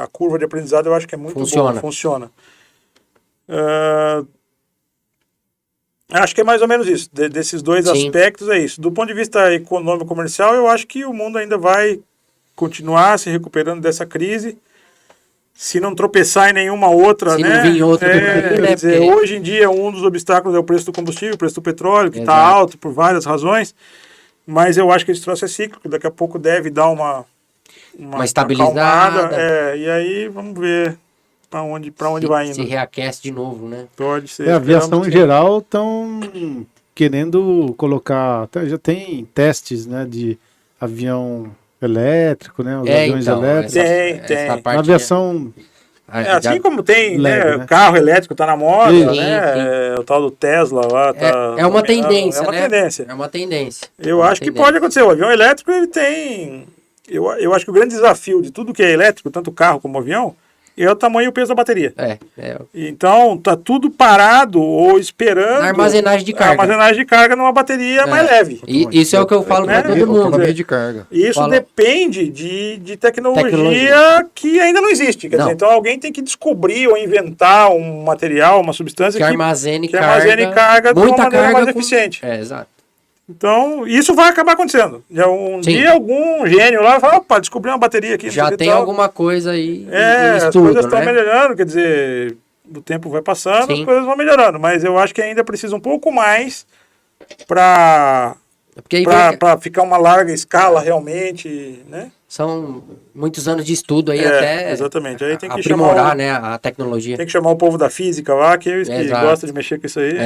A curva de aprendizado eu acho que é muito boa. Funciona. Acho que é mais ou menos isso. Desses dois Sim. aspectos é isso. Do ponto de vista econômico comercial, eu acho que o mundo ainda vai continuar se recuperando dessa crise. Se não tropeçar em nenhuma outra, Se né? não vir outra do meio, né? Quer dizer, Porque- hoje em dia um dos obstáculos é o preço do combustível, o preço do petróleo, que está Exato. alto por várias razões. Mas eu acho que esse troço é cíclico. Daqui a pouco deve dar uma estabilizada. acalmada, e aí vamos ver para onde vai indo. Se reaquece de novo, né? Pode ser. A aviação esperamos em que sim. geral estão querendo colocar. Já tem testes, né, de avião elétrico, né? Os aviões elétricos. Tem. Essa Na parte aviação. Assim como tem, leve, né, né? carro elétrico tá na moda, Sim, né? O tal do Tesla lá tá. é uma dominando. tendência, É uma né? tendência. É uma tendência. Eu acho que pode acontecer. O avião elétrico, ele tem. Eu acho que o grande desafio de tudo que é elétrico, tanto carro como avião, é o tamanho e o peso da bateria. Então, tá tudo parado ou esperando Na armazenagem de carga. a armazenagem de carga numa bateria mais leve. E isso é o que eu falo pra todo mundo. Autonomia de carga. E isso Fala. depende de tecnologia, Tecnologia. que ainda não existe. Quer Não. dizer, então alguém tem que descobrir ou inventar um material, uma substância Que armazene carga de uma muita maneira mais carga eficiente. Exato. Então, isso vai acabar acontecendo. Um Sim. dia algum gênio lá vai falar, opa, descobri uma bateria aqui. não sei Já o que tem tal. alguma coisa aí É, no as estudo, coisas estão né? melhorando, quer dizer, o tempo vai passando, Sim. as coisas vão melhorando. Mas eu acho que ainda precisa um pouco mais para Porque aí ficar uma larga escala realmente, né? são muitos anos de estudo aí até exatamente. Aí tem que aprimorar, chamar né, a tecnologia. Tem que chamar o povo da física lá, que Exato. gosta de mexer com isso aí.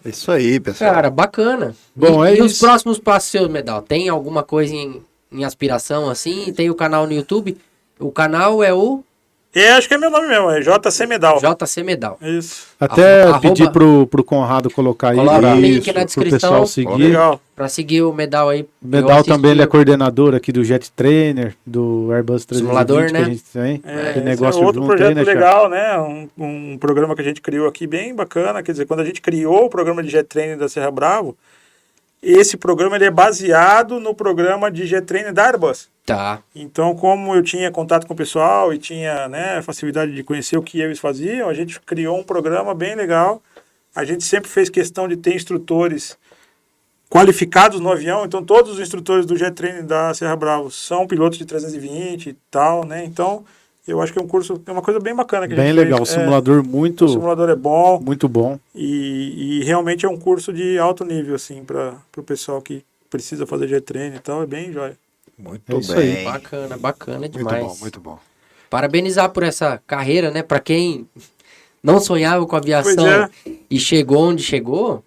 É isso aí, pessoal. Cara, bacana. Bom, e é os isso. próximos passos seus, Medal? Tem alguma coisa em aspiração assim? Tem o canal no YouTube? O canal é o Acho que é meu nome mesmo, é JC Medal. JC Medal. Isso. Até Arroba- pedir pro Conrado colocar aí. Coloca pra- o link na pro descrição. pessoal seguir. Legal. Pra seguir o Medal aí. O Medal também ele é coordenador aqui do Jet Trainer, do Airbus 320 Simulador, que né? a gente tem. Tem Esse negócio é outro junto aí, projeto né, Thiago? legal, né? Um programa que a gente criou aqui bem bacana. Quer dizer, quando a gente criou o programa de Jet Training da Serra Bravo, esse programa ele é baseado no programa de Jet Training da Airbus. Tá. Então, como eu tinha contato com o pessoal e tinha, né, facilidade de conhecer o que eles faziam, a gente criou um programa bem legal. A gente sempre fez questão de ter instrutores qualificados no avião. Então, todos os instrutores do Jet Training da Serra Bravo são pilotos de 320 e tal, né? Então, eu acho que é um curso, é uma coisa bem bacana que a Bem gente legal, o fez. simulador O simulador é bom muito bom. e realmente é um curso de alto nível, assim, para o pessoal que precisa fazer Jet Training e tal. É bem jóia. Muito É isso bem. aí. Bacana demais. Muito bom. Parabenizar por essa carreira, né? Pra quem não sonhava com aviação Pois é. e chegou onde chegou,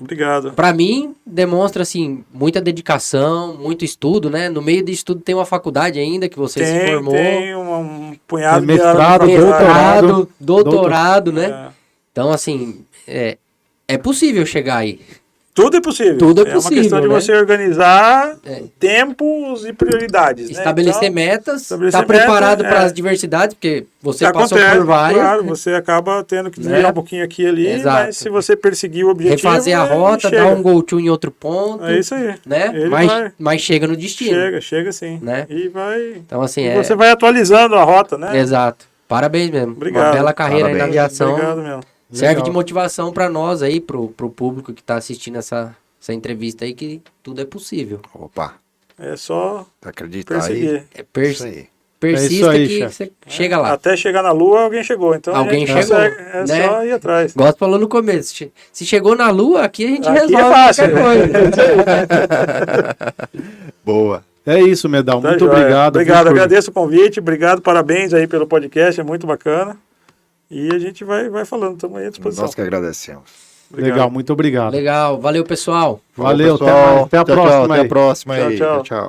Obrigado. pra mim demonstra assim muita dedicação, muito estudo, né? No meio disso tudo tem uma faculdade ainda que você se formou, Tem um punhado Tem mestrado, de anos pra trás. doutorado, né? É. Então assim, é possível chegar aí. Tudo é possível. Tudo é uma possível, questão de né? você organizar É. tempos e prioridades. Estabelecer né? Então, metas, estabelecer estar preparado metas, para as diversidades, porque você que passou acontece, por várias. claro, você acaba tendo que Né? desviar um pouquinho aqui e ali, Exato. mas se você perseguir o objetivo... Refazer a rota, chega. dar um go-to em outro ponto. É isso aí. Né? Ele Mas, vai- mas chega no destino. Chega sim. Né? E vai... Então, assim, E você vai atualizando a rota, né? Exato. Parabéns mesmo. Obrigado. Uma bela carreira aí na Parabéns. aviação. Obrigado mesmo. Serve Legal. de motivação para nós aí, pro público que tá assistindo essa entrevista aí, que tudo é possível. Opa, É só acreditar aí. perseguir. Isso aí. Persista É isso aí, que chefe. você chega lá. Até chegar na Lua, alguém chegou. Então Alguém a gente chegou, consegue, é né? só ir atrás. Igual você falou no começo. Se chegou na Lua, aqui a gente Aqui é resolve fácil. qualquer coisa. Boa. É isso, Medal. Tá Muito joia. obrigado. Obrigado, viu, por- agradeço o convite. Obrigado, parabéns aí pelo podcast, é muito bacana. E a gente vai falando, estamos aí à disposição. Nós que agradecemos. Obrigado. Legal, muito obrigado. Legal. Valeu, pessoal. Valeu, Falou, pessoal. até a Tchau, próxima tchau, aí. Até a próxima Tchau, aí. tchau. Tchau.